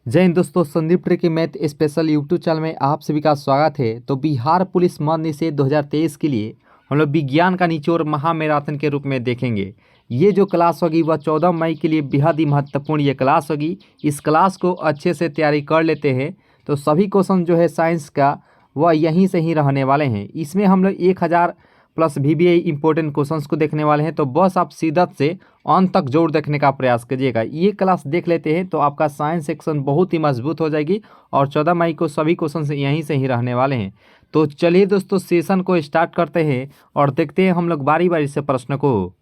जय हिंद दोस्तों, Sandeep trick math special YouTube channel में आप सभी का स्वागत है। तो बिहार पुलिस मद निषेध 2023 के लिए हम लोग विज्ञान का निचोड़ महामैराथन के रूप में देखेंगे। ये जो क्लास होगी वह 14 मई के लिए बेहद ही महत्वपूर्ण ये क्लास होगी। इस क्लास को अच्छे से तैयारी कर लेते हैं तो सभी क्वेश्चन जो है साइंस का वह यहीं से ही रहने वाले हैं। इसमें हम लोग 1000 प्लस VBI इंपॉर्टेंट क्वेश्चंस को देखने वाले हैं। तो बस आप सीधा से अंत तक जोड़ देखने का प्रयास कीजिएगा। ये क्लास देख लेते हैं तो आपका साइंस सेक्शन बहुत ही मजबूत हो जाएगी और 14 मई को सभी क्वेश्चन यहीं से ही रहने वाले हैं। तो चलिए दोस्तों, सेशन को स्टार्ट करते हैं और देखते हैं हम लोग बारी बारी से प्रश्न को।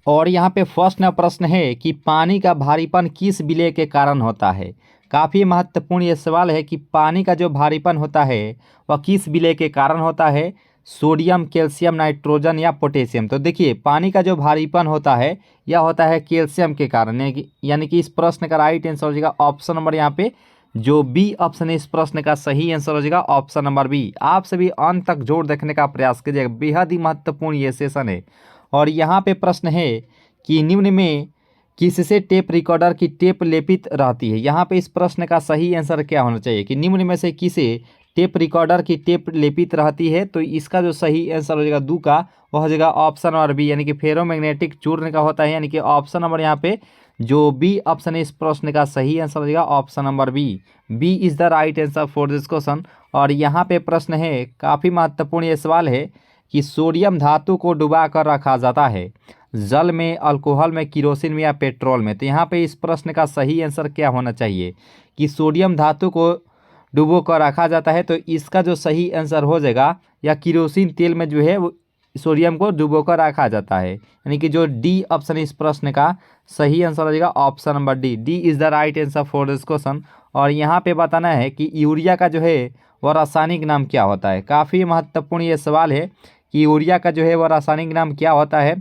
और यहाँ पे फर्स्ट ना प्रश्न है कि पानी का भारीपन किस विलय के कारण होता है। काफ़ी महत्वपूर्ण ये सवाल है कि पानी का जो भारीपन होता है वह किस विलय के कारण होता है, सोडियम, कैल्शियम, नाइट्रोजन या पोटेशियम। तो देखिए, पानी का जो भारीपन होता है यह होता है कैल्शियम के कारण, यानी कि इस प्रश्न का राइट आंसर हो जाएगा ऑप्शन नंबर यहाँ पे जो बी ऑप्शन है। इस प्रश्न का सही आंसर हो जाएगा ऑप्शन नंबर बी। आप सभी अंत तक जोड़ देखने का प्रयास कीजिएगा, बेहद ही महत्वपूर्ण ये सेशन है। और यहाँ पे प्रश्न है कि निम्न में किससे टेप रिकॉर्डर की टेप लेपित रहती है। यहाँ पे इस प्रश्न का सही आंसर क्या होना चाहिए कि निम्न में से किसे टेप रिकॉर्डर की टेप लेपित रहती है। तो इसका जो सही आंसर हो जाएगा दू का, वह हो जाएगा ऑप्शन नंबर बी, यानी कि फेरोमैग्नेटिक चूर्ण का होता है, यानी कि ऑप्शन नंबर यहाँ पे जो बी ऑप्शन है इस प्रश्न का सही आंसर हो जाएगा option number B. B is the right answer for this question. और यहाँ पे प्रश्न है, काफ़ी महत्वपूर्ण ये सवाल है कि सोडियम धातु को डुबा कर रखा जाता है जल में, अल्कोहल में, किरोसिन में या पेट्रोल में। तो यहाँ पे इस प्रश्न का सही आंसर क्या होना चाहिए कि सोडियम धातु को डुबो कर रखा जाता है। तो इसका जो सही आंसर हो जाएगा या किरोसिन तेल में जो है वो सोडियम को डुबो कर रखा जाता है, यानी कि जो डी ऑप्शन इस प्रश्न का सही आंसर हो जाएगा option number D. D is the right answer for this question. और यहाँ पे बताना है कि यूरिया का जो है वह रासायनिक नाम क्या होता है। काफ़ी महत्वपूर्ण ये सवाल है कि यूरिया का जो है वह रासायनिक नाम क्या होता है।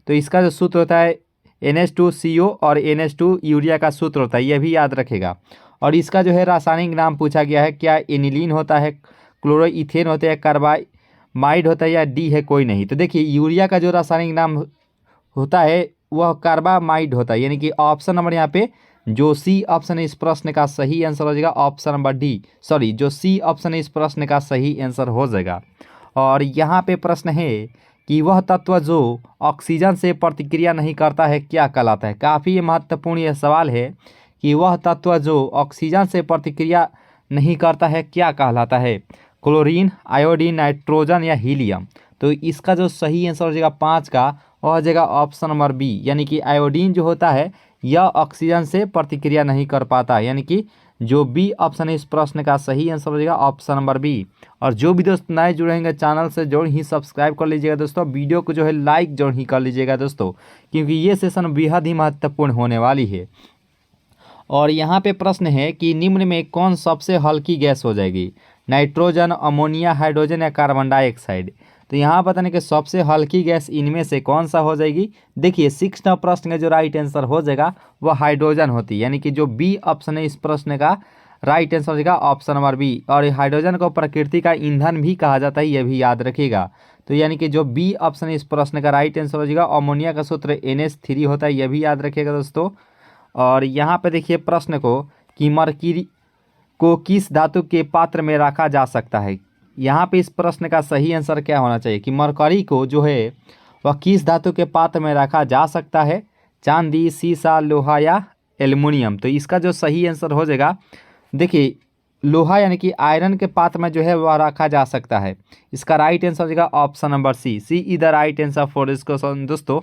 तो इसका जो सूत्र होता है NH2CO और NH2 यूरिया का सूत्र होता है, यह भी याद रखेगा। और इसका जो है रासायनिक नाम पूछा गया है, क्या एनिलीन होता है, क्लोरोइथेन होता है, कार्बामाइड होता है या डी है कोई नहीं। तो देखिए, यूरिया का जो रासायनिक नाम होता है वह कार्बामाइड होता है, यानी कि ऑप्शन नंबर यहाँ पे जो सी ऑप्शन है इस प्रश्न का सही आंसर हो जाएगा ऑप्शन नंबर डी, सॉरी जो सी ऑप्शन है इस प्रश्न का सही आंसर हो जाएगा। और यहाँ पे प्रश्न है कि वह तत्व जो ऑक्सीजन से प्रतिक्रिया नहीं करता है क्या कहलाता है। काफ़ी महत्वपूर्ण यह सवाल है कि वह तत्व जो ऑक्सीजन से प्रतिक्रिया नहीं करता है क्या कहलाता है। क्लोरीन, आयोडीन, नाइट्रोजन या हीलियम। तो इसका जो सही आंसर हो जाएगा 5 का, वह हो जाएगा ऑप्शन नंबर बी, यानी कि आयोडीन जो होता है यह ऑक्सीजन से प्रतिक्रिया नहीं कर पाता, यानी कि जो बी ऑप्शन है इस प्रश्न का सही आंसर हो जाएगा ऑप्शन नंबर बी। और जो भी दोस्त नए जुड़ेंगे चैनल से जरूर ही सब्सक्राइब कर लीजिएगा दोस्तों, वीडियो को जो है लाइक जरूर ही कर लीजिएगा दोस्तों, क्योंकि ये सेशन बेहद ही महत्वपूर्ण होने वाली है। और यहाँ पे प्रश्न है कि निम्न में कौन सबसे हल्की गैस हो जाएगी, नाइट्रोजन, अमोनिया, हाइड्रोजन या कार्बन डाइऑक्साइड। तो यहाँ बताने कि सबसे हल्की गैस इनमें से कौन सा हो जाएगी। देखिए, 6 प्रश्न का जो राइट आंसर हो जाएगा वह हाइड्रोजन होती है, यानी कि जो बी ऑप्शन है इस प्रश्न का राइट आंसर हो जाएगा ऑप्शन नंबर बी। और हाइड्रोजन को प्रकृति का ईंधन भी कहा जाता है, यह भी याद रखिएगा। तो यानी कि जो बी ऑप्शन है इस प्रश्न का राइट आंसर हो जाएगा। अमोनिया का सूत्र NH3 होता है, यह भी याद रखिएगा दोस्तों। और यहाँ पे देखिए प्रश्न को कि मरकरी को किस धातु के पात्र में रखा जा सकता है। यहाँ पे इस प्रश्न का सही आंसर क्या होना चाहिए कि मरकरी को जो है वह किस धातु के पात्र में रखा जा सकता है, चांदी, सीसा, लोहा या एल्युमिनियम। तो इसका जो सही आंसर हो जाएगा, देखिए लोहा यानी कि आयरन के पात्र में जो है वह रखा जा सकता है। इसका राइट आंसर हो जाएगा option number C. C is the right answer for this question दोस्तों,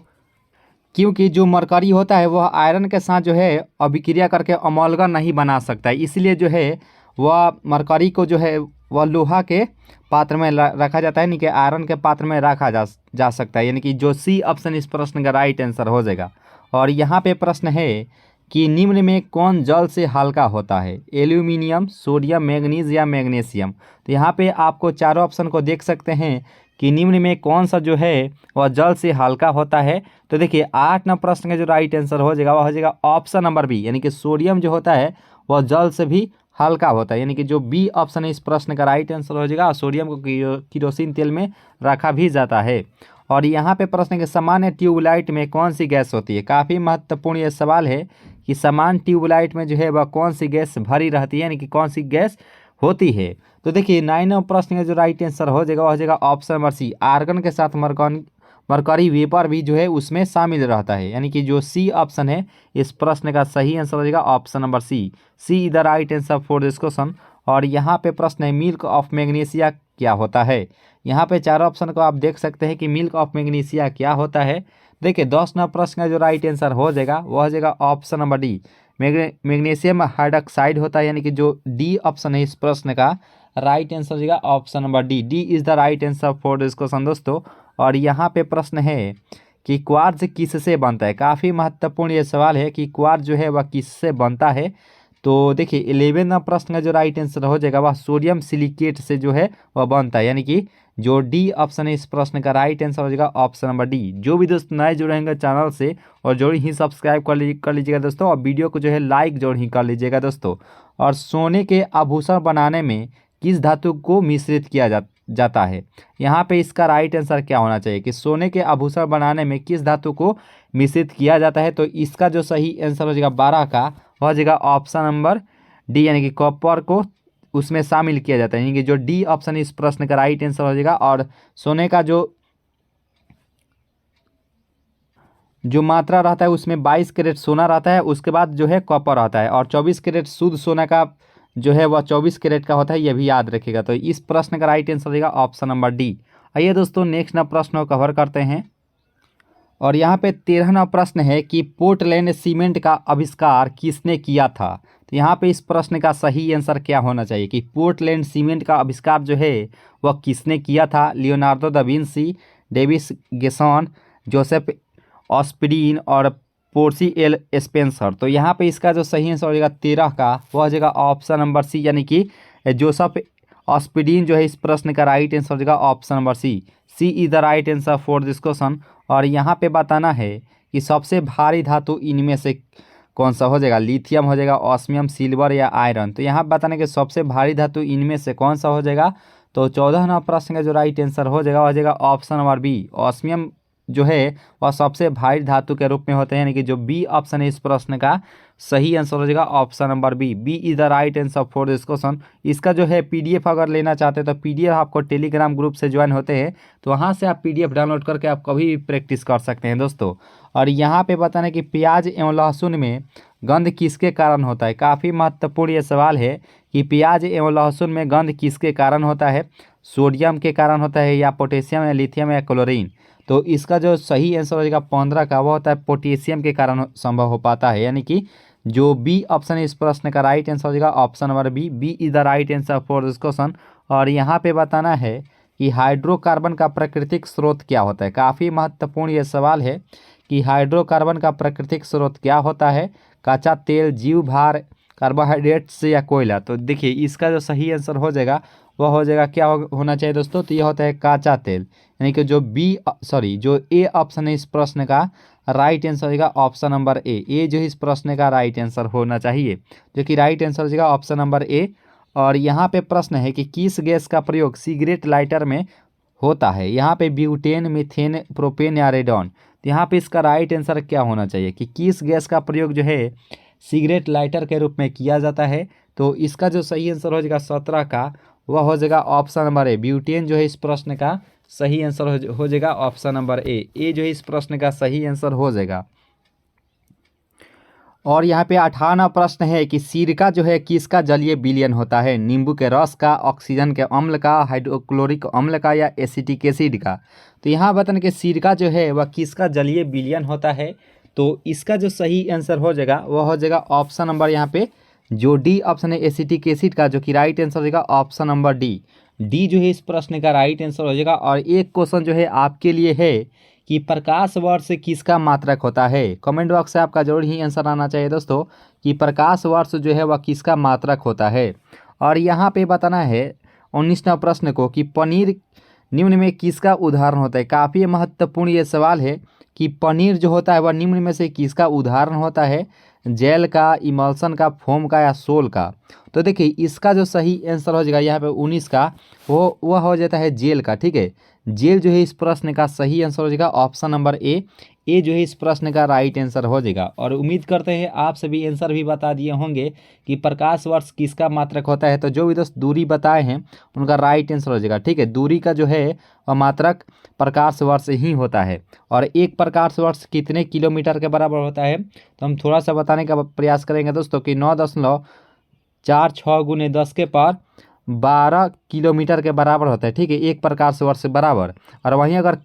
क्योंकि जो मरकरी होता है वह आयरन के साथ जो है अभिक्रिया करके अमोल्गन नहीं बना सकता है, इसलिए जो है वह मरकरी को जो है वह लोहा के पात्र में रखा जाता है, यानी कि आयरन के पात्र में रखा जा सकता है, यानी कि जो सी ऑप्शन इस प्रश्न का राइट आंसर हो जाएगा। और यहाँ पे प्रश्न है कि निम्न में कौन जल से हल्का होता है, एल्यूमिनियम, सोडियम, मैग्नीज या मैग्नीशियम। तो यहाँ पे आपको चारों ऑप्शन को देख सकते हैं कि निम्न में कौन सा जो है वह जल से हल्का होता है। तो देखिए 8 नंबर प्रश्न का जो राइट आंसर हो जाएगा वह हो जाएगा ऑप्शन नंबर बी, यानी कि सोडियम जो होता है वह जल से भी हल्का होता है, यानी कि जो बी ऑप्शन है इस प्रश्न का राइट आंसर हो जाएगा। सोडियम को किरोसिन तेल में रखा भी जाता है। और यहाँ पे प्रश्न के सामान्य ट्यूबलाइट में कौन सी गैस होती है। काफ़ी महत्वपूर्ण ये सवाल है कि समान ट्यूबलाइट में जो है वह कौन सी गैस भरी रहती है, यानी कि कौन सी गैस होती है। तो देखिए 9 प्रश्न का जो राइट आंसर हो जाएगा वह हो जाएगा ऑप्शन नंबर सी, आर्गन के साथ मरकरी वेपर भी जो है उसमें शामिल रहता है, यानी कि जो सी ऑप्शन है इस प्रश्न का सही आंसर हो जाएगा option number C. C is the right answer for this question. और यहाँ पे प्रश्न है मिल्क ऑफ मैग्नीशिया क्या होता है। यहाँ पे चारों ऑप्शन को आप देख सकते हैं कि मिल्क ऑफ मैग्नीशिया क्या होता है। देखिए 10 प्रश्न का जो राइट आंसर हो जाएगा वह हो जाएगा option number D, magnesium hydroxide होता है, यानी कि जो डी ऑप्शन है इस प्रश्न का राइट आंसर हो जाएगा option number D. D is the right answer for this question दोस्तों। और यहाँ पे प्रश्न है कि क्वार्ट्ज किससे बनता है। काफ़ी महत्वपूर्ण ये सवाल है कि क्वार्ट्ज जो है वह किससे बनता है। तो देखिए 11 प्रश्न का जो राइट आंसर हो जाएगा वह सोडियम सिलिकेट से जो है वह बनता है, यानी कि जो डी ऑप्शन है इस प्रश्न का राइट आंसर हो जाएगा ऑप्शन नंबर डी। जो भी दोस्त नए जुड़े रहेंगे चैनल से और जो ही सब्सक्राइब कर लीजिएगा दोस्तों, और वीडियो को जो है लाइक जो ही कर लीजिएगा दोस्तों। और सोने के आभूषण बनाने में किस धातु को मिश्रित किया जाता है। यहाँ पे इसका राइट आंसर क्या होना चाहिए कि सोने के आभूषण बनाने में किस धातु को मिश्रित किया जाता है। तो इसका जो सही आंसर हो जाएगा 12 का हो जाएगा ऑप्शन नंबर डी, यानी कि कॉपर को उसमें शामिल किया जाता है, यानी कि जो डी ऑप्शन इस प्रश्न का राइट आंसर हो जाएगा। और सोने का जो मात्रा रहता है उसमें 22 कैरेट सोना रहता है, उसके बाद जो है कॉपर रहता है, और 24 कैरेट शुद्ध सोना का जो है वह 24 कैरेट का होता है, यह भी याद रखिएगा। तो इस प्रश्न का राइट आंसर हो जाएगा ऑप्शन नंबर डी। आइए दोस्तों नेक्स्ट प्रश्न को कवर करते हैं। और यहाँ पे 13वां प्रश्न है कि पोर्टलैंड सीमेंट का आविष्कार किसने किया था। तो यहाँ पे इस प्रश्न का सही आंसर क्या होना चाहिए कि पोर्टलैंड सीमेंट का आविष्कार जो है वह किसने किया था। Leonardo da Vinci, Davis Gessen, Joseph ऑस्पिरिन और पोर्सी एल स्पेंसर। तो यहाँ पे इसका जो सही आंसर हो जाएगा 13 का वह हो जाएगा ऑप्शन नंबर सी, यानी कि जोसेफ ऑस्पिरिन जो है इस प्रश्न का राइट आंसर हो जाएगा option number C. C is the right answer for this question. और यहाँ पे बताना है कि सबसे भारी धातु इनमें से कौन सा हो जाएगा। लिथियम हो जाएगा, ऑस्मियम, सिल्वर या आयरन। तो यहाँ बताना कि सबसे भारी धातु इनमें से कौन सा हो जाएगा। तो 14वां प्रश्न का जो राइट आंसर हो जाएगा ऑप्शन नंबर बी। ऑस्मियम जो है वह सबसे भारी धातु के रूप में होते हैं, यानी कि जो बी ऑप्शन है इस प्रश्न का सही आंसर हो जाएगा option number B. B is the right answer for this question. इसका जो है पीडीएफ अगर लेना चाहते हैं तो पीडीएफ आपको टेलीग्राम ग्रुप से ज्वाइन होते हैं, तो वहाँ से आप पीडीएफ डाउनलोड करके आप कभी भी प्रैक्टिस कर सकते हैं दोस्तों। और यहाँ पे बताना कि प्याज एवं लहसुन में गंध किसके कारण होता है। काफ़ी महत्वपूर्ण ये सवाल है कि प्याज एवं लहसुन में गंध किसके कारण होता है। सोडियम के कारण होता है, या पोटेशियम, या लिथियम, या क्लोरीन। तो इसका जो सही आंसर हो जाएगा 15 का वह होता है पोटेशियम के कारण संभव हो पाता है, यानी कि जो बी ऑप्शन है इस प्रश्न का राइट आंसर हो जाएगा option number B. B is the right answer for this question. और यहाँ पे बताना है कि हाइड्रोकार्बन का प्राकृतिक स्रोत क्या होता है। काफ़ी महत्वपूर्ण ये सवाल है कि हाइड्रोकार्बन का प्राकृतिक स्रोत क्या होता है। कच्चा तेल, जीव भार, कार्बोहाइड्रेट्स या कोयला। तो देखिए इसका जो सही आंसर हो जाएगा वह हो जाएगा क्या होना चाहिए दोस्तों। तो यह होता है कच्चा तेल, यानी कि जो ए ऑप्शन है इस प्रश्न का राइट आंसर हो जाएगा ऑप्शन नंबर ए। ए जो इस प्रश्न का राइट आंसर होना चाहिए, जो कि राइट आंसर हो जाएगा ऑप्शन नंबर ए। और यहाँ पे प्रश्न है कि किस गैस का प्रयोग सिगरेट लाइटर में होता है। यहाँ पे ब्यूटेन, मीथेन, प्रोपेन या रेडॉन। तो यहाँ पे इसका राइट आंसर क्या होना चाहिए कि किस गैस का प्रयोग जो है सिगरेट लाइटर के रूप में किया जाता है। तो इसका जो सही आंसर हो जाएगा 17 का वह हो जाएगा ऑप्शन नंबर ए। ब्यूटेन जो है इस प्रश्न का सही आंसर हो जाएगा ऑप्शन नंबर ए। ए जो है इस प्रश्न का सही आंसर हो जाएगा। और यहाँ पे 58वां प्रश्न है कि सिरका जो है किसका जलीय विलयन होता है। नींबू के रस का, ऑक्सीजन के अम्ल का, हाइड्रोक्लोरिक अम्ल का, या एसिटिक एसिड का। तो यहाँ बताने कि सिरका जो है वह किसका जलीय विलयन होता है। तो इसका जो सही आंसर हो जाएगा वह हो जाएगा ऑप्शन नंबर यहाँ पे जो डी ऑप्शन है एसिटिक एसिड का, जो कि राइट आंसर हो जाएगा ऑप्शन नंबर डी। डी जो है इस प्रश्न का राइट आंसर हो जाएगा। और एक क्वेश्चन जो है आपके लिए है कि प्रकाश वर्ष किसका मात्रक होता है। कमेंट बॉक्स से आपका जरूर ही आंसर आना चाहिए दोस्तों कि प्रकाश वर्ष जो है वह किसका मात्रक होता है। और यहाँ पे बताना है 19वां प्रश्न को कि पनीर निम्न में किसका उदाहरण होता है। काफ़ी महत्वपूर्ण ये सवाल है कि पनीर जो होता है वह निम्न में से किसका उदाहरण होता है। जेल का, इमल्सन का, फोम का, या सोल का। तो देखिए इसका जो सही आंसर हो जाएगा यहाँ पे 19 का वह हो जाता है जेल का। ठीक है, जेल जो है इस प्रश्न का सही आंसर हो जाएगा ऑप्शन नंबर ए। ए जो है इस प्रश्न का राइट आंसर हो जाएगा। और उम्मीद करते हैं आप सभी आंसर भी बता दिए होंगे कि प्रकाश वर्ष किसका मात्रक होता है। तो जो भी दोस्त दूरी बताए हैं उनका राइट आंसर हो जाएगा। ठीक है, दूरी का जो है वह मात्रक प्रकाश वर्ष ही होता है। और एक प्रकाश वर्ष कितने किलोमीटर के बराबर होता है, तो हम थोड़ा सा बताने का प्रयास करेंगे दोस्तों कि 9.46 गुने 10 के पावर 12 किलोमीटर के बराबर होता है। ठीक है, एक प्रकाश वर्ष बराबर। और वहीं अगर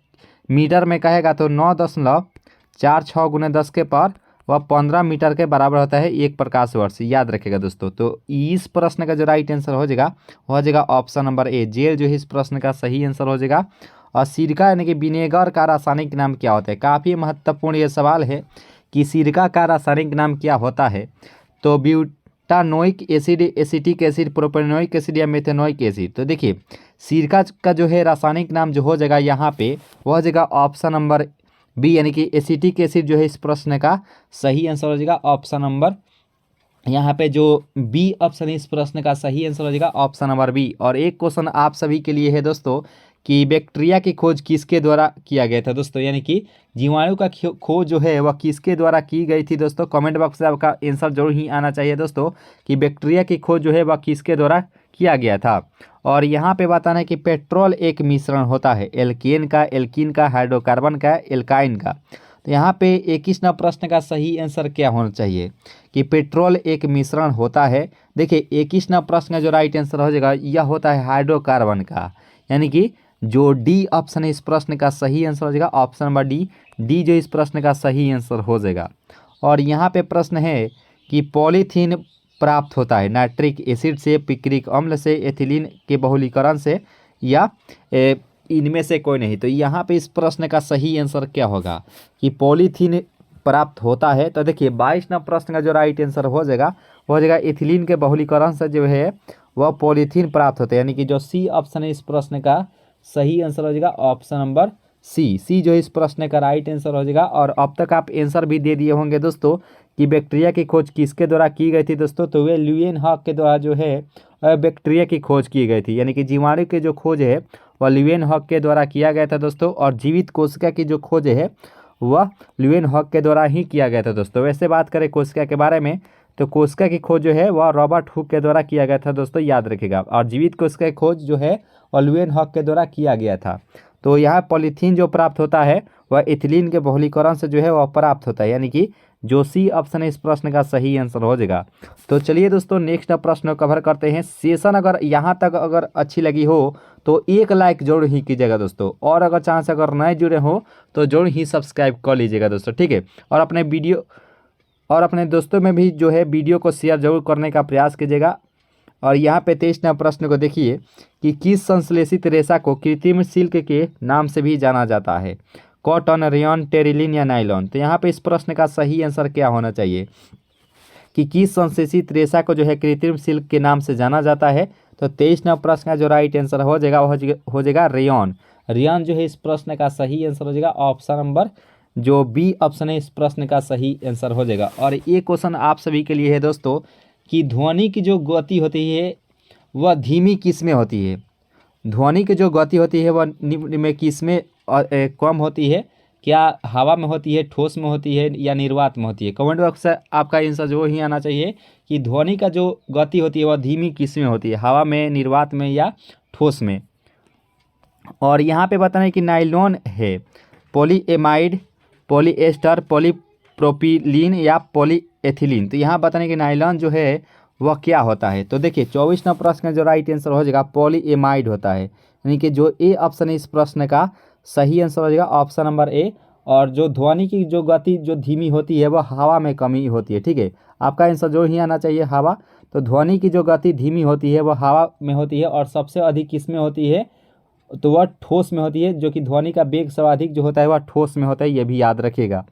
मीटर में कहेगा तो 9.46 गुने 10 के पावर वह 15 मीटर के बराबर होता है एक प्रकाश वर्ष। याद रखेगा दोस्तों। तो इस प्रश्न का जो राइट आंसर हो जाएगा ऑप्शन नंबर ए, जेल जो है इस प्रश्न का सही आंसर हो जाएगा। और सिरका यानी कि विनेगर का रासायनिक नाम क्या होता है, काफ़ी महत्वपूर्ण ये सवाल है कि सिरका का रासायनिक नाम क्या होता है। तो butanoic acid, acetic acid, propanoic acid या मेथेनोइक एसिड। तो देखिए सिरका का जो है रासायनिक नाम जो हो जाएगा यहाँ पे वो हो जाएगा ऑप्शन नंबर बी, यानी कि एसिटिक एसिड जो है इस प्रश्न का सही आंसर हो जाएगा ऑप्शन नंबर, यहाँ पे जो बी ऑप्शन है इस प्रश्न का सही आंसर हो जाएगा ऑप्शन नंबर बी। और एक क्वेश्चन आप सभी के लिए है दोस्तों कि बैक्टीरिया की खोज किसके द्वारा किया गया था दोस्तों, यानी कि जीवाणु का खोज जो है वह किसके द्वारा की गई थी दोस्तों। कमेंट बॉक्स में आपका आंसर जरूर ही आना चाहिए दोस्तों कि बैक्टीरिया की खोज जो है वह किसके द्वारा किया गया था। और यहाँ पे बताना है कि पेट्रोल एक मिश्रण होता है एल्केन का, एल्कीन का, हाइड्रोकार्बन का, एल्काइन का। तो यहाँ पे 21वां प्रश्न का सही आंसर क्या होना चाहिए कि पेट्रोल एक मिश्रण होता है। देखिए 21वां प्रश्न का जो राइट आंसर हो जाएगा यह होता है हाइड्रोकार्बन का, यानी कि जो डी ऑप्शन है इस प्रश्न का सही आंसर हो जाएगा ऑप्शन नंबर डी। डी जो इस प्रश्न का सही आंसर हो जाएगा। और यहाँ पे प्रश्न है कि पॉलीथीन प्राप्त होता है नाइट्रिक एसिड से, पिक्रिक अम्ल से, एथिलीन के बहुलीकरण से, या इनमें से कोई नहीं। तो यहाँ पे इस प्रश्न का सही आंसर क्या होगा कि पॉलीथीन प्राप्त होता है। तो देखिए 22वां प्रश्न का जो राइट आंसर हो जाएगा वो हो जाएगा एथिलीन के बहुलीकरण से जो है वह पॉलीथीन प्राप्त होता है, यानी कि जो सी ऑप्शन है इस प्रश्न का सही आंसर हो जाएगा ऑप्शन नंबर सी। सी जो इस प्रश्न का राइट आंसर हो जाएगा। और अब तक आप आंसर भी दे दिए होंगे दोस्तों कि बैक्टीरिया की खोज किसके द्वारा की गई थी दोस्तों, तो वे ल्यूएनहॉक के द्वारा जो है बैक्टीरिया की खोज की गई थी, यानी कि जीवाणु की जो खोज है वह ल्यूएनहॉक के द्वारा किया गया था दोस्तों। और जीवित कोशिका की जो खोज है वह ल्यूएनहॉक के द्वारा ही किया गया था दोस्तों। वैसे बात करें कोशिका के बारे में तो कोशिका की खोज जो है वह रॉबर्ट हुक के द्वारा किया गया था दोस्तों, याद रखिएगा। और जीवित कोशिका की खोज जो है वह ल्यूएनहॉक के द्वारा किया गया था। तो यहाँ पॉलीथीन जो प्राप्त होता है वह एथिलीन के बहुलीकरण से जो है वह प्राप्त होता है, यानी कि जो सी ऑप्शन है इस प्रश्न का सही आंसर हो जाएगा। तो चलिए दोस्तों नेक्स्ट प्रश्न कवर करते हैं। सेशन अगर यहाँ तक अगर अच्छी लगी हो तो एक लाइक जरूर ही कीजिएगा दोस्तों। और अगर चांस अगर नए जुड़े हो तो जरूर ही सब्सक्राइब कर लीजिएगा दोस्तों। ठीक है, और अपने दोस्तों में भी जो है वीडियो को शेयर जरूर करने का प्रयास कीजिएगा। और यहाँ पे 23वां प्रश्न को देखिए कि किस संश्लेषित रेशा को कृत्रिम सिल्क के नाम से भी जाना जाता है, कॉटन, रेयन, टेरिलिन या नायलॉन। तो यहाँ पे इस प्रश्न का सही आंसर क्या होना चाहिए कि किस संश्लेषित रेशा को जो है कृत्रिम सिल्क के नाम से जाना जाता है। तो 23वां प्रश्न का जो राइट आंसर हो जाएगा हो जाएगा रेयन। रेयन जो है इस प्रश्न का सही आंसर हो जाएगा ऑप्शन नंबर जो बी ऑप्शन है इस प्रश्न का सही आंसर हो जाएगा। और ये क्वेश्चन आप सभी के लिए है दोस्तों कि ध्वनि की जो गति होती है वह धीमी किस में होती है, ध्वनि की जो गति होती है वह निम्न में किस में कम होती है, क्या हवा में होती है, ठोस में होती है या निर्वात में होती है। कमेंट बॉक्स से आपका आंसर जो ही आना चाहिए कि ध्वनि का जो गति होती है वह धीमी किस में होती है, हवा में, निर्वात में या ठोस में। और यहाँ पे बताना है कि नाइलॉन है पॉलीएमाइड, पॉलीएस्टर, पॉलीप्रोपिलीन या पॉलीएथिलीन। तो यहाँ बताने कि नायलॉन जो है वह क्या होता है। तो देखिए 24वां प्रश्न का जो राइट आंसर हो जाएगा पॉलीएमाइड होता है, यानी कि जो ए ऑप्शन है इस प्रश्न का सही आंसर हो जाएगा ऑप्शन नंबर ए। और जो ध्वनि की जो गति जो धीमी होती है वह हवा में कमी होती है। ठीक है, आपका आंसर जो ही आना चाहिए हवा। तो ध्वनि की जो गति धीमी होती है वह हवा में होती है और सबसे अधिक किस में होती है, तो वह ठोस में होती है, जो कि ध्वनि का वेग सर्वाधिक जो होता है वह ठोस में होता है, ये भी याद रखिएगा।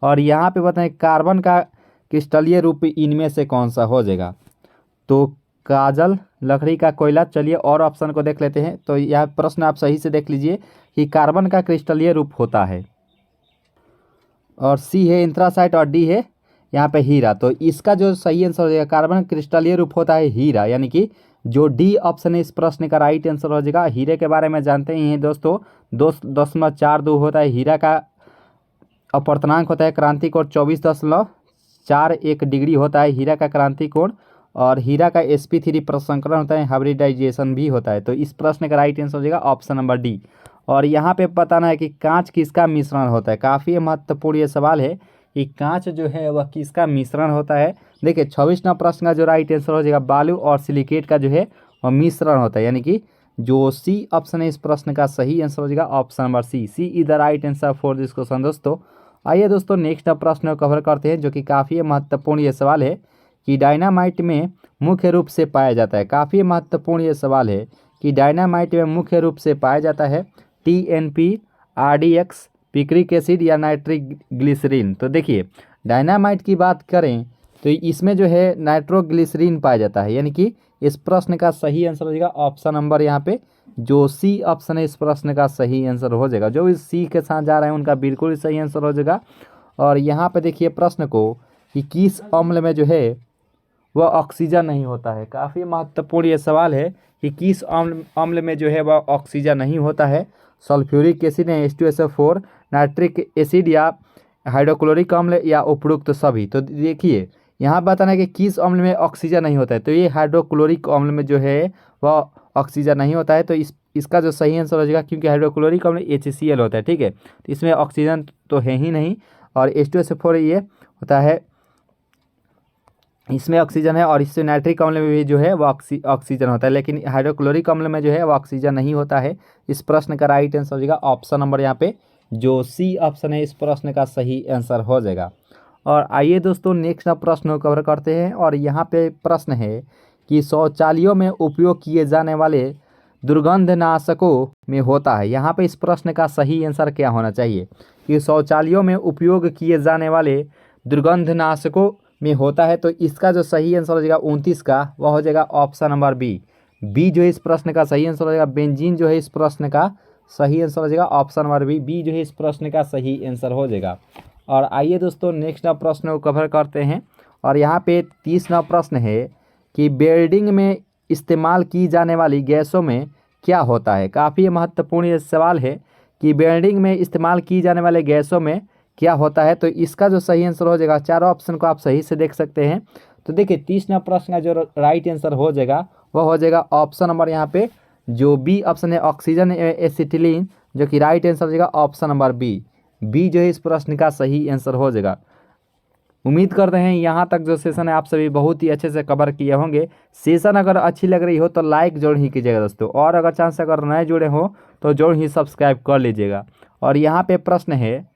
और यहाँ पे बताएं कार्बन का क्रिस्टलीय रूप इनमें से कौन सा हो जाएगा, तो काजल, लकड़ी का कोयला। चलिए और ऑप्शन को देख लेते हैं। तो यह प्रश्न आप सही से देख लीजिए कि कार्बन का क्रिस्टलीय रूप होता है, और सी है एंथ्रासाइट और डी है यहाँ पे हीरा। तो इसका जो सही आंसर हो जाएगा कार्बन क्रिस्टलीय रूप होता है हीरा, यानी कि जो डी ऑप्शन है इस प्रश्न का राइट आंसर हो जाएगा। हीरे के बारे में जानते ही हैं दोस्तों, 2.42 होता है हीरा का अपवर्तनांक होता है क्रांति कोण 24.41 डिग्री होता है हीरा का क्रांति कोण, और हीरा का sp3 प्रसंकरण होता है, हाइब्रिडाइजेशन भी होता है। तो इस प्रश्न का राइट आंसर हो जाएगा ऑप्शन नंबर डी। और यहाँ पे बताना है कि कांच किसका मिश्रण होता है। काफ़ी महत्वपूर्ण ये सवाल है कि कांच जो है वह किसका मिश्रण होता है। देखिए 26वां प्रश्न का जो राइट आंसर हो जाएगा बालू और सिलिकेट का जो है वह मिश्रण होता है, यानी कि जो सी ऑप्शन है इस प्रश्न का सही आंसर हो जाएगा option number C. C is the right answer for this question दोस्तों। आइए दोस्तों नेक्स्ट प्रश्न को कवर करते हैं, जो कि काफ़ी महत्वपूर्ण ये सवाल है कि डायनामाइट में मुख्य रूप से पाया जाता है। काफ़ी महत्वपूर्ण ये सवाल है कि डायनामाइट में मुख्य रूप से पाया जाता है TNP, RDX, पिक्रिक एसिड या नाइट्रिक ग्लिसरीन। तो देखिए डायनामाइट की बात करें तो इसमें जो है नाइट्रोग्लिसरीन पाया जाता है, यानी कि इस प्रश्न का सही आंसर हो जाएगा ऑप्शन नंबर यहाँ पे जो सी ऑप्शन है इस प्रश्न का सही आंसर हो जाएगा। जो इस सी के साथ जा रहे हैं उनका बिल्कुल सही आंसर हो जाएगा। और यहाँ पे देखिए प्रश्न को कि किस अम्ल में जो है वह ऑक्सीजन नहीं होता है। काफ़ी महत्वपूर्ण ये सवाल है कि किस अम्ल में जो है वह ऑक्सीजन नहीं होता है। सल्फ्यूरिक एसिड या H2SO4, नाइट्रिक एसिड या हाइड्रोक्लोरिक अम्ल या उपरोक्त सभी। तो देखिए यहाँ बताना है कि किस अम्ल में ऑक्सीजन नहीं होता है, तो ये हाइड्रोक्लोरिक अम्ल में जो है वह ऑक्सीजन नहीं होता है। तो इसका जो सही आंसर हो जाएगा, क्योंकि हाइड्रोक्लोरिक अम्ल HCl होता है, ठीक है, तो इसमें ऑक्सीजन तो है ही नहीं। और H2SO4 ये होता है, इसमें ऑक्सीजन है, और इससे नाइट्रिक अम्ल में भी जो है वो ऑक्सीजन होता है, लेकिन हाइड्रोक्लोरिक अम्ल में जो है वो ऑक्सीजन नहीं होता है। इस प्रश्न का राइट आंसर हो जाएगा ऑप्शन नंबर यहाँ पे जो सी ऑप्शन है इस प्रश्न का सही आंसर हो जाएगा। और आइए दोस्तों नेक्स्ट प्रश्न को कवर करते हैं। और यहाँ पे प्रश्न है कि शौचालयों में उपयोग किए जाने वाले दुर्गंधनाशकों में होता है। यहाँ पे इस प्रश्न का सही आंसर क्या होना चाहिए कि शौचालयों में उपयोग किए जाने वाले दुर्गंधनाशकों में होता है। तो इसका जो सही आंसर हो जाएगा 29 का वह हो जाएगा ऑप्शन नंबर बी। बी जो है इस प्रश्न का सही आंसर हो जाएगा। बेंजीन जो है इस प्रश्न का सही आंसर हो जाएगा ऑप्शन नंबर बी। बी जो है इस प्रश्न का सही आंसर हो जाएगा। और आइए दोस्तों नेक्स्ट प्रश्न को कवर करते हैं। और यहाँ पे 30वां प्रश्न है कि वेल्डिंग में इस्तेमाल की जाने वाली गैसों में क्या होता है। काफ़ी महत्वपूर्ण ये सवाल है कि वेल्डिंग में इस्तेमाल की जाने वाले गैसों में क्या होता है। तो इसका जो सही आंसर हो जाएगा, चारों ऑप्शन को आप सही से देख सकते हैं। तो देखिए 30वां प्रश्न का जो राइट आंसर हो जाएगा वह हो जाएगा ऑप्शन नंबर यहाँ पे जो बी ऑप्शन है ऑक्सीजन एसिटिलीन, जो कि राइट आंसर हो जाएगा ऑप्शन नंबर बी। बी जो है इस प्रश्न का सही आंसर हो जाएगा। उम्मीद करते हैं यहाँ तक जो सेशन है आप सभी बहुत ही अच्छे से कवर किए होंगे। सेशन अगर अच्छी लग रही हो तो लाइक जरूर ही कीजिएगा दोस्तों, और अगर चांस अगर नए जुड़े हो तो जरूर ही सब्सक्राइब कर लीजिएगा। और यहाँ पे प्रश्न है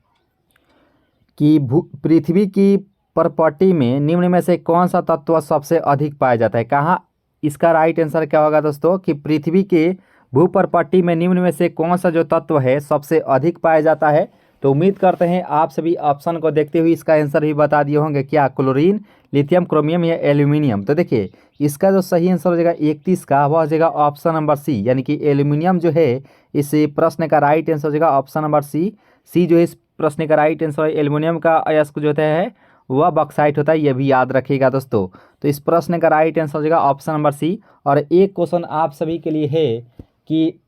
कि पृथ्वी की प्रॉपर्टी में निम्न में से कौन सा तत्व सबसे अधिक पाया जाता है। कहाँ इसका राइट आंसर क्या होगा दोस्तों कि पृथ्वी के भूप्रॉपर्टी में निम्न में से कौन सा जो तत्व है सबसे अधिक पाया जाता है। तो उम्मीद करते हैं आप सभी ऑप्शन को देखते हुए इसका आंसर भी बता दिए होंगे, क्या क्लोरीन, लिथियम, क्रोमियम या एल्यूमिनियम। तो देखिए इसका जो सही आंसर हो जाएगा 31 का वह हो जाएगा ऑप्शन नंबर सी, यानी कि एल्यूमिनियम जो है इस प्रश्न का राइट आंसर हो जाएगा ऑप्शन नंबर सी। सी जो है इस प्रश्न का राइट आंसर है। एल्यूमिनियम का अयस्क जो होता है वह बॉक्साइट होता है, यह भी याद रखिएगा दोस्तों। तो इस प्रश्न का राइट आंसर हो जाएगा ऑप्शन नंबर सी। और एक क्वेश्चन आप सभी के लिए है कि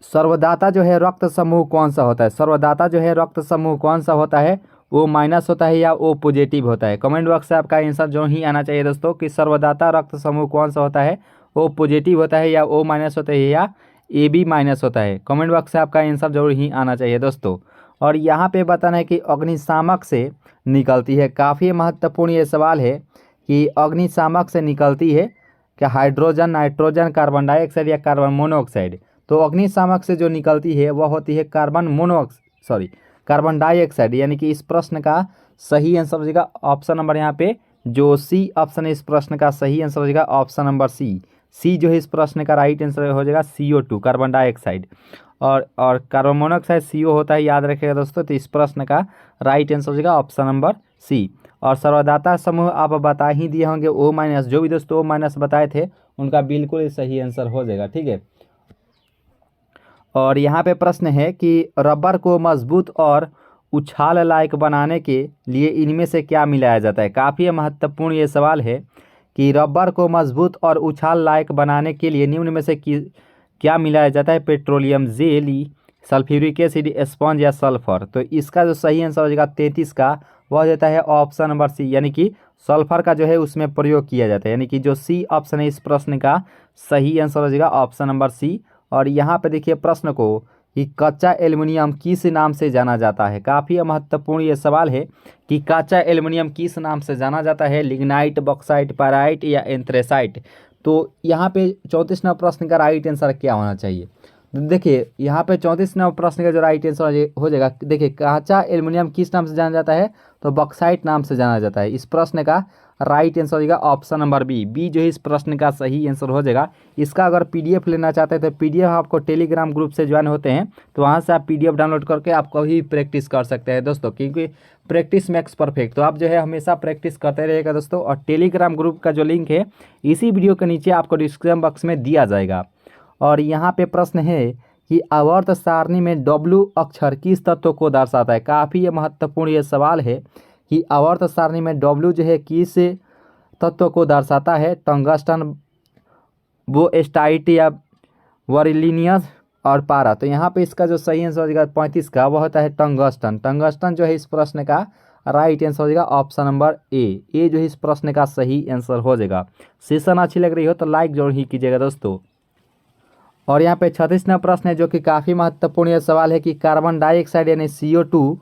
सर्वदाता जो है रक्त समूह कौन सा होता है। सर्वदाता जो है रक्त समूह कौन सा होता है, O- होता है या O पॉजिटिव होता है। कमेंट बॉक्स से आपका आंसर जो ही आना चाहिए दोस्तों कि सर्वदाता रक्त समूह कौन सा होता है, O पॉजिटिव होता है या O- होता है या AB- होता है। कमेंट बॉक्स से आपका आंसर जरूर ही आना चाहिए दोस्तों। और यहाँ पे बताना है कि अग्निशामक से निकलती है। काफ़ी महत्वपूर्ण ये सवाल है कि अग्निशामक से निकलती है क्या हाइड्रोजन, नाइट्रोजन, कार्बन डाइऑक्साइड या कार्बन मोनोऑक्साइड। तो अग्निशामक से जो निकलती है वह होती है कार्बन डाइऑक्साइड, यानी कि इस प्रश्न का सही आंसर हो जाएगा ऑप्शन नंबर यहाँ पे जो सी ऑप्शन है इस प्रश्न का सही आंसर हो जाएगा ऑप्शन नंबर सी। सी जो है इस प्रश्न का राइट आंसर हो जाएगा CO2 कार्बन डाइऑक्साइड। और कार्बन मोनोऑक्साइड CO होता है, याद रखिएगा दोस्तों। तो इस प्रश्न का राइट आंसर हो जाएगा ऑप्शन नंबर सी। और सर्वदाता समूह आप बता ही दिए होंगे O-, जो भी दोस्तों O- बताए थे उनका बिल्कुल सही आंसर हो जाएगा, ठीक है। और यहाँ पे प्रश्न है कि रबर को मजबूत और उछाल लायक बनाने के लिए इनमें से क्या मिलाया जाता है। काफ़ी महत्वपूर्ण ये सवाल है कि रबर को मजबूत और उछाल लायक बनाने के लिए निम्न में से क्या मिलाया जाता है। Petroleum jelly, sulphuric acid, sponge या सल्फर। तो इसका जो सही आंसर हो जाएगा 33 का, वह हो जाता है ऑप्शन नंबर सी, यानी कि सल्फर का जो है उसमें प्रयोग किया जाता है, यानी कि जो सी ऑप्शन है इस प्रश्न का सही आंसर हो जाएगा ऑप्शन नंबर सी। और यहाँ पे देखिए प्रश्न को कि कच्चा एल्युमिनियम किस नाम से जाना जाता है। काफ़ी महत्वपूर्ण ये सवाल है कि कच्चा एल्युमिनियम किस नाम से जाना जाता है, लिग्नाइट, बॉक्साइट, पायराइट या एंथ्रेसाइट। तो यहाँ पे 34 नंबर प्रश्न का राइट आंसर क्या होना चाहिए। देखिए यहाँ पे 34 नंबर प्रश्न का जो राइट आंसर हो जाएगा, देखिए कच्चा एल्युमिनियम किस नाम से जाना जाता है, तो बॉक्साइट नाम से जाना जाता है। इस प्रश्न का राइट आंसर हो जाएगा ऑप्शन नंबर बी जो है इस प्रश्न का सही आंसर हो जाएगा। इसका अगर पीडीएफ लेना चाहते हैं तो पीडीएफ आपको टेलीग्राम ग्रुप से ज्वाइन होते हैं, तो वहाँ से आप पीडीएफ डाउनलोड करके आप कभी प्रैक्टिस कर सकते हैं दोस्तों, क्योंकि प्रैक्टिस मेक्स परफेक्ट। तो आप जो है हमेशा प्रैक्टिस करते रहिएगा दोस्तों। और टेलीग्राम ग्रुप का जो लिंक है इसी वीडियो के नीचे आपको डिस्क्रिप्शन बॉक्स में दिया जाएगा। और यहाँ पे प्रश्न है कि आवर्त सारणी में W अक्षर किस तत्व को दर्शाता है। काफ़ी ये महत्वपूर्ण ये सवाल है कि आवर्त सारणी में W जो है किस तत्व को दर्शाता है। टंगस्टन, बोएस्टाइट या बरिलियम और पारा। तो यहाँ पे इसका जो सही आंसर हो जाएगा 35 का, वह होता है टंगस्टन। टंगस्टन जो है इस प्रश्न का राइट आंसर हो जाएगा ऑप्शन नंबर ए जो है इस प्रश्न का सही आंसर हो जाएगा। सेशन अच्छी लग रही हो तो लाइक जरूर ही कीजिएगा दोस्तों। और यहाँ पे 36 नंबर प्रश्न है जो कि काफ़ी महत्वपूर्ण यह सवाल है कि कार्बन डाइऑक्साइड यानी CO2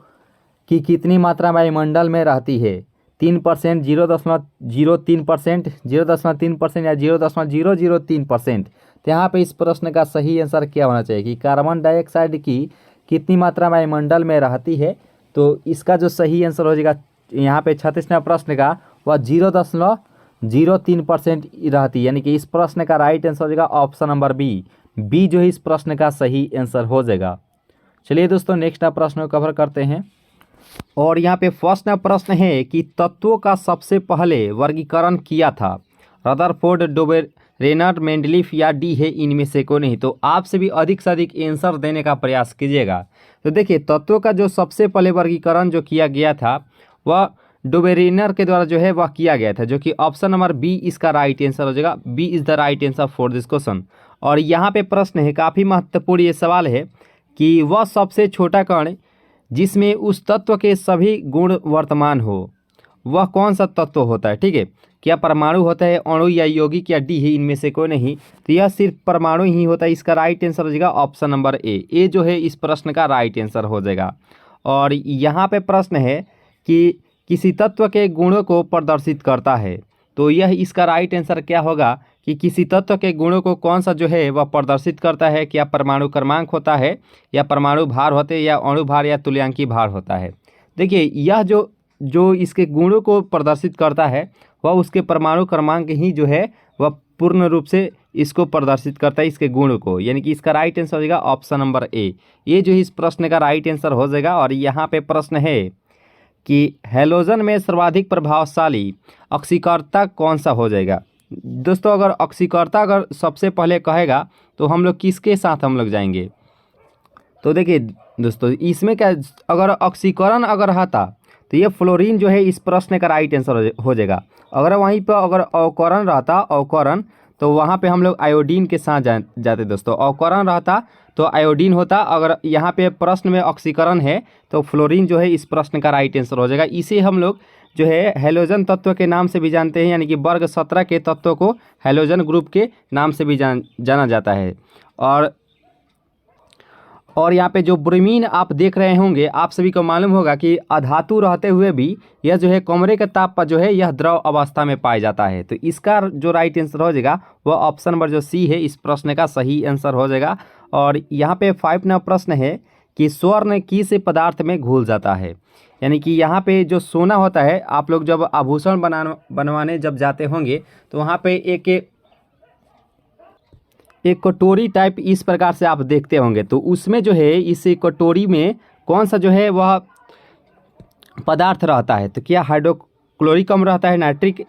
की कितनी मात्रा वायुमंडल में रहती है। 3%, 0.03%, 0.3% या 0.003%। तो यहाँ पे इस प्रश्न का सही आंसर क्या होना चाहिए कि कार्बन डाइऑक्साइड की कितनी मात्रा वायुमंडल में रहती है। तो इसका जो सही आंसर हो जाएगा यहाँ पे 36 नंबर प्रश्न का, वह 0.03% रहती है, यानी कि इस प्रश्न का राइट आंसर हो जाएगा ऑप्शन नंबर बी जो है इस प्रश्न का सही आंसर हो जाएगा। चलिए दोस्तों नेक्स्ट प्रश्न को कवर करते हैं। और यहाँ पे फर्स्ट प्रश्न है कि तत्वों का सबसे पहले वर्गीकरण किया था रदरफोर्ड, डोबेर, रेनर, मेंडलीफ या डी है इनमें से कोई नहीं। तो आपसे भी अधिक से अधिक आंसर देने का प्रयास कीजिएगा। तो देखिए तत्वों का जो सबसे पहले वर्गीकरण जो किया गया था वह डोबेरिनर के द्वारा जो है वह किया गया था, जो कि ऑप्शन नंबर बी इसका राइट आंसर हो जाएगा। B is the right answer for this question. और यहाँ पे प्रश्न है, काफ़ी महत्वपूर्ण ये सवाल है कि वह सबसे छोटा कण जिसमें उस तत्व के सभी गुण वर्तमान हो वह कौन सा तत्व होता है। ठीक है, क्या परमाणु होता है, अणु या यौगिक या डी है इनमें से कोई नहीं। तो यह सिर्फ परमाणु ही होता है। इसका राइट आंसर हो जाएगा ऑप्शन नंबर ए जो है इस प्रश्न का राइट आंसर हो जाएगा। और यहाँ पे प्रश्न है कि किसी तत्व के गुणों को प्रदर्शित करता है। तो यह इसका राइट आंसर क्या होगा कि किसी तत्व के गुणों को कौन सा जो है वह प्रदर्शित करता है। क्या परमाणु क्रमांक होता है या परमाणु भार होते हैं या अणु भार या तुल्यांकी भार होता है। देखिए यह जो इसके गुणों को प्रदर्शित करता है वह उसके परमाणु क्रमांक ही जो है वह पूर्ण रूप से इसको प्रदर्शित करता है, इसके गुण को, यानी कि इसका राइट आंसर हो जाएगा ऑप्शन नंबर ए जो इस प्रश्न का राइट आंसर हो जाएगा। और यहाँ पे प्रश्न है कि हैलोजन में सर्वाधिक प्रभावशाली ऑक्सीकर्ता कौन सा हो जाएगा। दोस्तों अगर ऑक्सीकर्ता अगर सबसे पहले कहेगा तो हम लोग किसके साथ हम लोग जाएंगे। तो देखिए दोस्तों इसमें क्या, अगर ऑक्सीकरण अगर रहता तो ये फ्लोरीन जो है इस प्रश्न का राइट आंसर हो जाएगा। अगर वहीं पर अगर अवकरण रहता अवकरण तो वहाँ पे हम लोग आयोडीन के साथ जाते दोस्तों। अवकरण रहता तो आयोडीन होता। अगर यहाँ पे प्रश्न में ऑक्सीकरण है तो फ्लोरीन जो है इस प्रश्न का राइट आंसर हो जाएगा। इसे हम लोग जो है हैलोजन तत्व के नाम से भी जानते हैं, यानी कि वर्ग 17 के तत्वों को हैलोजन ग्रुप के नाम से भी जाना जाता है। और यहाँ पे जो ब्रोमीन आप देख रहे होंगे, आप सभी को मालूम होगा कि अधातु रहते हुए भी यह जो है कमरे के ताप पर जो है यह द्रव अवस्था में पाया जाता है। तो इसका जो राइट आंसर हो जाएगा वह ऑप्शन नंबर जो सी है इस प्रश्न का सही आंसर हो जाएगा। और यहाँ पे 5 नंबर प्रश्न है कि स्वर्ण किस पदार्थ में घुल जाता है। यानी कि यहाँ पे जो सोना होता है, आप लोग जब आभूषण बनवाने जब जाते होंगे तो वहाँ पे एक कटोरी टाइप इस प्रकार से आप देखते होंगे। तो उसमें जो है इस कटोरी में कौन सा जो है वह पदार्थ रहता है। तो क्या हाइड्रोक्लोरिक अम्ल रहता है, नाइट्रिक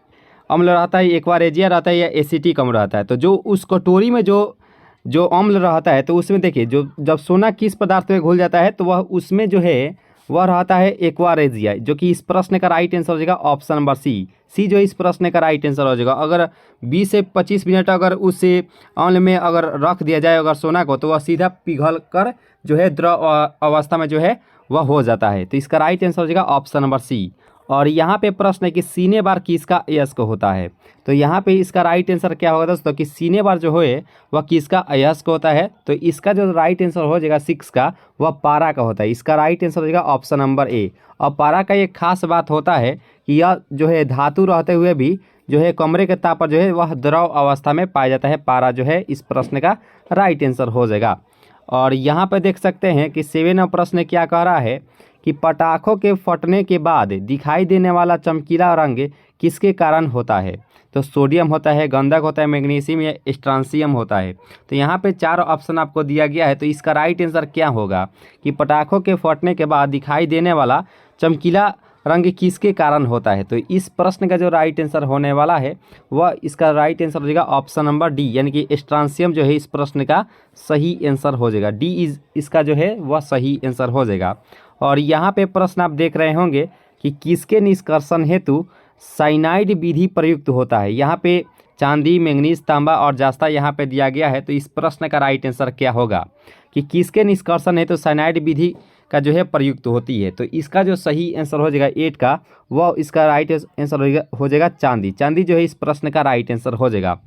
अम्ल रहता है, एक्वारेजिया रहता है या एसिटिक अम्ल रहता है। तो जो उस कटोरी में जो अम्ल रहता है तो उसमें देखिए जो जब सोना किस पदार्थ में घुल जाता है तो वह उसमें जो है वह रहता है एक्वारेजिया, जो कि इस प्रश्न का राइट आंसर हो जाएगा ऑप्शन नंबर सी जो इस प्रश्न का राइट आंसर हो जाएगा। अगर 20 से 25 मिनट अगर उस अम्ल में अगर रख दिया जाए अगर सोना को, तो वह सीधा पिघल कर जो है द्रव अवस्था में जो है वह हो जाता है। तो इसका राइट आंसर हो जाएगा ऑप्शन नंबर सी। और यहाँ पे प्रश्न है कि सीने बार किसका अयस्क होता है। तो यहाँ पे इसका राइट आंसर क्या होगा दोस्तों कि सीने बार जो है वह किसका अयस्क होता है। तो इसका जो राइट आंसर हो जाएगा 6 का, वह पारा का होता है। इसका राइट आंसर हो जाएगा ऑप्शन नंबर ए। और पारा का एक खास बात होता है कि यह जो है धातु रहते हुए भी जो है कमरे के ताप पर जो है वह द्रव अवस्था में पाया जाता है। पारा जो है इस प्रश्न का राइट आंसर हो जाएगा। और यहाँ पे देख सकते हैं कि 7वां प्रश्न क्या कह रहा है कि पटाखों के फटने के बाद दिखाई देने वाला चमकीला रंग किसके कारण होता है। तो सोडियम होता है, गंधक होता है, मैग्नीशियम या स्ट्रांसियम होता है। तो यहाँ पे 4 ऑप्शन आपको दिया गया है। तो इसका राइट आंसर क्या होगा कि पटाखों के फटने के बाद दिखाई देने वाला चमकीला रंग किसके कारण होता है। तो इस प्रश्न का जो राइट आंसर होने वाला है वह इसका राइट आंसर हो जाएगा ऑप्शन नंबर डी, यानी कि स्ट्रांसियम जो है इस प्रश्न का सही आंसर हो जाएगा। डी इसका जो है वह सही आंसर हो जाएगा। और यहाँ पे प्रश्न आप देख रहे होंगे कि किसके निष्कर्षण हेतु साइनाइड विधि प्रयुक्त होता है। यहाँ पे चांदी, मैंगनीज, तांबा और जास्ता यहाँ पे दिया गया है। तो इस प्रश्न का राइट आंसर क्या होगा कि किसके निष्कर्षण हेतु साइनाइड विधि का जो है प्रयुक्त होती है। तो इसका जो सही आंसर हो जाएगा 8 का, वह इसका राइट आंसर हो जाएगा चांदी। चांदी जो है इस प्रश्न का राइट आंसर हो जाएगा।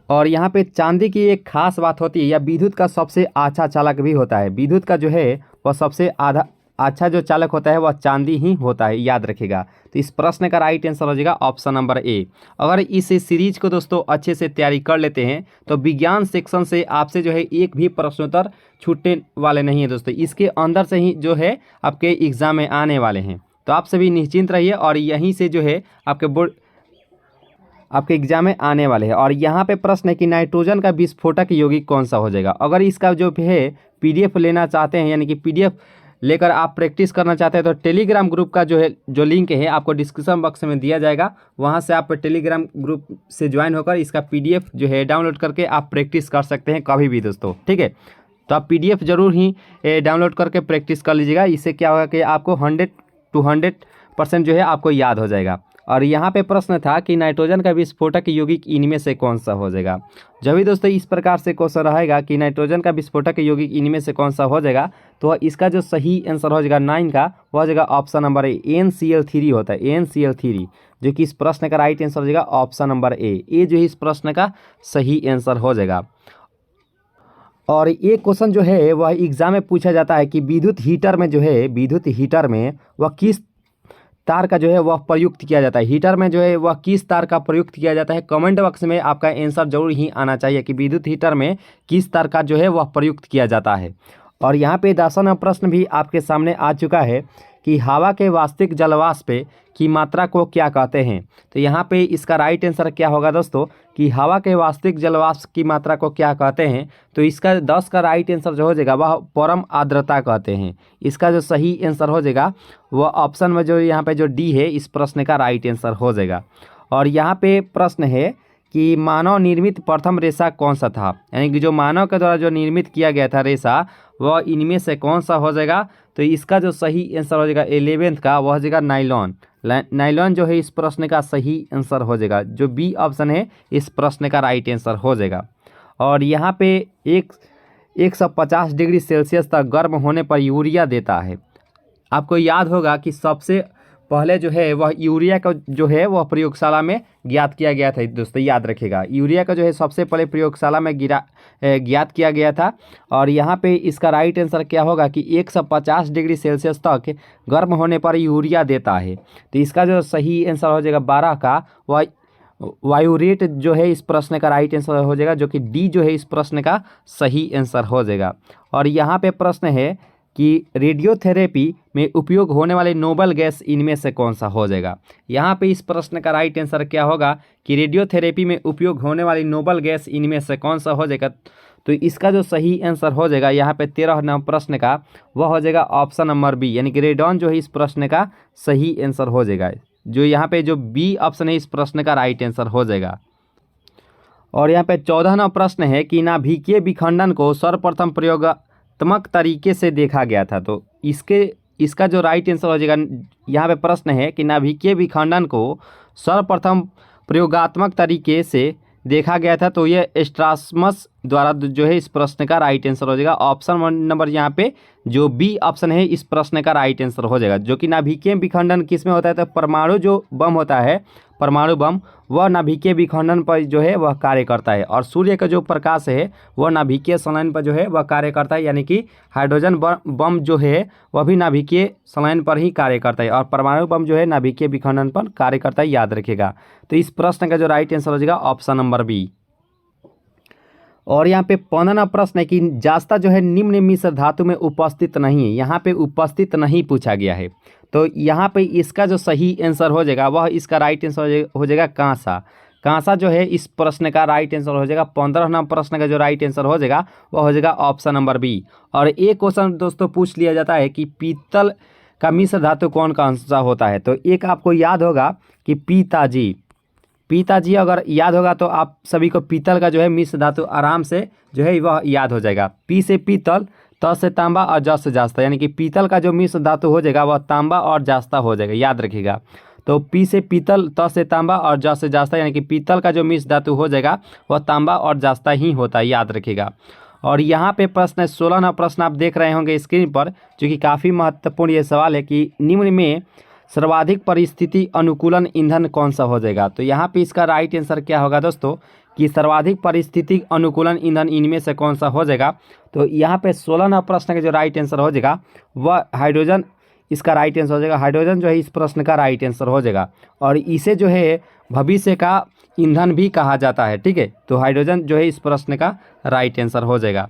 और यहाँ पे चांदी की एक खास बात होती है, यह विद्युत का सबसे अच्छा चालक भी होता है। विद्युत का जो है वह सबसे अच्छा जो चालक होता है वह चांदी ही होता है, याद रखिएगा। तो इस प्रश्न का राइट आंसर हो जाएगा ऑप्शन नंबर ए। अगर इस सीरीज को दोस्तों अच्छे से तैयारी कर लेते हैं तो विज्ञान सेक्शन से आपसे जो है एक भी प्रश्नोत्तर छूटने वाले नहीं है दोस्तों। इसके अंदर से ही जो है आपके एग्जाम में आने वाले हैं। तो आप सभी निश्चिंत रहिए और यहीं से जो है आपके एग्जाम में आने वाले हैं। और यहाँ पे प्रश्न है कि नाइट्रोजन का विस्फोटक यौगिक कौन सा हो जाएगा। अगर इसका जो है पीडीएफ लेना चाहते हैं, यानी कि पीडीएफ लेकर आप प्रैक्टिस करना चाहते हैं, तो टेलीग्राम ग्रुप का जो लिंक है आपको डिस्क्रिप्शन बॉक्स में दिया जाएगा। वहाँ से आप टेलीग्राम ग्रुप से ज्वाइन होकर इसका पीडीएफ जो है डाउनलोड करके आप प्रैक्टिस कर सकते हैं कभी भी दोस्तों, ठीक है। तो आप पीडीएफ जरूर ही डाउनलोड करके प्रैक्टिस कर लीजिएगा। इससे क्या होगा कि आपको 100 to 100% जो है आपको याद हो जाएगा। और यहाँ पे प्रश्न था कि नाइट्रोजन का विस्फोटक यौगिक इनमें से कौन सा हो जाएगा। जब भी दोस्तों इस प्रकार से क्वेश्चन रहेगा कि नाइट्रोजन का विस्फोटक यौगिक इनमें से कौन सा हो जाएगा, तो इसका जो सही आंसर हो जाएगा 9 का, वह हो जाएगा ऑप्शन नंबर ए, NCl3 होता है। NCl3 जो कि इस प्रश्न का राइट आंसर हो जाएगा ऑप्शन नंबर ए जो है इस प्रश्न का सही आंसर हो जाएगा। और ये क्वेश्चन जो है वह एग्जाम में पूछा जाता है कि विद्युत हीटर में वह किस तार का जो है वह प्रयुक्त किया जाता है। हीटर में जो है वह किस तार का प्रयुक्त किया जाता है। कमेंट बॉक्स में आपका आंसर जरूर ही आना चाहिए कि विद्युत हीटर में किस तार का जो है वह प्रयुक्त किया जाता है। और यहाँ पे 10वां प्रश्न भी आपके सामने आ चुका है कि हवा के वास्तविक जलवाष्प की मात्रा को क्या कहते हैं। तो यहाँ पे इसका राइट आंसर क्या होगा दोस्तों कि हवा के वास्तविक जलवाष्प की मात्रा को क्या कहते हैं। तो इसका 10 का राइट आंसर जो हो जाएगा वह परम आर्द्रता कहते हैं। इसका जो सही आंसर हो जाएगा वह ऑप्शन में जो यहाँ पे जो डी है इस प्रश्न का राइट आंसर हो जाएगा। और यहाँ पे प्रश्न है कि मानव निर्मित प्रथम रेशा कौन सा था, यानी कि जो मानव के द्वारा जो निर्मित किया गया था रेशा वह इनमें से कौन सा हो जाएगा। तो इसका जो सही आंसर हो जाएगा 11th का, वह हो जाएगा नाइलॉन। नाइलॉन जो है इस प्रश्न का सही आंसर हो जाएगा। जो बी ऑप्शन है इस प्रश्न का राइट आंसर हो जाएगा। और यहाँ पे 150 डिग्री सेल्सियस तक गर्म होने पर यूरिया देता है। आपको याद होगा कि सबसे पहले जो है वह यूरिया का जो है वह प्रयोगशाला में ज्ञात किया गया था दोस्तों, याद रखिएगा। यूरिया का जो है सबसे पहले प्रयोगशाला में ज्ञात किया गया था। और यहाँ पे इसका राइट आंसर क्या होगा कि 150 डिग्री सेल्सियस तक गर्म होने पर यूरिया देता है। तो इसका जो सही आंसर हो जाएगा 12 का, वह वायुरेट जो है इस प्रश्न का राइट आंसर हो जाएगा, जो कि डी जो है इस प्रश्न का सही आंसर हो जाएगा। और यहाँ पे प्रश्न है कि रेडियोथेरेपी में उपयोग होने वाले नोबल गैस इनमें से कौन सा हो जाएगा। यहाँ पे इस प्रश्न का राइट आंसर क्या होगा कि रेडियोथेरेपी में उपयोग होने वाली नोबल गैस इनमें से कौन सा हो जाएगा। तो इसका जो सही आंसर हो जाएगा यहाँ पे 13वां प्रश्न का, वह हो जाएगा ऑप्शन नंबर बी, यानी कि रेडॉन जो है इस प्रश्न का सही आंसर हो जाएगा। जो यहाँ पे जो बी ऑप्शन है इस प्रश्न का राइट आंसर हो जाएगा। और यहाँ पे 14वां प्रश्न है कि नाभिकीय विखंडन को सर्वप्रथम प्रयोगात्मक तरीके से देखा गया था। तो इसका जो राइट आंसर हो जाएगा, यहाँ पे प्रश्न है कि नाभिकीय विखंडन को सर्वप्रथम प्रयोगात्मक तरीके से देखा गया था, तो ये स्ट्रासमस द्वारा जो है इस प्रश्न का राइट आंसर हो जाएगा। ऑप्शन नंबर यहाँ पे जो बी ऑप्शन है इस प्रश्न का राइट आंसर हो जाएगा। जो कि नाभिकीय विखंडन किस में होता है, तो परमाणु जो बम होता है, परमाणु बम, वह नाभिकीय विखंडन पर जो है वह कार्य करता है। और सूर्य का जो प्रकाश है वह नाभिकीय संलयन पर जो है वह कार्य करता है, यानी कि हाइड्रोजन बम जो है वह भी नाभिकीय संलयन पर ही कार्य करता है, और परमाणु बम जो है नाभिकीय विखंडन पर कार्य करता है, याद रखिएगा। तो इस प्रश्न का जो राइट आंसर हो जाएगा ऑप्शन नंबर बी। और यहाँ पे 15वां प्रश्न है कि जास्ता जो है निम्न मिश्र धातु में उपस्थित नहीं है। यहाँ पे उपस्थित नहीं पूछा गया है, तो यहाँ पे इसका जो सही आंसर हो जाएगा वह इसका राइट आंसर हो जाएगा कांसा। कांसा जो है इस प्रश्न का राइट आंसर हो जाएगा। 15वां प्रश्न का जो राइट आंसर हो जाएगा वह हो जाएगा ऑप्शन नंबर बी। और एक क्वेश्चन दोस्तों पूछ लिया जाता है कि पीतल का मिश्र धातु कौन कौन सा होता है। तो एक आपको याद होगा कि पिताजी अगर याद होगा तो आप सभी को पीतल का जो है मिश्र धातु आराम से जो है वह याद हो जाएगा। पी से पीतल, त से तांबा और ज से जास्ता, यानी कि पीतल का जो मिश्र धातु हो जाएगा वह तांबा और जास्ता हो जाएगा, याद रखिएगा। तो पी से पीतल, त से तांबा और ज से जास्ता, यानी कि पीतल का जो मिश्र धातु हो जाएगा वह तांबा और जास्ता ही होता है, याद रखिएगा। और यहाँ पे प्रश्न है 16वां प्रश्न आप देख रहे होंगे स्क्रीन पर, जो कि काफ़ी महत्वपूर्ण ये सवाल है कि निम्न में सर्वाधिक परिस्थिति अनुकूलन ईंधन कौन सा हो जाएगा। तो यहाँ पे इसका राइट आंसर क्या होगा दोस्तों कि सर्वाधिक परिस्थिति अनुकूलन ईंधन इनमें से कौन सा हो जाएगा। तो यहाँ पे 16वां प्रश्न का जो राइट आंसर हो जाएगा वह हाइड्रोजन इसका राइट आंसर हो जाएगा। हाइड्रोजन जो है इस प्रश्न का राइट आंसर हो जाएगा, और इसे जो है भविष्य का ईंधन भी कहा जाता है, ठीक है। तो हाइड्रोजन जो है इस प्रश्न का राइट आंसर हो जाएगा।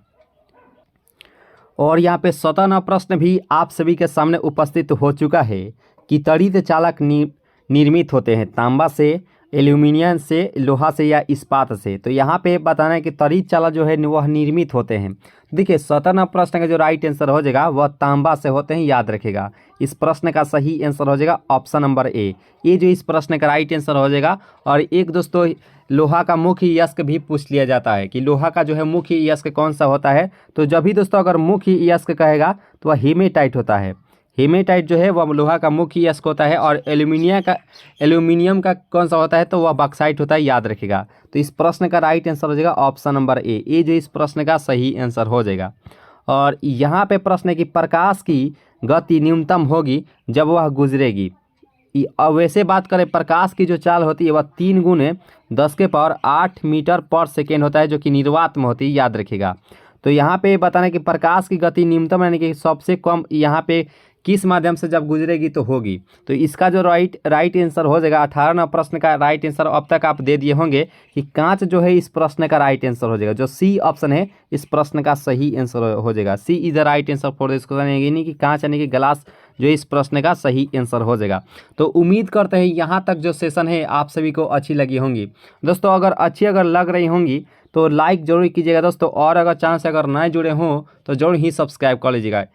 और यहाँ पे 17वां प्रश्न भी आप सभी के सामने उपस्थित हो चुका है कि तड़ित चालक निर्मित होते हैं तांबा से, एल्यूमिनियम से, लोहा से या इस्पात से। तो यहाँ पे बताना है कि तड़ित चालक जो है वह निर्मित होते हैं। देखिए 17वां प्रश्न का जो राइट आंसर हो जाएगा वह तांबा से होते हैं, याद रखेगा। इस प्रश्न का सही आंसर हो जाएगा ऑप्शन नंबर ए, ये जो इस प्रश्न का राइट आंसर हो जाएगा। और एक दोस्तों लोहा का मुख्य यस्क भी पूछ लिया जाता है कि लोहा का जो है मुख्य यस्क कौन सा होता है। तो जब भी दोस्तों अगर मुख्य यस्क कहेगा तो वह हेमेटाइट होता है। हेमेटाइट जो है वह लोहा का मुख्य यस्क होता है। और एल्यूमिनियम का कौन सा होता है, तो वह बॉक्साइट होता है, याद रखिएगा। तो इस प्रश्न का राइट आंसर हो जाएगा ऑप्शन नंबर ए, ये जो इस प्रश्न का सही आंसर हो जाएगा। और यहाँ पे प्रश्न है कि प्रकाश की गति न्यूनतम होगी जब वह गुजरेगी। अब वैसे बात करें प्रकाश की जो चाल होती है वह 3×10⁸ मीटर पर सेकेंड होता है, जो कि निर्वात में होती है, याद रखिएगा। तो यहाँ पे बताना कि प्रकाश की गति न्यूनतम यानी कि सबसे कम यहाँ पे किस माध्यम से जब गुजरेगी तो होगी। तो इसका जो राइट आंसर हो जाएगा 18वां प्रश्न का राइट आंसर अब तक आप दे दिए होंगे कि कांच जो है इस प्रश्न का राइट आंसर हो जाएगा। जो सी ऑप्शन है इस प्रश्न का सही आंसर हो जाएगा। C is the right answer for this question, यानी कि कांच यानी कि ग्लास जो इस प्रश्न का सही आंसर हो जाएगा। तो उम्मीद करते हैं यहाँ तक जो सेशन है आप सभी को अच्छी लगी होंगी। दोस्तों अगर लग रही होंगी तो लाइक जरूर कीजिएगा दोस्तों, और अगर चांस अगर नए जुड़े हों तो जरूर ही सब्सक्राइब कर लीजिएगा।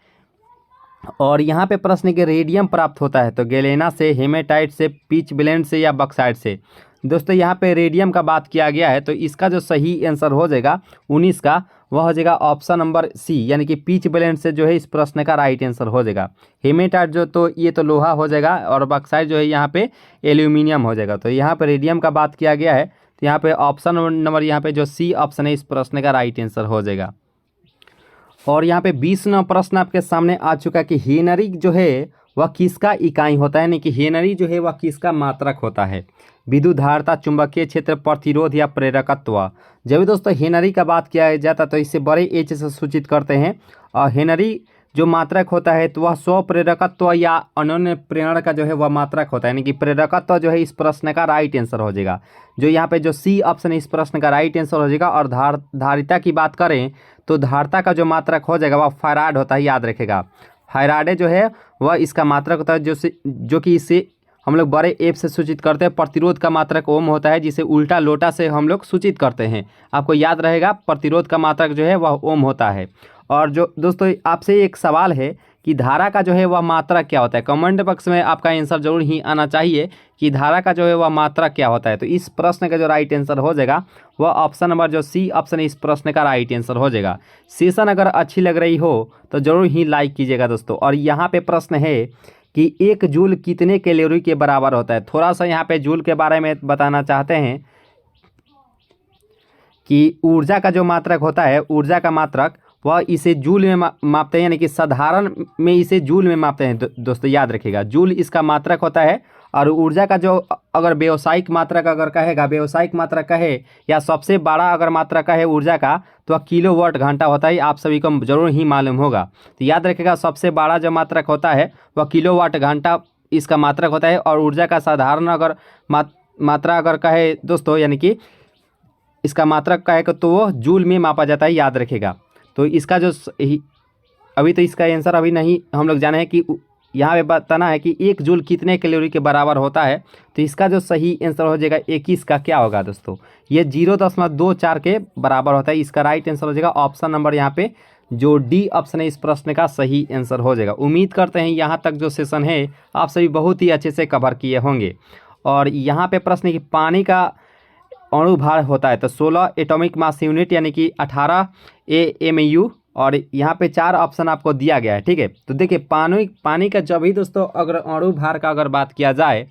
और यहाँ पे प्रश्न के रेडियम प्राप्त होता है तो गैलेना से, हेमेटाइट से, पिच ब्लेंड से या बॉक्साइट से। दोस्तों यहाँ पे रेडियम का बात किया गया है, तो इसका जो सही आंसर हो जाएगा 19 का वह हो जाएगा ऑप्शन नंबर सी, यानी कि पिच ब्लेंड से जो है इस प्रश्न का राइट आंसर हो जाएगा। हेमेटाइट जो तो ये तो लोहा हो जाएगा, और बॉक्साइट जो है यहाँ पे एल्यूमिनियम हो जाएगा। तो यहाँ पे रेडियम का बात किया गया है, तो यहाँ पे ऑप्शन नंबर यहाँ पे जो सी ऑप्शन है इस प्रश्न का राइट आंसर हो जाएगा। और यहाँ पे 20वां प्रश्न आपके सामने आ चुका है कि हेनरी जो है वह किसका इकाई होता है, यानी कि हेनरी जो है वह किसका मात्रक होता है। विद्युत धारिता, चुंबकीय क्षेत्र, प्रतिरोध या प्रेरकत्व। जब भी दोस्तों हेनरी का बात किया जाता है तो इससे बड़े एच से सूचित करते हैं। और हेनरी जो मात्रक होता है तो वह स्वप्रेरकत्व या अनन्य प्रेरण का जो है वह मात्रक होता है, यानी कि प्रेरकत्व जो है इस प्रश्न का राइट आंसर हो जाएगा। जो यहाँ पे जो सी ऑप्शन है इस प्रश्न का राइट आंसर हो जाएगा। और धारिता की बात करें तो धारिता का जो मात्रक हो जाएगा वह फैराड होता है, याद रखेगा। फैराडे जो है वह इसका मात्रक होता है, जो कि इसे हम लोग बड़े एफ से सूचित करते हैं। प्रतिरोध का मात्रक ओम होता है, जिसे उल्टा लोटा से हम लोग सूचित करते हैं। आपको याद रहेगा प्रतिरोध का मात्रक जो है वह ओम होता है। और जो दोस्तों आपसे एक सवाल है कि धारा का जो है वह मात्रक क्या होता है। कमेंट बॉक्स में आपका आंसर जरूर ही आना चाहिए कि धारा का जो है वह मात्रक क्या होता है। तो इस प्रश्न का जो राइट आंसर हो जाएगा वह ऑप्शन नंबर जो सी ऑप्शन इस प्रश्न का राइट आंसर हो जाएगा। सेशन अगर अच्छी लग रही हो तो जरूर ही लाइक कीजिएगा दोस्तों। और यहाँ पे प्रश्न है कि 1 जूल कितने कैलोरी के बराबर होता है। थोड़ा सा यहाँ पे जूल के बारे में बताना चाहते हैं कि ऊर्जा का जो मात्रक होता है, ऊर्जा का मात्रक वह इसे जूल में मापते हैं, यानी कि साधारण में इसे जूल में मापते हैं दोस्तों, याद रखिएगा। जूल इसका मात्रक होता है। और ऊर्जा का जो अगर व्यावसायिक मात्रक अगर कहेगा, व्यावसायिक मात्रक कहे या सबसे बड़ा अगर मात्रक कहे ऊर्जा का, तो वह किलोवाट घंटा होता है। आप सभी को जरूर ही मालूम होगा। तो याद रखिएगा, सबसे बड़ा जो मात्रक होता है वह किलोवाट घंटा इसका मात्रक होता है। और ऊर्जा का साधारण अगर मात्रा अगर कहे दोस्तों, यानी कि इसका मात्रक कहे तो वो जूल में मापा जाता है, याद रखेगा। तो इसका जो अभी तो इसका आंसर अभी नहीं हम लोग जाने हैं कि यहाँ पे बताना है कि 1 जूल कितने कैलोरी के बराबर होता है। तो इसका जो सही आंसर हो जाएगा 21 का क्या होगा दोस्तों, ये 0.24 के बराबर होता है। इसका राइट आंसर हो जाएगा ऑप्शन नंबर यहाँ पे जो डी ऑप्शन है इस प्रश्न का सही आंसर हो जाएगा। उम्मीद करते हैं यहाँ तक जो सेशन है आप सभी बहुत ही अच्छे से कवर किए होंगे। और यहाँ पे प्रश्न है कि पानी का अणु भार होता है तो 16 एटॉमिक मास यूनिट, यानी कि 18 AMU। और यहाँ पे 4 ऑप्शन आपको दिया गया है, ठीक है। तो देखिए पानी का जब भी दोस्तों अगर अणु भार का अगर बात किया जाए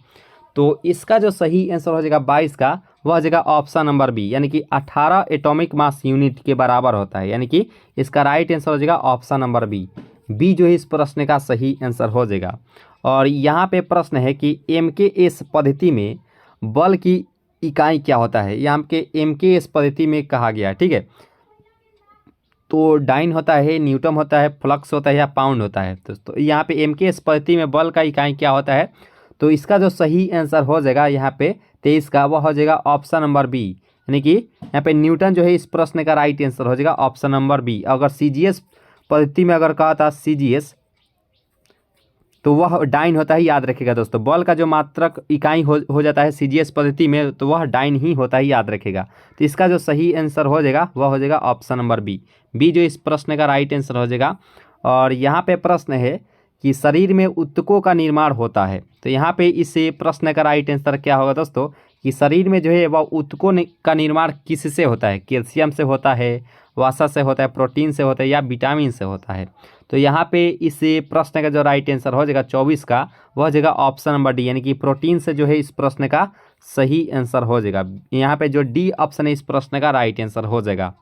तो इसका जो सही आंसर हो जाएगा 22 का, वह हो जाएगा ऑप्शन नंबर बी, यानी कि 18 एटॉमिक मास यूनिट के बराबर होता है। यानी कि इसका राइट आंसर हो जाएगा ऑप्शन नंबर बी जो है इस प्रश्न का सही आंसर हो जाएगा। और यहाँ पे प्रश्न है कि MKS पद्धति में बल की इकाई क्या होता है। यहाँ पे MKS पद्धति में कहा गया है, ठीक है। तो डाइन होता है, न्यूटन होता है, फ्लक्स होता है या पाउंड होता है। तो यहाँ पे MKS पद्धति में बल का इकाई क्या होता है। तो इसका जो सही आंसर हो जाएगा यहाँ पे 23 का, वह हो जाएगा ऑप्शन नंबर बी, यानी कि यहाँ पे न्यूटन जो है इस प्रश्न का राइट आंसर हो जाएगा ऑप्शन नंबर बी। अगर CGS पद्धति में अगर कहा था CGS तो वह डाइन होता है, याद रखिएगा दोस्तों। बल का जो मात्रक इकाई हो जाता है CGS पद्धति में तो वह डाइन ही होता है, याद रखिएगा। तो इसका जो सही आंसर हो जाएगा वह हो जाएगा ऑप्शन नंबर बी जो इस प्रश्न का राइट आंसर हो जाएगा। और यहाँ पे प्रश्न है कि शरीर में ऊतकों का निर्माण होता है। तो यहाँ पे इस प्रश्न का राइट आंसर क्या होगा दोस्तों कि शरीर में जो है वह ऊतकों का निर्माण किससे होता है। कैल्शियम से होता है, वसा से होता है, प्रोटीन से होता है या विटामिन से होता है। तो यहाँ पे इस प्रश्न का जो राइट आंसर हो जाएगा 24 का, वह हो जाएगा ऑप्शन नंबर डी, यानी कि प्रोटीन से जो है इस प्रश्न का सही आंसर हो जाएगा। यहाँ पे जो डी ऑप्शन है इस प्रश्न का राइट आंसर हो जाएगा।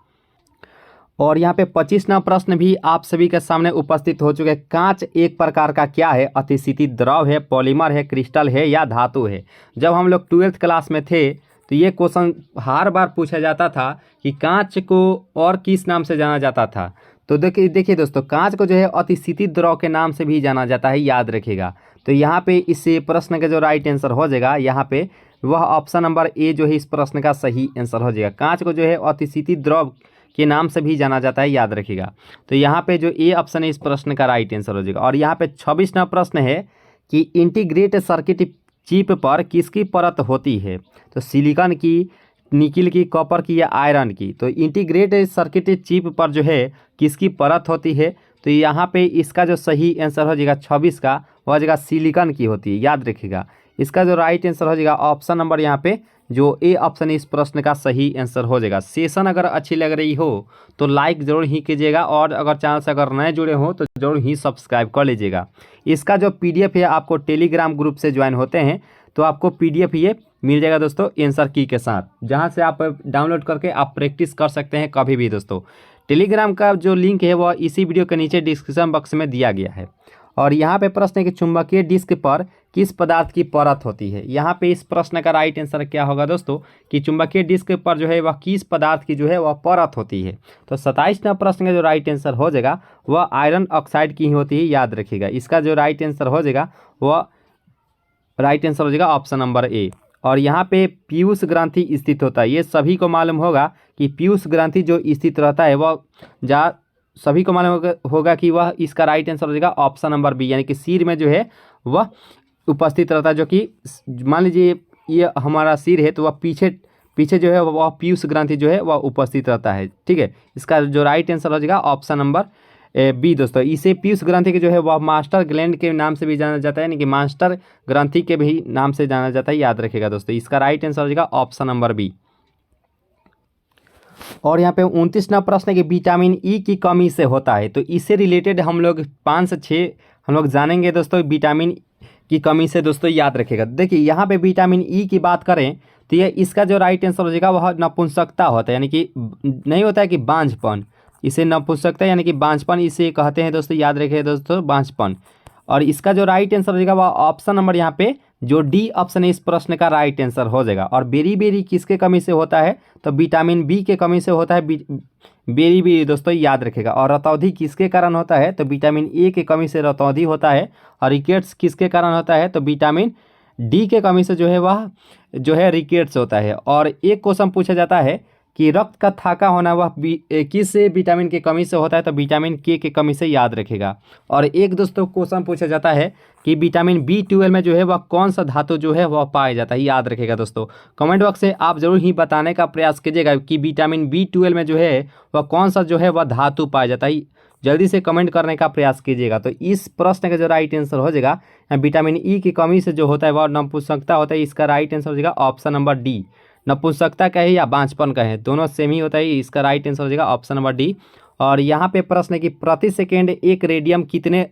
और यहाँ पे 25वां प्रश्न भी आप सभी के सामने उपस्थित हो चुके हैं। कांच एक प्रकार का क्या है। अतिशीतित द्रव है, पॉलीमर है, क्रिस्टल है या धातु है। जब हम लोग 12th क्लास में थे तो ये क्वेश्चन हर बार पूछा जाता था कि कांच को और किस नाम से जाना जाता था। तो देखिए दोस्तों, कांच को जो है अतिशीतित द्रव के नाम से भी जाना जाता है, याद रखिएगा। तो यहाँ पे इस प्रश्न का जो राइट आंसर हो जाएगा यहाँ पे वह ऑप्शन नंबर ए जो है इस प्रश्न का सही आंसर हो जाएगा। कांच को जो है अतिशीतित द्रव के नाम से भी जाना जाता है, याद रखिएगा। तो यहाँ पे जो ए ऑप्शन है इस प्रश्न का राइट आंसर हो जाएगा। और यहाँ पे 26वां प्रश्न है कि इंटीग्रेटेड सर्किट चिप पर किसकी परत होती है। तो सिलिकॉन की, निकिल की, कॉपर की या आयरन की। तो इंटीग्रेटेड सर्किट चिप पर जो है किसकी परत होती है। तो यहाँ पे इसका जो सही आंसर हो जाएगा 26 का, वह हो जाएगा सिलिकॉन की होती है, याद रखिएगा। इसका जो राइट आंसर हो जाएगा ऑप्शन नंबर यहाँ पे जो ए ऑप्शन इस प्रश्न का सही आंसर हो जाएगा। सेशन अगर अच्छी लग रही हो तो लाइक जरूर ही कीजिएगा। और अगर चैनल से अगर नए जुड़े हो तो जरूर ही सब्सक्राइब कर लीजिएगा। इसका जो PDF है आपको टेलीग्राम ग्रुप से ज्वाइन होते हैं तो आपको PDF ये मिल जाएगा दोस्तों आंसर की के साथ, जहां से आप डाउनलोड करके आप प्रैक्टिस कर सकते हैं कभी भी दोस्तों। टेलीग्राम का जो लिंक है वह इसी वीडियो के नीचे डिस्क्रिप्शन बॉक्स में दिया गया है। और यहाँ पे प्रश्न है कि चुंबकीय डिस्क पर किस पदार्थ की परत होती है। यहाँ पे इस प्रश्न का राइट आंसर क्या होगा दोस्तों कि चुंबकीय डिस्क पर जो है वह किस पदार्थ की जो है वह परत होती है। तो 27वां प्रश्न का जो राइट आंसर हो जाएगा वह आयरन ऑक्साइड की ही होती है, याद रखिएगा। इसका जो राइट आंसर हो जाएगा वह राइट आंसर हो जाएगा ऑप्शन नंबर ए। और यहाँ पे पीयूष ग्रंथि स्थित होता है। ये सभी को मालूम होगा कि पीयूष ग्रंथि जो स्थित रहता है वह सभी को मालूम होगा कि वह इसका राइट आंसर हो जाएगा ऑप्शन नंबर बी, यानी कि सिर में जो है वह उपस्थित रहता है। जो कि मान लीजिए ये हमारा सिर है तो वह पीछे जो है वह पीयूष ग्रंथि जो है वह उपस्थित रहता है, ठीक है। इसका जो राइट आंसर हो जाएगा ऑप्शन नंबर बी दोस्तों, इसे पीयूष ग्रंथि के जो है वह मास्टर ग्लैंड के नाम से भी जाना जाता है, यानी कि मास्टर ग्रंथि के भी नाम से जाना जाता है, याद रखिएगा दोस्तों। इसका राइट आंसर हो जाएगा ऑप्शन नंबर बी। और यहाँ पे 29वां प्रश्न है कि विटामिन ई की कमी से होता है, तो इससे रिलेटेड हम लोग 5 से 6 हम लोग जानेंगे दोस्तों विटामिन की कमी से। दोस्तों याद रखिएगा, देखिए यहाँ पे विटामिन ई की बात करें तो ये इसका जो राइट आंसर हो जाएगा वह नपुंसकता होता है, यानी कि नहीं होता है कि बांझपन, इसे नपुंसकता यानी कि बांझपन इसे कहते हैं दोस्तों, याद रखिए दोस्तों बांझपन। और इसका जो राइट आंसर हो जाएगा वह ऑप्शन नंबर यहाँ पे जो डी ऑप्शन है इस प्रश्न का राइट आंसर हो जाएगा। और बेरी बेरी किसके कमी से होता है, तो विटामिन बी के कमी से होता है बेरी बेरी दोस्तों, याद रखेगा। और रतौंधी किसके कारण होता है, तो विटामिन ए के कमी से रतौंधी होता है। और रिकेट्स किसके कारण होता है, तो विटामिन डी के कमी से जो है वह जो है रिकेट्स होता है। और एक क्वेश्चन पूछा जाता है कि रक्त का थाका होना वह किस विटामिन की कमी से होता है, तो विटामिन के कमी से, याद रखेगा। और एक दोस्तों क्वेश्चन पूछा जाता है कि विटामिन B12 में जो है वह कौन सा धातु जो है वह पाया जाता है, याद रखेगा दोस्तों। कमेंट बॉक्स से आप जरूर ही बताने का प्रयास कीजिएगा कि विटामिन B12 में जो है वह कौन सा जो है वह धातु पाया जाता है, जल्दी से कमेंट करने का प्रयास कीजिएगा। तो इस प्रश्न का जो राइट आंसर हो जाएगा विटामिन ई की कमी से जो होता है वह नपुंसकता होता है, इसका राइट आंसर हो जाएगा ऑप्शन नंबर डी। नपुंसकता कहे या बांझपन कहे दोनों सेम ही होता है, इसका राइट आंसर हो जाएगा ऑप्शन नंबर डी। और यहाँ पे प्रश्न है कि प्रति सेकेंड एक रेडियम कितने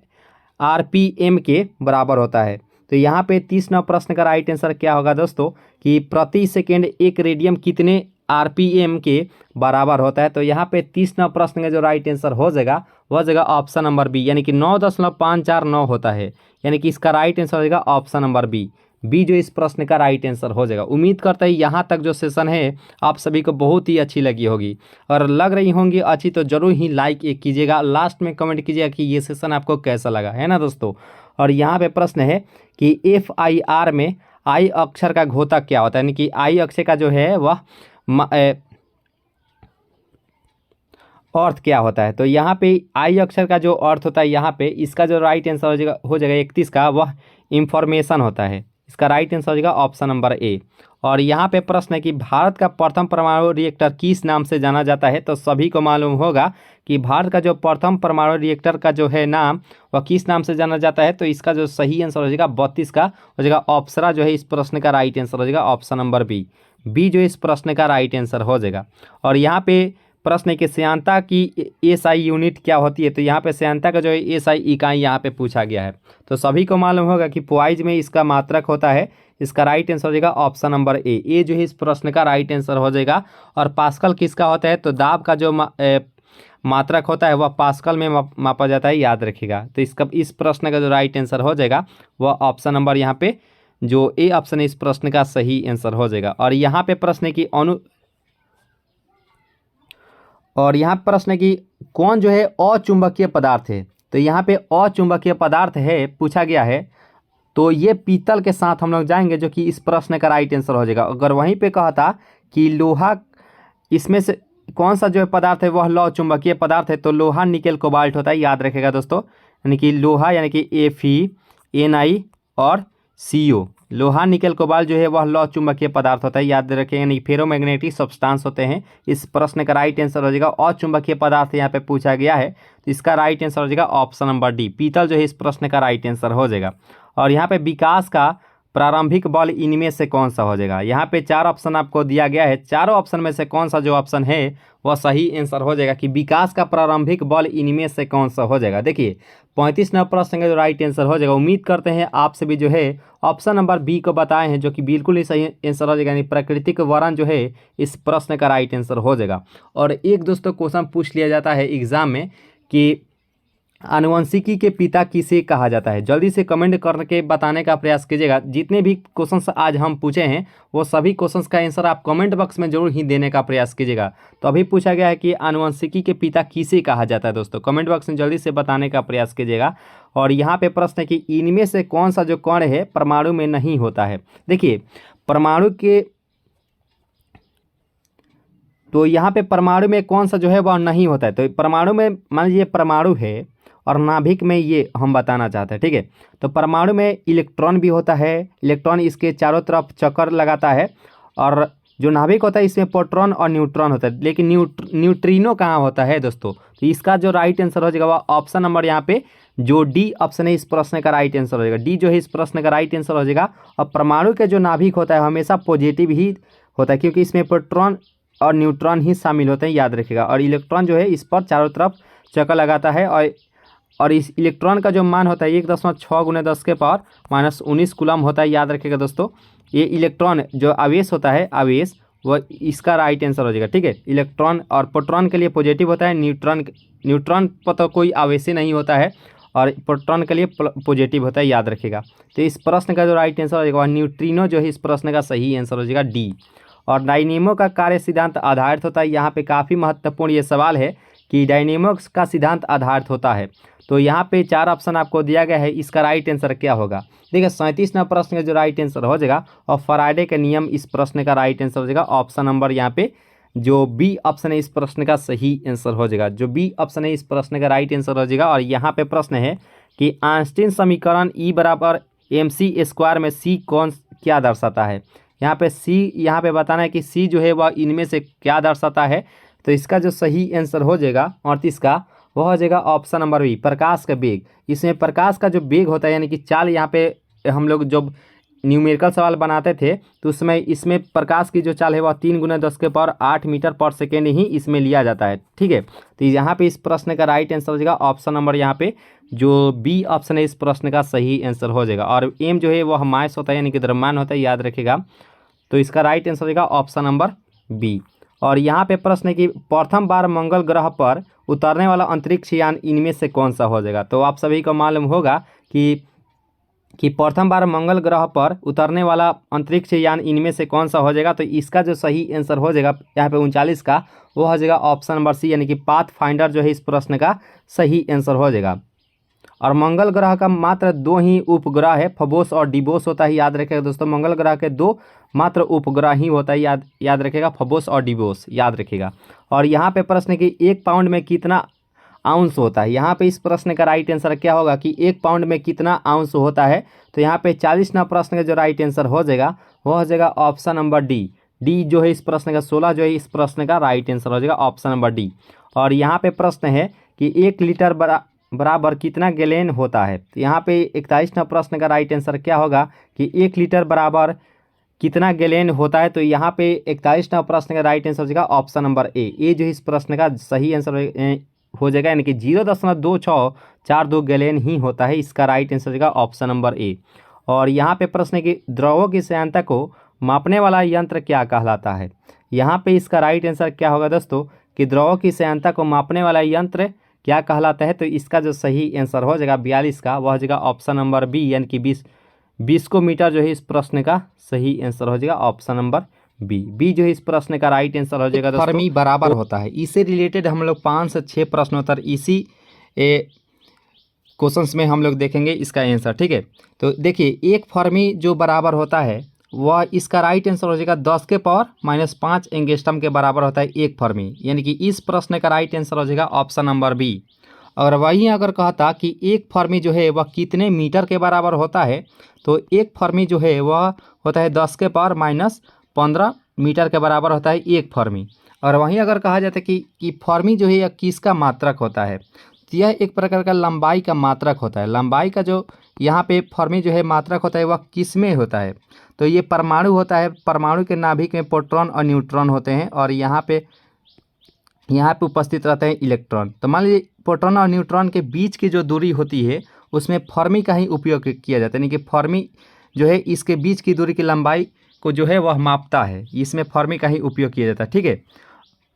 RPM के बराबर होता है, तो यहाँ पे 30वां प्रश्न का राइट आंसर क्या होगा दोस्तों कि प्रति सेकेंड एक रेडियम कितने RPM के बराबर होता है। तो यहाँ पे 30वां प्रश्न का जो राइट आंसर हो जाएगा वह जगह ऑप्शन नंबर बी, यानी कि 9.549 होता है, यानी कि इसका राइट आंसर हो जाएगा ऑप्शन नंबर बी। बी जो इस प्रश्न का राइट आंसर हो जाएगा। उम्मीद करते हैं यहाँ तक जो सेशन है आप सभी को बहुत ही अच्छी लगी होगी, और लग रही होंगी अच्छी तो जरूर ही लाइक एक कीजिएगा, लास्ट में कमेंट कीजिएगा कि ये सेशन आपको कैसा लगा, है ना दोस्तों। और यहाँ पे प्रश्न है कि FIR में आई अक्षर का घोतक क्या होता है, यानी कि आई अक्षर का जो है वह अर्थ क्या होता है। तो यहाँ पे आई अक्षर का जो अर्थ होता है, यहाँ पे इसका जो राइट आंसर हो जाएगा 31 का, वह इंफॉर्मेशन होता है, इसका राइट आंसर हो जाएगा ऑप्शन नंबर ए। और यहाँ पे प्रश्न है कि भारत का प्रथम परमाणु रिएक्टर किस नाम से जाना जाता है, तो सभी को मालूम होगा कि भारत का जो प्रथम परमाणु रिएक्टर का जो है नाम वह किस नाम से जाना जाता है। तो इसका जो सही आंसर हो जाएगा 32 का हो जाएगा ऑप्शरा जो है इस प्रश्न का राइट आंसर हो जाएगा ऑप्शन नंबर बी। बी जो इस प्रश्न का राइट आंसर हो जाएगा। और यहाँ पे प्रश्न है कि श्यानता की SI यूनिट क्या होती है, तो यहाँ पे श्यानता का जो है SI इकाई यहाँ पे पूछा गया है। तो सभी को मालूम होगा कि पोआइज में इसका मात्रक होता है, इसका राइट आंसर हो जाएगा ऑप्शन नंबर ए। ए जो है इस प्रश्न का राइट आंसर हो जाएगा। और पास्कल किसका होता है, तो दाब का जो मात्रक होता है वह पास्कल में मापा जाता है, याद रखिएगा। तो इसका इस प्रश्न का जो राइट आंसर हो जाएगा वह ऑप्शन नंबर यहाँ पे जो ए ऑप्शन है इस प्रश्न का सही आंसर हो जाएगा। और यहाँ पे प्रश्न है कि कौन जो है अचुंबकीय पदार्थ है, तो यहाँ पे अचुंबकीय पदार्थ है पूछा गया है, तो ये पीतल के साथ हम लोग जाएंगे जो कि इस प्रश्न का राइट आंसर हो जाएगा। अगर वहीं पे कहा था कि लोहा, इसमें से कौन सा जो है पदार्थ है वह लौह चुंबकीय पदार्थ है, तो लोहा निकेल कोबाल्ट होता है, याद रखेगा दोस्तों। यानी कि लोहा यानी कि Fe, Ni और CO, लोहा निकेल कोबाल्ट जो है वह लौह चुंबकीय पदार्थ होता है, याद रखें, यानी फेरोमैग्नेटिक सब्सटेंस होते हैं। इस प्रश्न का राइट आंसर हो जाएगा अचुंबकीय पदार्थ यहाँ पे पूछा गया है, तो इसका राइट आंसर हो जाएगा ऑप्शन नंबर डी। पीतल जो है इस प्रश्न का राइट आंसर हो जाएगा। और यहाँ पे विकास का प्रारंभिक बल इनमें से कौन सा हो जाएगा, यहाँ पे 4 ऑप्शन आपको दिया गया है, चारों ऑप्शन में से कौन सा जो ऑप्शन है वह सही आंसर हो जाएगा कि विकास का प्रारंभिक बल इनमें से कौन सा हो जाएगा। देखिए 35वां प्रश्न का जो राइट आंसर हो जाएगा, उम्मीद करते हैं आप सभी जो है ऑप्शन नंबर बी को बताए हैं, जो कि बिल्कुल ही सही आंसर हो जाएगा, यानी प्राकृतिक वरण जो है इस प्रश्न का राइट आंसर हो जाएगा। और एक दोस्तों क्वेश्चन पूछ लिया जाता है एग्जाम में कि आनुवंशिकी के पिता किसे कहा जाता है, जल्दी से कमेंट करके बताने का प्रयास कीजिएगा। जितने भी क्वेश्चंस आज हम पूछे हैं वो सभी क्वेश्चंस का आंसर आप कमेंट बॉक्स में जरूर ही देने का प्रयास कीजिएगा। तो अभी पूछा गया है कि आनुवंशिकी के पिता किसे कहा जाता है, दोस्तों कमेंट बॉक्स में जल्दी से बताने का प्रयास कीजिएगा। और यहाँ पे प्रश्न है कि इनमें से कौन सा जो कण है परमाणु में नहीं होता है। देखिए परमाणु के, तो यहाँ पे परमाणु में कौन सा जो है वह नहीं होता है, तो परमाणु में मान लीजिए परमाणु है और नाभिक में ये हम बताना चाहते हैं, ठीक है। तो परमाणु में इलेक्ट्रॉन भी होता है, इलेक्ट्रॉन इसके चारों तरफ चक्कर लगाता है, और जो नाभिक होता है इसमें प्रोटॉन और न्यूट्रॉन होता है, लेकिन न्यूट्रिनो कहाँ होता है दोस्तों। तो इसका जो राइट आंसर हो जाएगा वह ऑप्शन नंबर यहाँ पे जो डी ऑप्शन है इस प्रश्न का राइट आंसर हो जाएगा। डी जो है इस प्रश्न का राइट आंसर हो जाएगा। और परमाणु के जो नाभिक होता है हमेशा पॉजिटिव ही होता है, क्योंकि इसमें प्रोटॉन और न्यूट्रॉन ही शामिल होते हैं, याद रखिएगा। और इलेक्ट्रॉन जो है इस पर चारों तरफ चक्कर लगाता है और इस इलेक्ट्रॉन का जो मान होता है 1.6 × 10⁻⁻19 कूलम होता है, याद रखिएगा दोस्तों। ये इलेक्ट्रॉन जो आवेश होता है, आवेश, वह इसका राइट आंसर हो जाएगा, ठीक है। इलेक्ट्रॉन और प्रोटॉन के लिए पॉजिटिव होता है, न्यूट्रॉन पर तो कोई आवेश ही नहीं होता है, और प्रोटॉन के लिए पॉजिटिव होता है, याद रखिएगा। तो इस प्रश्न का जो राइट आंसर हो जाएगा न्यूट्रिनो जो है इस प्रश्न का सही आंसर हो जाएगा डी। और डायनेमो का कार्य सिद्धांत आधारित होता है। यहाँ पे काफ़ी महत्वपूर्ण ये सवाल है कि डायनेमो का सिद्धांत आधारित होता है। तो यहाँ पे 4 ऑप्शन आपको दिया गया है, इसका राइट आंसर क्या होगा। देखिए 37वां प्रश्न का जो राइट आंसर हो जाएगा और फैराडे का नियम इस प्रश्न का राइट आंसर हो जाएगा। ऑप्शन नंबर यहाँ पे जो बी ऑप्शन है इस प्रश्न का सही आंसर हो जाएगा। जो बी ऑप्शन है इस प्रश्न का राइट आंसर हो जाएगा। और यहाँ पे प्रश्न है कि आइंस्टीन समीकरण E = mc² में सी कौन क्या दर्शाता है। यहाँ पे सी, यहाँ पे बताना है कि सी जो है वह इनमें से क्या दर्शाता है। तो इसका जो सही आंसर हो जाएगा 38 का, वह हो जाएगा ऑप्शन नंबर बी, प्रकाश का वेग। इसमें प्रकाश का जो वेग होता है यानी कि चाल, यहाँ पे हम लोग जब न्यूमेरिकल सवाल बनाते थे तो उसमें इसमें प्रकाश की जो चाल है वह 3 × 10⁸ मीटर/सेकेंड ही इसमें लिया जाता है, ठीक है। तो यहाँ पे इस प्रश्न का राइट आंसर हो जाएगा ऑप्शन नंबर यहाँ पे जो बी ऑप्शन है इस प्रश्न का सही आंसर हो जाएगा। और एम जो है वह मास होता है यानी कि द्रव्यमान होता है, याद रखिएगा। तो इसका राइट आंसर हो जाएगा ऑप्शन नंबर बी। और यहाँ पे प्रश्न है कि प्रथम बार मंगल ग्रह पर उतरने वाला अंतरिक्ष यान इनमें से कौन सा हो जाएगा। तो आप सभी को मालूम होगा कि प्रथम बार मंगल ग्रह पर उतरने वाला अंतरिक्ष यान इनमें से कौन सा हो जाएगा। तो इसका जो सही आंसर हो जाएगा यहाँ पे 39 का, वो हो जाएगा ऑप्शन नंबर सी, यानी कि पाथफाइंडर जो है इस प्रश्न का सही आंसर हो जाएगा। और मंगल ग्रह का मात्र 2 ही उपग्रह है, फबोस और डिबोस होता है, याद रखिएगा दोस्तों। मंगल ग्रह के 2 मात्र उपग्रह ही होता है, याद रखिएगा, फबोस और डिबोस, याद रखिएगा। और यहाँ पे प्रश्न है कि 1 पाउंड में कितना आउंस होता है। यहाँ पे इस प्रश्न का राइट आंसर क्या होगा कि 1 पाउंड में कितना आउंस होता है। तो यहाँ पे 40वां प्रश्न का जो राइट आंसर हो जाएगा वो हो जाएगा ऑप्शन नंबर डी। डी जो है इस प्रश्न का 16 जो है इस प्रश्न का राइट आंसर हो जाएगा ऑप्शन नंबर डी। और यहाँ पे प्रश्न है कि 1 लीटर बराबर कितना गैलन होता है। तो यहाँ पे 41वां प्रश्न का राइट आंसर क्या होगा कि 1 लीटर बराबर कितना गैलन होता है। तो यहाँ पे 41वां प्रश्न का राइट आंसर हो जाएगा ऑप्शन नंबर ए जो इस प्रश्न का सही आंसर हो जाएगा, यानी कि 0.2642 गैलन ही होता है। इसका राइट आंसर हो जाएगा ऑप्शन नंबर ए। और यहाँ पे प्रश्न है कि द्रवों की श्यानता को मापने वाला यंत्र क्या कहलाता है। यहाँ पे इसका राइट आंसर क्या होगा दोस्तों कि द्रवों की श्यानता को मापने वाला यंत्र क्या कहलाता है। तो इसका जो सही आंसर हो जाएगा 42 का, वह हो जाएगा ऑप्शन नंबर बी, यानी कि 20 को मीटर जो है इस प्रश्न का सही आंसर हो जाएगा ऑप्शन नंबर बी जो है इस प्रश्न का राइट आंसर हो जाएगा दोस्तों। फर्मी बराबर होता है, इससे रिलेटेड हम लोग 5 से 6 प्रश्नोत्तर इसी क्वेश्चंस में हम लोग देखेंगे इसका आंसर, ठीक है। तो देखिए 1 फर्मी जो बराबर होता है वह इसका राइट आंसर हो जाएगा 10⁻⁻5 एंगस्ट्रॉम के बराबर होता है 1 फर्मी, यानी कि इस प्रश्न का राइट आंसर हो जाएगा ऑप्शन नंबर बी। और वहीं अगर कहता कि 1 फर्मी जो है वह कितने मीटर के बराबर होता है, तो 1 फर्मी जो है वह होता है 10⁻⁻15 मीटर के बराबर होता है 1 फर्मी। और वहीं अगर कहा जाता है कि फर्मी जो है यह किसका मात्रक होता है, तो यह एक प्रकार का लंबाई का मात्रक होता है। लंबाई का जो यहाँ पे फर्मी जो है मात्रक होता है वह किस में होता है, तो ये परमाणु होता है। परमाणु के नाभिक में प्रोटॉन और न्यूट्रॉन होते हैं और यहाँ पे उपस्थित रहते हैं इलेक्ट्रॉन। तो मान लीजिए प्रोटॉन और न्यूट्रॉन के बीच की जो दूरी होती है उसमें फर्मी का ही उपयोग किया जाता है, यानी कि फर्मी जो है इसके बीच की दूरी की लंबाई को जो है वह मापता है, इसमें फर्मी का ही उपयोग किया जाता है, ठीक है।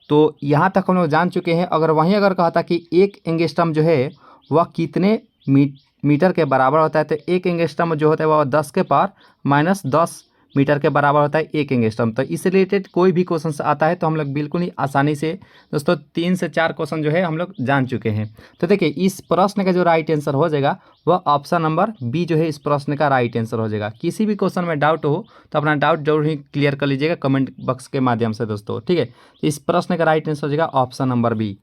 तो यहाँ तक हम लोग जान चुके हैं। अगर वहीं अगर कहता कि 1 एंगस्ट्रॉम जो है वह कितने मीटर के बराबर होता है, तो 1 एंगस्ट्रॉम जो होता है वह 10⁻⁻10 मीटर के बराबर होता है 1 एंगस्ट्रॉम। तो इस रिलेटेड कोई भी क्वेश्चन आता है तो हम लोग बिल्कुल ही आसानी से दोस्तों 3 से 4 क्वेश्चन जो है हम लोग जान चुके हैं। तो देखिए इस प्रश्न का जो राइट आंसर हो जाएगा वह ऑप्शन नंबर बी जो है इस प्रश्न का राइट आंसर हो जाएगा। किसी भी क्वेश्चन में डाउट हो तो अपना डाउट जरूर ही क्लियर कर लीजिएगा कमेंट बॉक्स के माध्यम से दोस्तों, ठीक है। तो इस प्रश्न का राइट आंसर हो जाएगा ऑप्शन नंबर बी।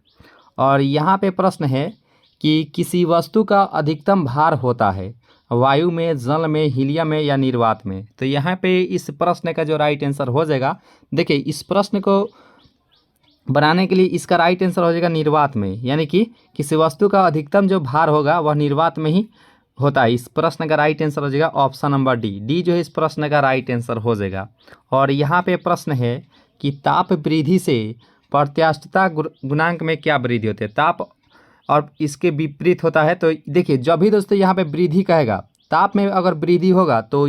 और यहाँ पे प्रश्न है कि किसी वस्तु का अधिकतम भार होता है वायु में, जल में, हीलियम में या निर्वात में। तो यहाँ पे इस प्रश्न का जो राइट आंसर हो जाएगा, देखिए इस प्रश्न को बनाने के लिए इसका राइट आंसर हो जाएगा निर्वात में, यानी कि किसी वस्तु का अधिकतम जो भार होगा वह निर्वात में ही होता है। इस प्रश्न का राइट आंसर हो जाएगा ऑप्शन नंबर डी जो है इस प्रश्न का राइट आंसर हो जाएगा। और यहाँ पे प्रश्न है कि ताप वृद्धि से प्रत्यास्थता गुणांक में क्या वृद्धि होती है। ताप और इसके विपरीत होता है। तो देखिए जब भी दोस्तों यहाँ पे वृद्धि कहेगा, ताप में अगर वृद्धि होगा तो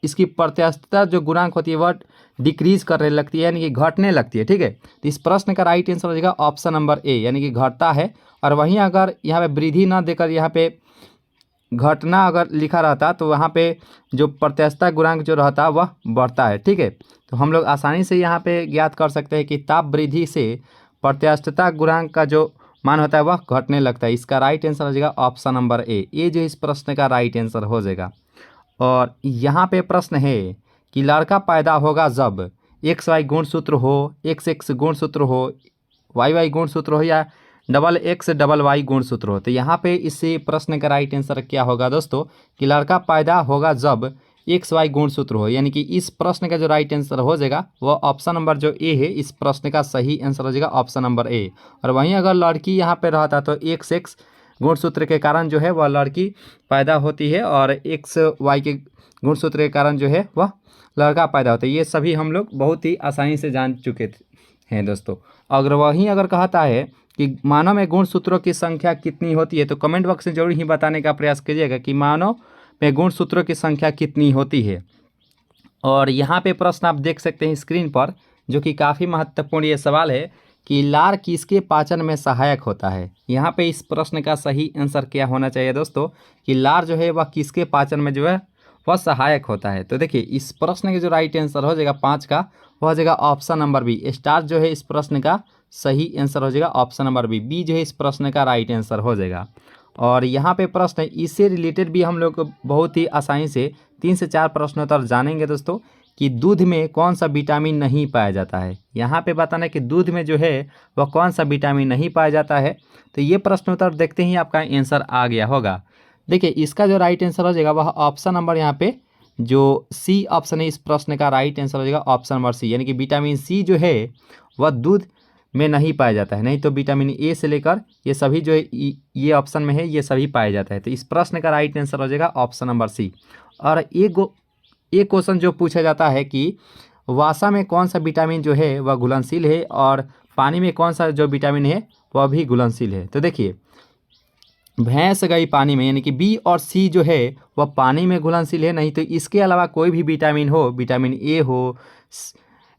इसकी प्रत्यास्थता जो गुणांक होती है वह डिक्रीज करने लगती है, यानी कि घटने लगती है। ठीक है, तो इस प्रश्न का राइट आंसर हो जाएगा ऑप्शन नंबर ए, यानी कि घटता है। और वहीं अगर यहाँ पे वृद्धि ना देकर यहाँ पे घटना अगर लिखा रहता तो वहाँ पे जो प्रत्यास्थता गुणांक जो रहता वह बढ़ता है। ठीक है, तो हम लोग आसानी से यहाँ पे ज्ञात कर सकते हैं कि ताप वृद्धि से प्रत्यास्थता गुणांक का जो मान होता है वह घटने लगता है। इसका राइट आंसर हो जाएगा ऑप्शन नंबर ए जो इस प्रश्न का राइट आंसर हो जाएगा। और यहाँ पे प्रश्न है कि लड़का पैदा होगा जब एक्स वाई गुणसूत्र हो, एक्स एक्स गुणसूत्र हो, वाई वाई गुणसूत्र हो या डबल एक्स डबल वाई गुणसूत्र हो। तो यहाँ पे इसी प्रश्न का राइट आंसर क्या होगा दोस्तों कि लड़का पैदा होगा जब एक्स वाई गुणसूत्र हो, यानी कि इस प्रश्न का जो राइट आंसर हो जाएगा वह ऑप्शन नंबर जो ए है इस प्रश्न का सही आंसर हो जाएगा ऑप्शन नंबर ए। और वहीं अगर लड़की यहाँ पे रहता तो एक्स एक्स गुणसूत्र के कारण जो है वह लड़की पैदा होती है और एक्स वाई के गुणसूत्र के कारण जो है वह लड़का पैदा होता है। ये सभी हम लोग बहुत ही आसानी से जान चुके हैं दोस्तों। अगर वहीं अगर कहता है कि मानव में गुणसूत्रों की संख्या कितनी होती है तो कमेंट बॉक्स में जरूर ही बताने का प्रयास कीजिएगा कि मानव में गुणसूत्रों की संख्या कितनी होती है। और यहाँ पे प्रश्न आप देख सकते हैं स्क्रीन पर, जो कि काफ़ी महत्वपूर्ण ये सवाल है कि लार किसके पाचन में सहायक होता है। यहाँ पे इस प्रश्न का सही आंसर क्या होना चाहिए दोस्तों कि लार जो है वह किसके पाचन में जो है वह सहायक होता है। तो देखिए इस प्रश्न के जो राइट आंसर हो जाएगा 5 का वह हो जाएगा ऑप्शन नंबर बी। स्टार जो है इस प्रश्न का सही आंसर हो जाएगा ऑप्शन नंबर बी जो है इस प्रश्न का राइट आंसर हो जाएगा। और यहाँ पे प्रश्न है, इससे रिलेटेड भी हम लोग बहुत ही आसानी से 3 से 4 प्रश्नोत्तर जानेंगे दोस्तों कि दूध में कौन सा विटामिन नहीं पाया जाता है। यहाँ पे बताना है कि दूध में जो है वह कौन सा विटामिन नहीं पाया जाता है। तो ये प्रश्नोत्तर देखते ही आपका आंसर आ गया होगा। देखिए इसका जो राइट आंसर हो जाएगा वह ऑप्शन नंबर यहाँ पे जो सी ऑप्शन है इस प्रश्न का राइट आंसर हो जाएगा ऑप्शन नंबर सी, यानी कि विटामिन सी जो है वह दूध में नहीं पाया जाता है। नहीं तो विटामिन ए से लेकर ये सभी जो ये ऑप्शन में है ये सभी पाया जाता है। तो इस प्रश्न का राइट आंसर हो जाएगा ऑप्शन नंबर सी। और एक क्वेश्चन जो पूछा जाता है कि वसा में कौन सा विटामिन जो है वह घुलनशील है और पानी में कौन सा जो विटामिन है वह भी घुलनशील है। तो देखिए भैंस गई पानी में, यानी कि बी और सी जो है वह पानी में घुलनशील है। नहीं तो इसके अलावा कोई भी विटामिन हो, विटामिन ए हो,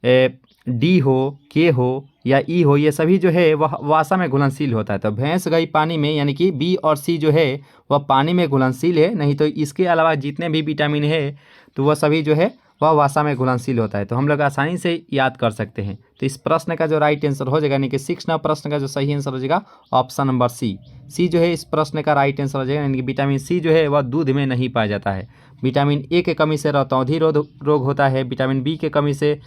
डी हो, के हो या ई हो, ये सभी जो है वह वसा में घुलनशील होता है। तो भैंस गई पानी में, यानी कि बी और सी जो है वह पानी में घुलनशील है। नहीं तो इसके अलावा जितने भी विटामिन है तो वह सभी जो है वह वसा में घुलनशील होता है। तो हम लोग आसानी से याद कर सकते हैं। तो इस प्रश्न का जो राइट आंसर हो जाएगा, यानी कि 6 नंबर प्रश्न का जो सही आंसर हो जाएगा ऑप्शन नंबर सी जो है इस प्रश्न का राइट आंसर हो जाएगा। यानी कि विटामिन सी जो है वह दूध में नहीं पाया जाता है। विटामिन ए के कमी से रतौंधी रोग होता है। विटामिन बी के कमी से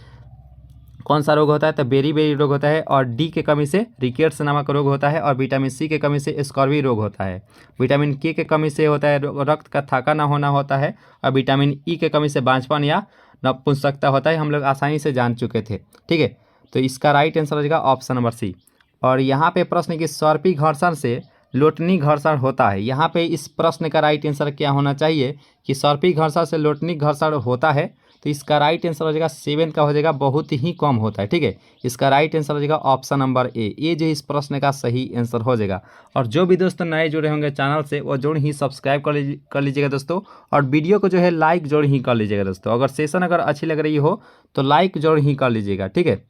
कौन सा रोग होता है तो बेरी रोग होता है। और डी के कमी से रिकेट्स नामक रोग होता है। और विटामिन सी के कमी से स्कर्वी रोग होता है। विटामिन के कमी से होता है रक्त का थाका ना होना होता है। और विटामिन ई के कमी से बांझपन या नपुंसकता होता है। हम लोग आसानी से जान चुके थे। ठीक है, तो इसका राइट आंसर हो जाएगा ऑप्शन नंबर सी। और यहाँ पे प्रश्न की सर्पी घर्षण से लोटनी घर्षण होता है। यहाँ पे इस प्रश्न का राइट आंसर क्या होना चाहिए कि सर्पी घर्षण से लोटनी घर्षण होता है। तो इसका राइट आंसर हो जाएगा 7 का हो जाएगा बहुत ही कम होता है। ठीक है, इसका राइट आंसर हो जाएगा ऑप्शन नंबर ए जो इस प्रश्न का सही आंसर हो जाएगा। और जो भी दोस्तों नए जुड़े होंगे चैनल से वो जरूर ही सब्सक्राइब कर लीजिएगा दोस्तों। और वीडियो को जो है लाइक जरूर ही कर लीजिएगा दोस्तों। अगर सेशन अगर अच्छी लग रही हो तो लाइक जरूर ही कर लीजिएगा। ठीक है,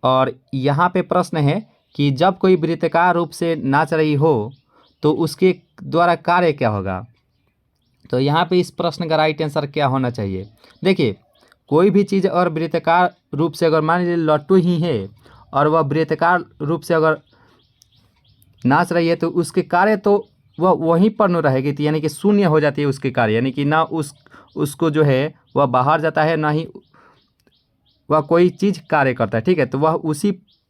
और यहाँ पे प्रश्न है कि जब कोई वृत्ताकार रूप से नाच रही हो तो उसके द्वारा कार्य क्या होगा। तो यहाँ पे इस प्रश्न का राइट आंसर क्या होना चाहिए। देखिए कोई भी चीज़ अगर वृत्ताकार रूप से अगर मान लीजिए लट्टू ही है और वह वृत्ताकार रूप से अगर नाच रही है तो उसके कार्य तो वह वहीं पर न रहेगी, तो यानी कि शून्य हो जाती है उसके कार्य। यानी कि ना उसको जो है वह बाहर जाता है ना ही वह कोई चीज़ कार्य करता है। ठीक है, तो वह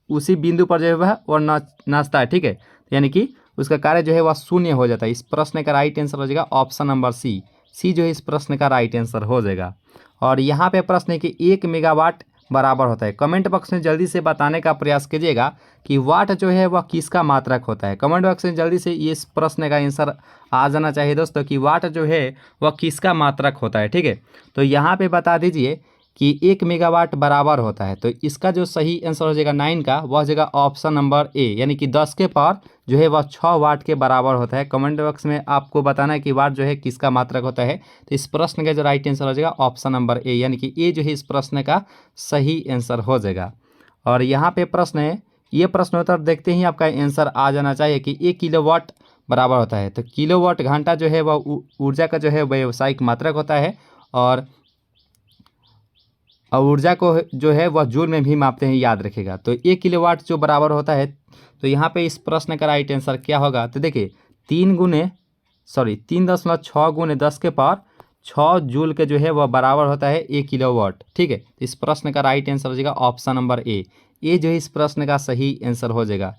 उसी बिंदु पर जो है वह नाचता है। ठीक है, यानी कि उसका कार्य जो है वह शून्य हो जाता है। इस प्रश्न का राइट आंसर हो जाएगा ऑप्शन नंबर सी सी जो है इस प्रश्न का राइट आंसर हो जाएगा। और यहाँ पे प्रश्न है कि 1 मेगावाट बराबर होता है। कमेंट बॉक्स में जल्दी से बताने का प्रयास कीजिएगा कि वाट जो है वह किसका मात्रक होता है। कमेंट बॉक्स में जल्दी से इस प्रश्न का आंसर आ जाना चाहिए दोस्तों कि वाट जो है वह किसका मात्रक होता है। ठीक है, तो यहाँ पे बता दीजिए कि 1 मेगावाट बराबर होता है। तो इसका जो सही आंसर हो जाएगा 9 का, वह हो जाएगा ऑप्शन नंबर ए, यानी कि 10 के पावर जो है वह 6 वाट के बराबर होता है। कमेंट बॉक्स में आपको बताना है कि वाट जो है किसका मात्रक होता है। तो इस प्रश्न का जो राइट आंसर हो जाएगा ऑप्शन नंबर ए, यानी कि ए जो है इस प्रश्न का सही आंसर हो जाएगा। और यहाँ पे प्रश्न है, ये प्रश्नोत्तर देखते ही आपका आंसर आ जाना चाहिए कि 1 किलोवाट बराबर होता है। तो किलोवाट घंटा जो है वह ऊर्जा का जो है व्यावसायिक मात्रक होता है, और ऊर्जा को जो है वह जूल में भी मापते हैं, याद रखिएगा। तो 1 किलोवाट जो बराबर होता है, तो यहाँ पे इस प्रश्न का राइट आंसर क्या होगा। तो देखिए 3.6 गुने 10 के पावर 6 जूल के जो है वह बराबर होता है 1 किलोवाट। ठीक है, इस प्रश्न का राइट आंसर हो जाएगा ऑप्शन नंबर ए, ये जो है इस प्रश्न का सही आंसर हो जाएगा।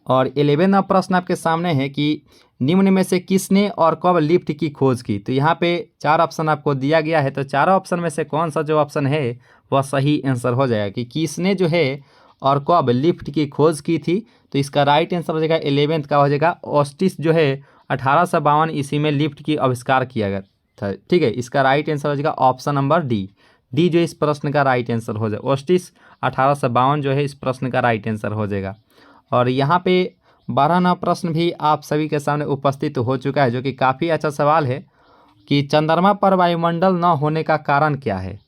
और 11वां प्रश्न आपके सामने है कि निम्न में से किसने और कब लिफ्ट की खोज की। तो यहाँ पे 4 ऑप्शन आपको दिया गया है। तो चारों ऑप्शन में से कौन सा जो ऑप्शन है वह सही आंसर हो जाएगा कि किसने जो है और कब लिफ्ट की खोज की थी। तो इसका राइट आंसर हो जाएगा 11th का हो जाएगा ऑस्टिस जो है 1852 ईस्वी में लिफ्ट की आविष्कार किया गया था। ठीक है, इसका राइट आंसर हो जाएगा ऑप्शन नंबर डी जो इस प्रश्न का राइट आंसर हो जाएगा। ऑस्टिस 1852 जो है इस प्रश्न का राइट आंसर हो जाएगा। और यहाँ पे 12वां प्रश्न भी आप सभी के सामने उपस्थित हो चुका है, जो कि काफ़ी अच्छा सवाल है कि चंद्रमा पर वायुमंडल न होने का कारण क्या है।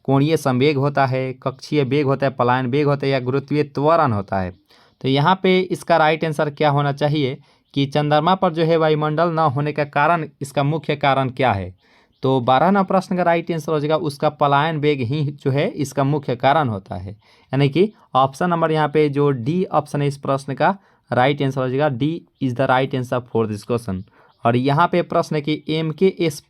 कोणीय संवेग होता है, कक्षीय वेग होता है, पलायन वेग होता है, या गुरुत्वीय त्वरण होता है। तो यहाँ पे इसका राइट आंसर क्या होना चाहिए कि चंद्रमा पर जो है वायुमंडल न होने का कारण, इसका मुख्य कारण क्या है। तो 12वां प्रश्न का राइट आंसर हो जाएगा उसका पलायन वेग ही जो है इसका मुख्य कारण होता है, यानी कि ऑप्शन नंबर यहाँ पे जो डी ऑप्शन है इस प्रश्न का राइट आंसर हो जाएगा। D is the right answer for this question. और यहाँ पे प्रश्न है कि MKS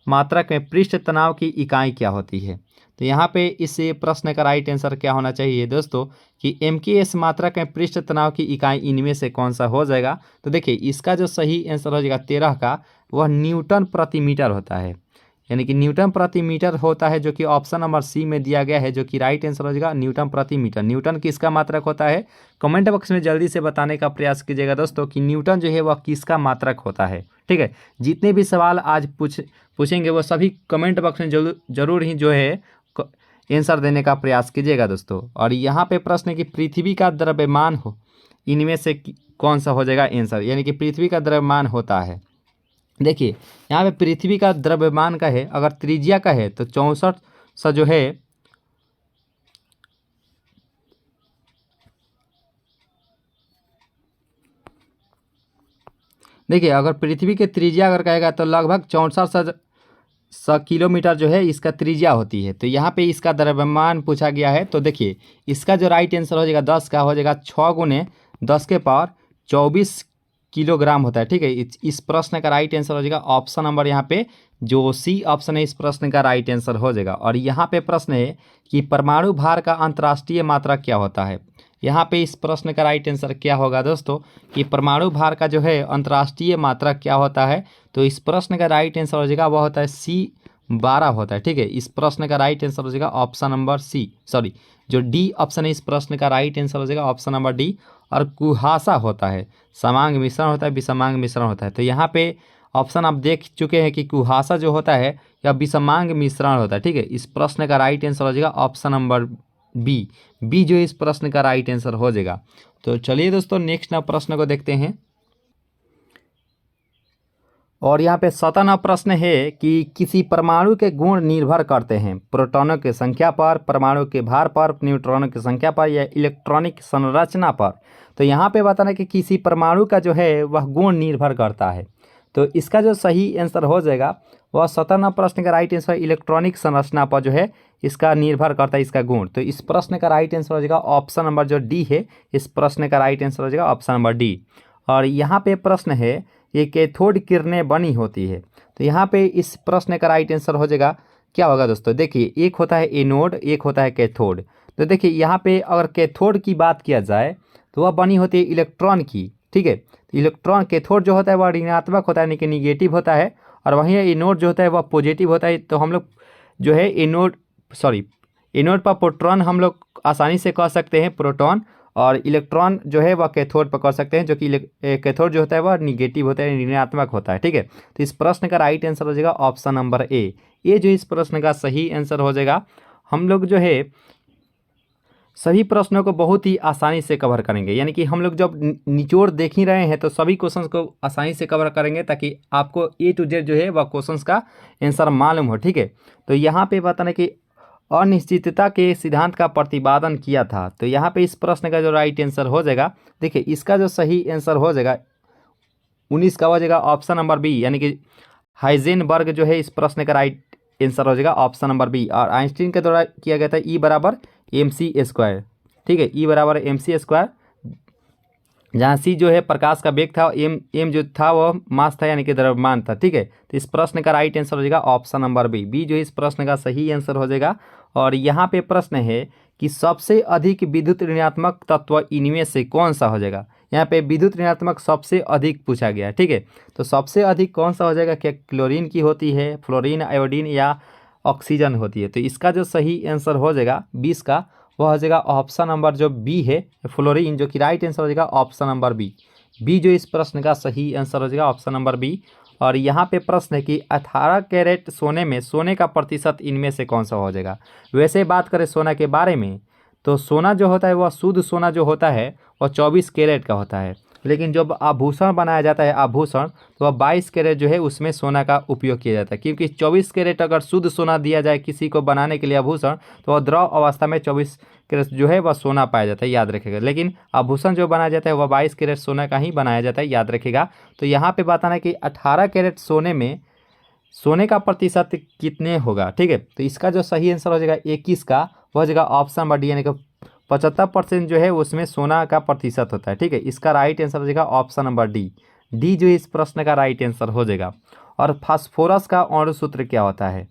मात्रक में पृष्ठ तनाव की इकाई क्या होती है। तो यहाँ पे इस प्रश्न का राइट आंसर क्या होना चाहिए दोस्तों कि MKS मात्रक में पृष्ठ तनाव की इकाई इनमें से कौन सा हो जाएगा। तो देखिए इसका जो सही आंसर हो जाएगा 13 का, वह न्यूटन प्रति मीटर होता है, यानी कि न्यूटन प्रति मीटर होता है, जो कि ऑप्शन नंबर सी में दिया गया है, जो कि राइट आंसर हो जाएगा न्यूटन प्रति मीटर। न्यूटन किसका मात्रक होता है, कमेंट बॉक्स में जल्दी से बताने का प्रयास कीजिएगा दोस्तों कि न्यूटन जो है वह किसका मात्रक होता है। ठीक है, जितने भी सवाल आज पूछेंगे वो सभी कमेंट बॉक्स में जरूर ही जो है आंसर देने का प्रयास कीजिएगा दोस्तों। और यहाँ पे प्रश्न है कि पृथ्वी का द्रव्यमान हो इनमें से कौन सा हो जाएगा आंसर, यानी कि पृथ्वी का द्रव्यमान होता है। देखिए यहाँ पे पृथ्वी का द्रव्यमान का है, अगर त्रिज्या का है तो 64 जो है देखिए अगर पृथ्वी के त्रिज्या अगर कहेगा तो लगभग 64 किलोमीटर जो है इसका त्रिज्या होती है। तो यहाँ पे इसका द्रव्यमान पूछा गया है। तो देखिए इसका जो राइट आंसर हो जाएगा 10 का हो जाएगा 6 गुने 10 के पावर 24 किलोग्राम होता है। ठीक है, इस प्रश्न का राइट आंसर हो जाएगा ऑप्शन नंबर यहाँ पे जो सी ऑप्शन है इस प्रश्न का राइट आंसर हो जाएगा। और यहाँ पे प्रश्न है कि परमाणु भार का अंतर्राष्ट्रीय मात्रक क्या होता है। यहाँ पे इस प्रश्न का राइट आंसर क्या होगा दोस्तों कि परमाणु भार का जो है अंतर्राष्ट्रीय मात्रक क्या होता है। तो इस प्रश्न का राइट आंसर हो जाएगा वह होता है C12 होता है। ठीक है, इस प्रश्न का राइट आंसर हो जाएगा ऑप्शन नंबर जो डी ऑप्शन है इस प्रश्न का राइट आंसर हो जाएगा ऑप्शन नंबर डी। और कुहासा होता है, समांग मिश्रण होता है, विषमांग मिश्रण होता है। तो यहाँ पे ऑप्शन आप देख चुके हैं कि कुहासा जो होता है या विषमांग मिश्रण होता है। ठीक है, इस प्रश्न का राइट आंसर हो जाएगा ऑप्शन नंबर बी जो इस प्रश्न का राइट आंसर हो जाएगा। तो चलिए दोस्तों नेक्स्ट प्रश्न को देखते हैं। और यहाँ पे 17वां प्रश्न है कि किसी परमाणु के गुण निर्भर करते हैं प्रोटॉनों की संख्या पर, परमाणु के भार पर, न्यूट्रॉनों की संख्या पर, या इलेक्ट्रॉनिक संरचना पर। तो यहाँ पे बताना कि किसी परमाणु का जो है वह गुण निर्भर करता है। तो इसका जो सही आंसर हो जाएगा वह 17वां प्रश्न का राइट आंसर इलेक्ट्रॉनिक संरचना पर जो है इसका निर्भर करता है इसका गुण। तो इस प्रश्न का राइट आंसर हो जाएगा ऑप्शन नंबर जो डी है इस प्रश्न का राइट आंसर हो जाएगा ऑप्शन नंबर डी। और यहाँ पे प्रश्न है ये कैथोड किरणें बनी होती है। तो यहाँ पे इस प्रश्न का राइट आंसर हो जाएगा क्या होगा दोस्तों। देखिए एक होता है एनोड, एक होता है कैथोड। तो देखिए यहाँ पे अगर कैथोड की बात किया जाए तो वह बनी होती है इलेक्ट्रॉन की। ठीक ठीक है। तो इलेक्ट्रॉन कैथोड जो होता है वह ऋणात्मक होता है यानी कि निगेटिव होता है, और वहीं एनोड जो होता है वह पॉजिटिव होता है। तो हम लोग जो है एनोड पर प्रोटॉन हम लोग आसानी से कह सकते हैं प्रोटॉन, और इलेक्ट्रॉन जो है वह कैथोड पर कर सकते हैं, जो कि कैथोड जो होता है वह निगेटिव होता है, ऋणात्मक होता है, ठीक है। तो इस प्रश्न का राइट आंसर हो जाएगा ऑप्शन नंबर ए। ये जो इस प्रश्न का सही आंसर हो जाएगा। हम लोग जो है सभी प्रश्नों को बहुत ही आसानी से कवर करेंगे, यानी कि हम लोग जब निचोड़ देख ही रहे हैं तो सभी क्वेश्चंस को आसानी से कवर करेंगे, ताकि आपको ए टू जेड जो है वह क्वेश्चंस का आंसर मालूम हो, ठीक है। तो यहाँ पे बताना कि अनिश्चितता के सिद्धांत का प्रतिपादन किया था। तो यहाँ पे इस प्रश्न का जो राइट आंसर हो जाएगा, देखिए इसका जो सही आंसर हो जाएगा 19 का हो जाएगा ऑप्शन नंबर बी, यानी कि हाइजेनबर्ग जो है इस प्रश्न का राइट आंसर हो जाएगा ऑप्शन नंबर बी। और आइंस्टीन के द्वारा किया गया था ई बराबर mc², ठीक है, ई बराबर mc², जहाँ सी जो है प्रकाश का वेग था, एम जो था वह मास था यानी कि द्रव्यमान था, ठीक है। तो इस प्रश्न का राइट आंसर हो जाएगा ऑप्शन नंबर बी जो इस प्रश्न का सही आंसर हो जाएगा। और यहाँ पे प्रश्न है कि सबसे अधिक विद्युत ऋणात्मक तत्व इनमें से कौन सा हो जाएगा। यहाँ पे विद्युत ऋणात्मक सबसे अधिक पूछा गया है, ठीक है। तो सबसे अधिक कौन सा हो जाएगा, क्या क्लोरीन की होती है, फ्लोरीन, आयोडीन या ऑक्सीजन होती है। तो इसका जो सही आंसर हो जाएगा 20 का, वह हो जाएगा ऑप्शन नंबर जो बी है, फ्लोरीन, जो कि राइट आंसर हो जाएगा ऑप्शन नंबर बी जो इस प्रश्न का सही आंसर हो जाएगा ऑप्शन नंबर बी। और यहाँ पे प्रश्न है कि 18 कैरेट सोने में सोने का प्रतिशत इनमें से कौन सा हो जाएगा। वैसे बात करें सोना के बारे में, तो सोना जो होता है वह शुद्ध सोना जो होता है वह 24 कैरेट का होता है, लेकिन जब आभूषण बनाया जाता है आभूषण, तो वह 22 कैरेट जो है उसमें सोना का उपयोग किया जाता है, क्योंकि 24 कैरेट अगर शुद्ध सोना दिया जाए किसी को बनाने के लिए आभूषण, तो वह द्रव अवस्था में 24 कैरेट जो है वह सोना पाया जाता है, याद रखेगा। लेकिन आभूषण जो बनाया जाता है वह 22 कैरेट सोना का ही बनाया जाता है, याद रखेगा। तो यहाँ पे बताना है कि 18 कैरेट सोने में सोने का प्रतिशत कितने होगा, ठीक है। तो इसका जो सही आंसर हो जाएगा 21 का, वह हो जाएगा ऑप्शन नंबर डी, यानी कि 75% जो है उसमें सोना का प्रतिशत होता है, ठीक है। इसका राइट आंसर हो जाएगा ऑप्शन नंबर डी जो इस प्रश्न का राइट आंसर हो जाएगा। और फास्फोरस का अणु सूत्र क्या होता है,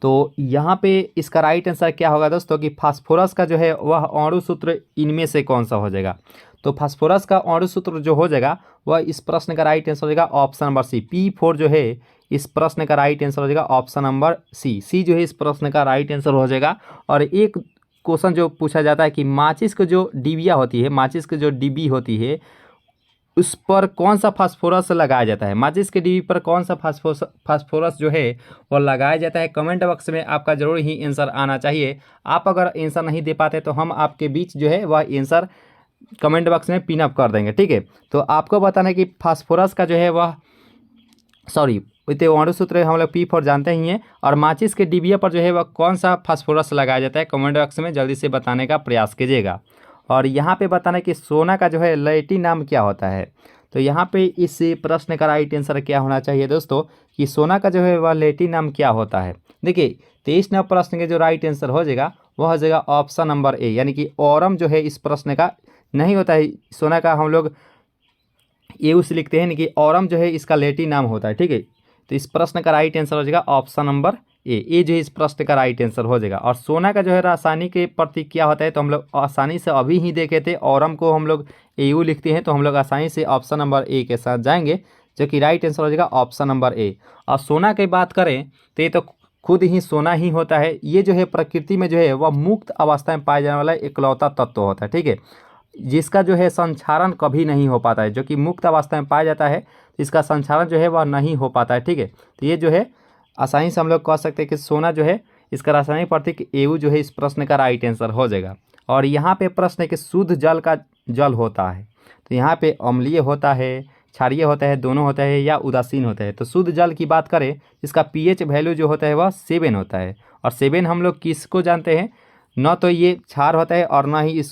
तो यहाँ पे इसका राइट आंसर क्या होगा दोस्तों कि फास्फोरस का जो है वह अणु सूत्र इनमें से कौन सा हो जाएगा। तो फास्फोरस का अणु सूत्र जो हो जाएगा वह इस प्रश्न का राइट आंसर हो जाएगा ऑप्शन नंबर सी, P4 जो है इस प्रश्न का राइट आंसर हो जाएगा ऑप्शन नंबर सी जो है इस प्रश्न का राइट आंसर हो जाएगा। और एक क्वेश्चन जो पूछा जाता है कि माचिस की जो डिबिया होती है, माचिस की जो डिब्बी होती है, उस पर कौन सा फास्फोरस लगाया जाता है। माचिस के डिब्बी पर कौन सा फास्फोरस जो है वो लगाया जाता है। कमेंट बॉक्स में आपका जरूर ही आंसर आना चाहिए। आप अगर आंसर नहीं दे पाते तो हम आपके बीच जो है वह आंसर कमेंट बॉक्स में पिन अप कर देंगे, ठीक है। तो आपको बताना है कि फास्फोरस का जो है वह अणु सूत्र हम लोग P4 जानते ही हैं। और माचिस के डिबिया पर जो है वह कौन सा फास्फोरस लगाया जाता है, कमेंट बॉक्स में जल्दी से बताने का प्रयास कीजिएगा। और यहाँ पे बताना है कि सोना का जो है लैटिन नाम क्या होता है। तो यहाँ पे इस प्रश्न का राइट आंसर क्या होना चाहिए दोस्तों कि सोना का जो है वह लैटिन नाम क्या होता है। देखिए 23 नंबर प्रश्न के जो राइट आंसर हो जाएगा वह हो जाएगा ऑप्शन नंबर ए, यानी कि ओरम जो है इस प्रश्न का नहीं होता है। सोना का हम लोग एउस लिखते हैं, कि ओरम जो है इसका लैटिन नाम होता है, ठीक है। तो इस प्रश्न का राइट आंसर हो जाएगा ऑप्शन नंबर ए जो है इस प्रश्न का राइट आंसर हो जाएगा। और सोना का जो है रासायनिक प्रतीक क्या होता है, तो हम लोग आसानी से अभी ही देखे थे, ओरम को हम लोग एयू लिखते हैं, तो हम लोग आसानी से ऑप्शन नंबर ए के साथ जाएंगे, जो कि राइट आंसर हो जाएगा ऑप्शन नंबर ए। और सोना की बात करें तो ये तो खुद ही सोना ही होता है। ये जो है प्रकृति में जो है वह मुक्त अवस्था में पाया जाने वाला इकलौता तत्व होता है, ठीक है, जिसका जो है संक्षारण कभी नहीं हो पाता है। जो कि मुक्त अवस्था में पाया जाता है, इसका संक्षारण जो है वह नहीं हो पाता है, ठीक है। तो ये जो है आसानी से हम लोग कह सकते हैं कि सोना जो है इसका रासायनिक प्रतीक एयू जो है इस प्रश्न का राइट आंसर हो जाएगा। और यहाँ पे प्रश्न है कि शुद्ध जल का जल होता है, तो यहाँ पे अम्लीय होता है, क्षारीय होता है, दोनों होता है, या उदासीन होता है। तो शुद्ध जल की बात करें, इसका पीएच वैल्यू जो होता है वह 7 होता है। और 7 हम लोग किसको जानते हैं, न तो ये क्षार होता है और ना ही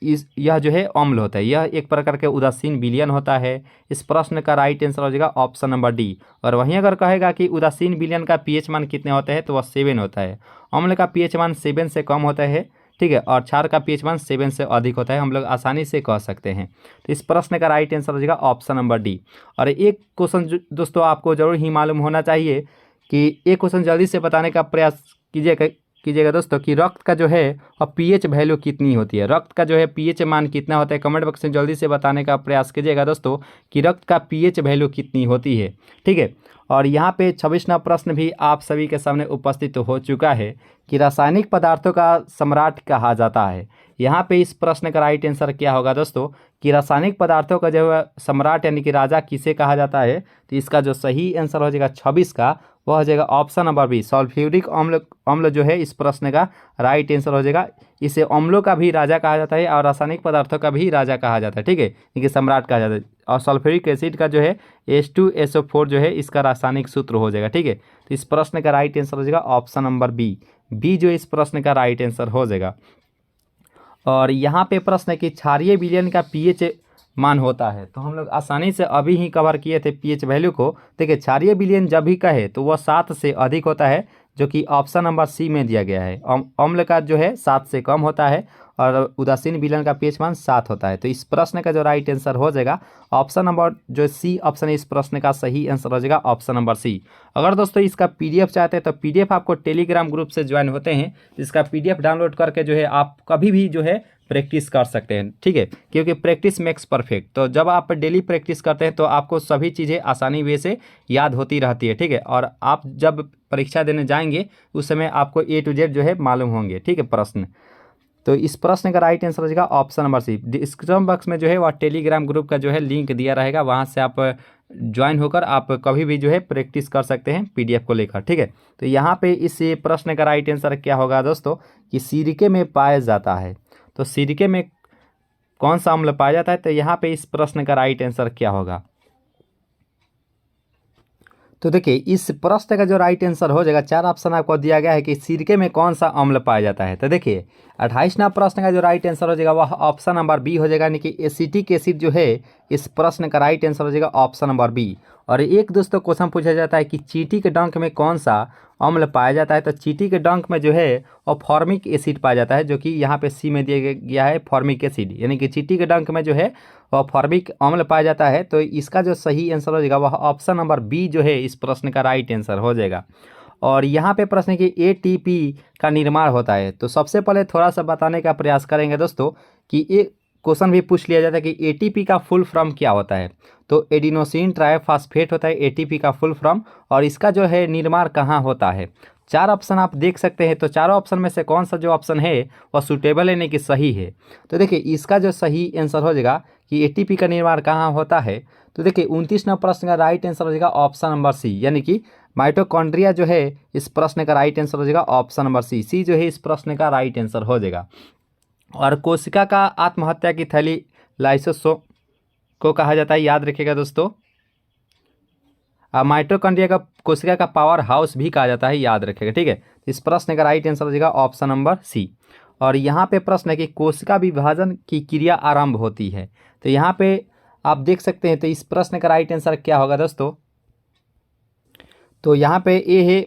यह जो है अम्ल होता है। यह एक प्रकार के उदासीन विलयन होता है। इस प्रश्न का राइट आंसर हो जाएगा ऑप्शन नंबर डी। और वहीं अगर कहेगा कि उदासीन विलयन का पीएच मान कितने होते हैं, तो वह 7 होता है। अम्ल का पीएच मान 7 से कम होता है, ठीक है, और क्षार का पीएच मान 7 से अधिक होता है, हम लोग आसानी से कह सकते हैं। तो इस प्रश्न का राइट आंसर हो जाएगा ऑप्शन नंबर डी। और एक क्वेश्चन दोस्तों आपको जरूर ही मालूम होना चाहिए कि एक क्वेश्चन जल्दी से बताने का प्रयास कीजिएगा दोस्तों कि रक्त का जो है और पीएच वैल्यू कितनी होती है, रक्त का जो है पीएच मान कितना होता है। कमेंट बॉक्स में जल्दी से बताने का प्रयास कीजिएगा दोस्तों कि रक्त का पीएच वैल्यू कितनी होती है, ठीक है। और यहाँ पे 26वां प्रश्न भी आप सभी के सामने उपस्थित हो चुका है कि रासायनिक पदार्थों का सम्राट कहा जाता है। यहाँ पे इस प्रश्न का राइट आंसर क्या होगा दोस्तों कि रासायनिक पदार्थों का जो है सम्राट यानी कि राजा किसे कहा जाता है। तो इसका जो सही आंसर हो जाएगा 26 का, वह हो जाएगा ऑप्शन नंबर बी, सल्फ्यूरिक अम्ल। अम्ल जो है इस प्रश्न का राइट आंसर हो जाएगा। इसे अम्लों का भी राजा कहा जाता है और रासायनिक पदार्थों का भी राजा कहा जाता है, ठीक है, इनके सम्राट कहा जाता है। और सल्फ्यूरिक एसिड का जो है H2SO4 जो है इसका रासायनिक सूत्र हो जाएगा, ठीक है। तो इस प्रश्न का राइट आंसर हो जाएगा ऑप्शन नंबर बी, बी जो इस प्रश्न का राइट आंसर हो जाएगा। और यहाँ पे प्रश्न है कि क्षारीय विलयन का पीएच मान होता है। तो हम लोग आसानी से अभी ही कवर किए थे पीएच वैल्यू को। देखिए क्षारीय विलयन जब भी कहे तो वह 7 से अधिक होता है, जो कि ऑप्शन नंबर सी में दिया गया है। अम्ल का जो है 7 से कम होता है और उदासीन विलयन का पीएच मान 7 होता है। तो इस प्रश्न का जो राइट आंसर हो जाएगा ऑप्शन नंबर जो सी ऑप्शन है, इस प्रश्न का सही आंसर हो जाएगा ऑप्शन नंबर सी। अगर दोस्तों इसका पीडीएफ चाहते हैं तो पीडीएफ आपको टेलीग्राम ग्रुप से ज्वाइन होते हैं, इसका पीडीएफ डाउनलोड करके जो है आप कभी भी जो है प्रैक्टिस कर सकते हैं, ठीक है, क्योंकि प्रैक्टिस मेक्स परफेक्ट। तो जब आप डेली प्रैक्टिस करते हैं तो आपको सभी चीज़ें आसानी वे से याद होती रहती है, ठीक है। और आप जब परीक्षा देने जाएंगे उस समय आपको A to Z जो है मालूम होंगे, ठीक है, प्रश्न। तो इस प्रश्न का राइट आंसर हो जाएगा option number C. Description box में जो है वह टेलीग्राम ग्रुप का जो है लिंक दिया रहेगा, वहाँ से आप ज्वाइन होकर आप कभी भी जो है प्रैक्टिस कर सकते हैं पीडीएफ को लेकर, ठीक है। तो यहाँ पे इस प्रश्न का राइट आंसर क्या होगा दोस्तों कि सिरके में पाया जाता है। तो सिरके में कौन सा अम्ल पाया जाता है, तो यहाँ पे इस प्रश्न का राइट आंसर क्या होगा। तो देखिए इस प्रश्न का जो राइट आंसर हो जाएगा, 4 ऑप्शन आपको दिया गया है कि सिरके में कौन सा अम्ल पाया जाता है। तो देखिए 28वां प्रश्न का जो राइट आंसर हो जाएगा वह ऑप्शन नंबर बी हो जाएगा, यानी कि एसिटिक एसिड जो है इस प्रश्न का राइट आंसर हो जाएगा ऑप्शन नंबर बी। और एक दोस्तों क्वेश्चन पूछा जाता है कि चींटी के डंक में कौन सा अम्ल पाया जाता है। तो चींटी के डंक में जो है वो फॉर्मिक एसिड पाया जाता है, जो कि यहाँ पे सी में दिया गया है फॉर्मिक एसिड, यानी कि चींटी के डंक में जो है वह फॉर्मिक अम्ल पाया जाता है। तो इसका जो सही आंसर हो जाएगा वह ऑप्शन नंबर बी जो है इस प्रश्न का राइट आंसर हो जाएगा। और यहाँ पे प्रश्न है कि एटीपी का निर्माण होता है। तो सबसे पहले थोड़ा सा बताने का प्रयास करेंगे दोस्तों कि एक क्वेश्चन भी पूछ लिया जाता है कि एटीपी का फुल फॉर्म क्या होता है। तो एडिनोसिन ट्राइफॉस्फेट होता है एटीपी का फुल फॉर्म, और इसका जो है निर्माण कहाँ होता है। 4 ऑप्शन आप देख सकते हैं, तो चारों ऑप्शन में से कौन सा जो ऑप्शन है वह सूटेबल है, यानी कि सही है। तो देखिए इसका जो सही आंसर हो जाएगा कि एटीपी का निर्माण कहाँ होता है। तो देखिए 29वां प्रश्न का राइट आंसर हो जाएगा ऑप्शन नंबर सी, यानी कि माइटोकॉन्ड्रिया जो है इस प्रश्न का राइट आंसर हो जाएगा ऑप्शन नंबर सी। सी जो है इस प्रश्न का राइट आंसर हो जाएगा। और कोशिका का आत्महत्या की थैली लाइसोसोम को कहा जाता है, याद रखिएगा दोस्तों। माइटोकॉन्ड्रिया का कोशिका का पावर हाउस भी कहा जाता है, याद रखिएगा, ठीक है। इस प्रश्न का राइट आंसर हो जाएगा ऑप्शन नंबर सी। और यहाँ पे प्रश्न है कि कोशिका विभाजन की क्रिया आरंभ होती है। तो यहाँ पे आप देख सकते हैं, तो इस प्रश्न का राइट आंसर क्या होगा दोस्तों। तो यहाँ पे ए है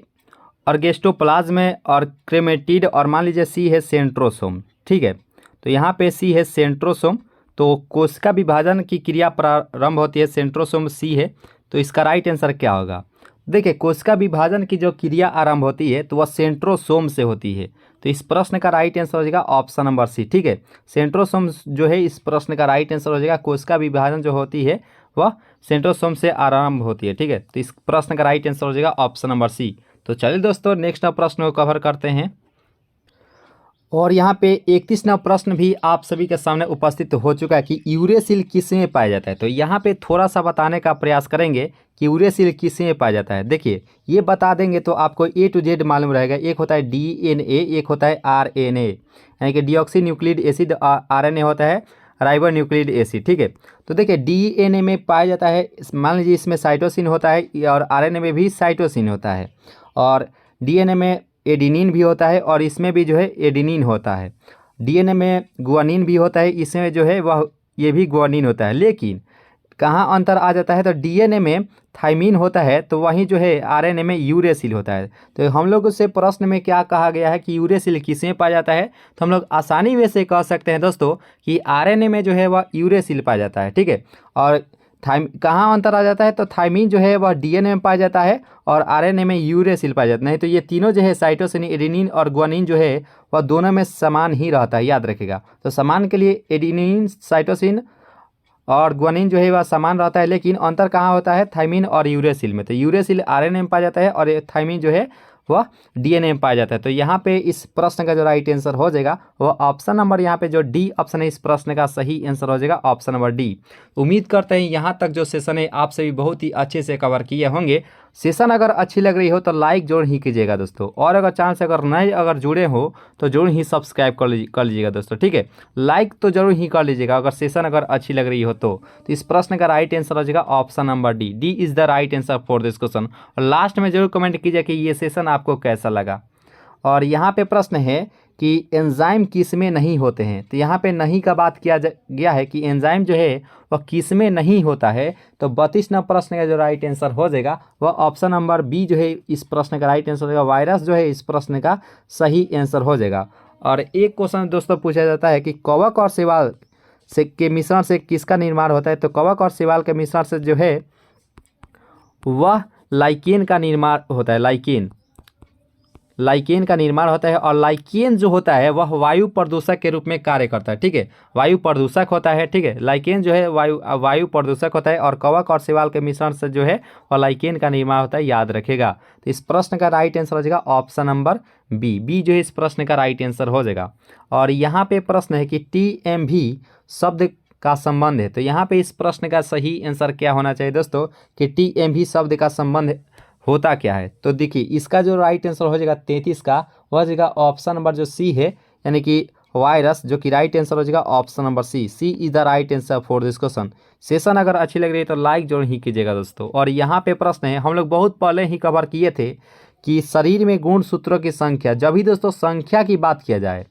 अर्गेस्टोप्लाज्म और क्रेमेटिड, और मान लीजिए सी है सेंट्रोसोम, ठीक है। तो यहाँ पे सी है सेंट्रोसोम। तो कोशिका विभाजन की क्रिया प्रारंभ होती है, सेंट्रोसोम सी है। तो इसका राइट आंसर क्या होगा। देखिए कोशिका विभाजन की जो क्रिया आरंभ होती है तो वह सेंट्रोसोम से होती है। तो इस प्रश्न का राइट आंसर हो जाएगा ऑप्शन नंबर सी, ठीक है। सेंट्रोसोम जो है इस प्रश्न का राइट आंसर हो जाएगा। कोशिका विभाजन जो होती है वह सेंट्रोसोम से आरंभ होती है, ठीक है। तो इस प्रश्न का राइट आंसर हो जाएगा ऑप्शन नंबर सी। तो चलिए दोस्तों नेक्स्ट प्रश्न को कवर करते हैं। और यहाँ पे 31वां प्रश्न भी आप सभी के सामने उपस्थित हो चुका है कि यूरेसिल किस में पाया जाता है। तो यहाँ पे थोड़ा सा बताने का प्रयास करेंगे कि यूरेसिल किस में पाया जाता है। देखिए ये बता देंगे तो आपको A to Z मालूम रहेगा। एक होता है DNA, एक होता है RNA, यानी कि डिऑक्सी न्यूक्लिक एसिड, RNA होता है राइबो न्यूक्लिक एसिड, ठीक है। तो देखिए DNA में पाया जाता है, मान लीजिए इसमें साइटोसिन होता है, और RNA में भी साइटोसिन होता है, और DNA में एडिनिन भी होता है, और इसमें भी जो है एडिनिन होता है। DNA में गुआनिन भी होता है, इसमें जो है वह ये भी गुआनिन होता है। लेकिन कहाँ अंतर आ जाता है, तो DNA में थाइमिन होता है, तो वहीं जो है RNA में यूरेसिल होता है। तो हम लोग से प्रश्न में क्या कहा गया है कि यूरेसिल किस में पाया जाता है, तो हम लोग आसानी में से कह सकते हैं दोस्तों कि RNA में जो है वह यूरेसिल पाया जाता है, ठीक है। और कहाँ अंतर आ जाता है, तो थायमीन जो है वह डीएनए में पाया जाता है और आरएनए में यूरेसिल पाया जाता है। नहीं तो ये तीनों जो है साइटोसिन, एडेनिन और ग्वानिन जो है वह दोनों में समान ही रहता है, याद रखिएगा। तो समान के लिए एडेनिन, साइटोसिन और ग्वानिन जो है वह समान रहता है, लेकिन अंतर कहाँ होता है, थायमीन और यूरेसिल में। तो यूरेसिल आरएनए में पाया जाता है और थायमीन जो है वह डीएनए में पाया जाता है। तो यहाँ पे इस प्रश्न का जो राइट आंसर हो जाएगा वह ऑप्शन नंबर, यहाँ पे जो डी ऑप्शन है इस प्रश्न का सही आंसर हो जाएगा ऑप्शन नंबर डी। उम्मीद करते हैं यहाँ तक जो सेशन है आप सभी बहुत ही अच्छे से कवर किए होंगे। सेशन अगर अच्छी लग रही हो तो लाइक जरूर ही कीजिएगा दोस्तों, और अगर चांस से अगर नए अगर जुड़े हो तो जरूर ही सब्सक्राइब कर लीजिएगा दोस्तों, ठीक है। लाइक तो जरूर ही कर लीजिएगा अगर सेशन अगर अच्छी लग रही हो तो इस प्रश्न का राइट आंसर हो जाएगा option number D. D is the right answer for this question. और लास्ट में जरूर कमेंट कीजिए कि ये सेशन आपको कैसा लगा। और यहाँ पे प्रश्न है कि एंजाइम किस में नहीं होते हैं, तो यहाँ पे नहीं का बात किया गया है कि एंजाइम जो है वह किस में नहीं होता है। तो 32 नंबर प्रश्न का जो राइट आंसर हो जाएगा वह ऑप्शन नंबर बी जो है इस प्रश्न का राइट आंसर हो जाएगा। वायरस जो है इस प्रश्न का सही आंसर हो जाएगा। और एक क्वेश्चन दोस्तों पूछा जाता है कि कवक और शैवाल से के मिश्रण से किसका निर्माण होता है। तो कवक और शैवाल के मिश्रण से जो है वह लाइकेन का निर्माण होता है। लाइकेन का निर्माण होता है। और लाइकेन जो होता है वह वायु प्रदूषक के रूप में कार्य करता है, ठीक है। वायु प्रदूषक होता है, ठीक है। लाइकेन जो है वायु प्रदूषक होता है और कवक और शैवाल के मिश्रण से जो है वह लाइकेन का निर्माण होता है, याद रखेगा। तो इस प्रश्न का राइट आंसर हो जाएगा ऑप्शन नंबर बी। बी जो है इस प्रश्न का राइट आंसर हो जाएगा। और यहाँ पे प्रश्न है कि टीएमवी शब्द का संबंध है। तो यहाँ पे इस प्रश्न का सही आंसर क्या होना चाहिए दोस्तों कि टीएमवी शब्द का संबंध होता क्या है। तो देखिए इसका जो राइट आंसर हो जाएगा 33 का हो जाएगा ऑप्शन नंबर जो सी है, यानी कि वायरस, जो कि राइट आंसर हो जाएगा option number C. C is the right answer for this question. Session अगर अच्छी लग रही है तो लाइक जरूर ही कीजिएगा दोस्तों। और यहाँ पे प्रश्न है, हम लोग बहुत पहले ही कवर किए थे कि शरीर में गुणसूत्रों की संख्या, जब भी दोस्तों संख्या की बात किया जाए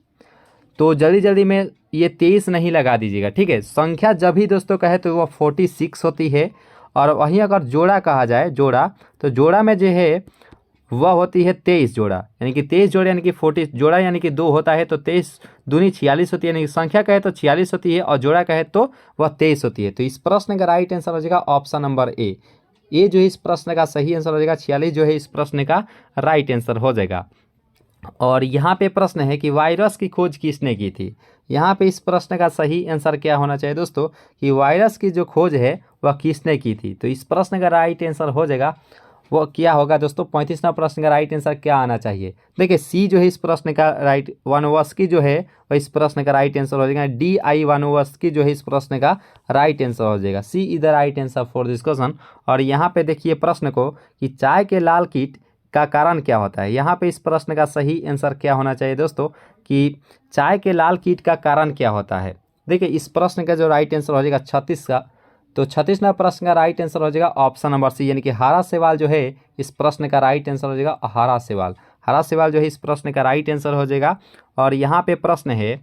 तो जल्दी में ये 23 नहीं लगा दीजिएगा, ठीक है। संख्या जब भी दोस्तों कहे तो वह 46 होती है। और वहीं अगर जोड़ा कहा जाए, जोड़ा, तो जोड़ा में जो है वह होती है 23 जोड़ा, यानी कि 23 जोड़ा यानी कि 40 जोड़ा यानी कि 2 होता है। तो 23 दूनी 46 होती है, यानी कि संख्या कहे तो 46 होती है और जोड़ा कहे तो वह 23 होती है। तो इस प्रश्न का राइट आंसर हो जाएगा ऑप्शन नंबर ए। ये जो है इस प्रश्न का सही आंसर हो जाएगा। 46 जो है इस प्रश्न का राइट आंसर हो जाएगा। और यहाँ पे प्रश्न है कि वायरस की खोज किसने की थी। यहाँ पे इस प्रश्न का सही आंसर क्या होना चाहिए दोस्तों कि वायरस की जो खोज है वह किसने की थी। तो इस प्रश्न का राइट आंसर हो जाएगा वो क्या होगा दोस्तों, 35वां प्रश्न का राइट आंसर क्या आना चाहिए। देखिए सी जो है इस प्रश्न का राइट, वानोवस्की जो है वह इस प्रश्न का राइट आंसर हो जाएगा। डी आई वानोवस्की जो है इस प्रश्न का राइट आंसर हो जाएगा। C is the right answer for this question. और यहाँ पे देखिए प्रश्न को कि चाय के लाल कीट का कारण क्या होता है। यहाँ पे इस प्रश्न का सही आंसर क्या होना चाहिए दोस्तों कि चाय के लाल कीट का कारण क्या होता है। देखिए इस प्रश्न का जो राइट आंसर हो जाएगा 36 का, तो 36वां प्रश्न का राइट आंसर हो जाएगा ऑप्शन नंबर सी, यानी कि हरा शैवाल जो है इस प्रश्न का राइट आंसर हो जाएगा हरा शैवाल। हरा शैवाल जो है इस प्रश्न का राइट आंसर हो जाएगा। और यहाँ पे प्रश्न है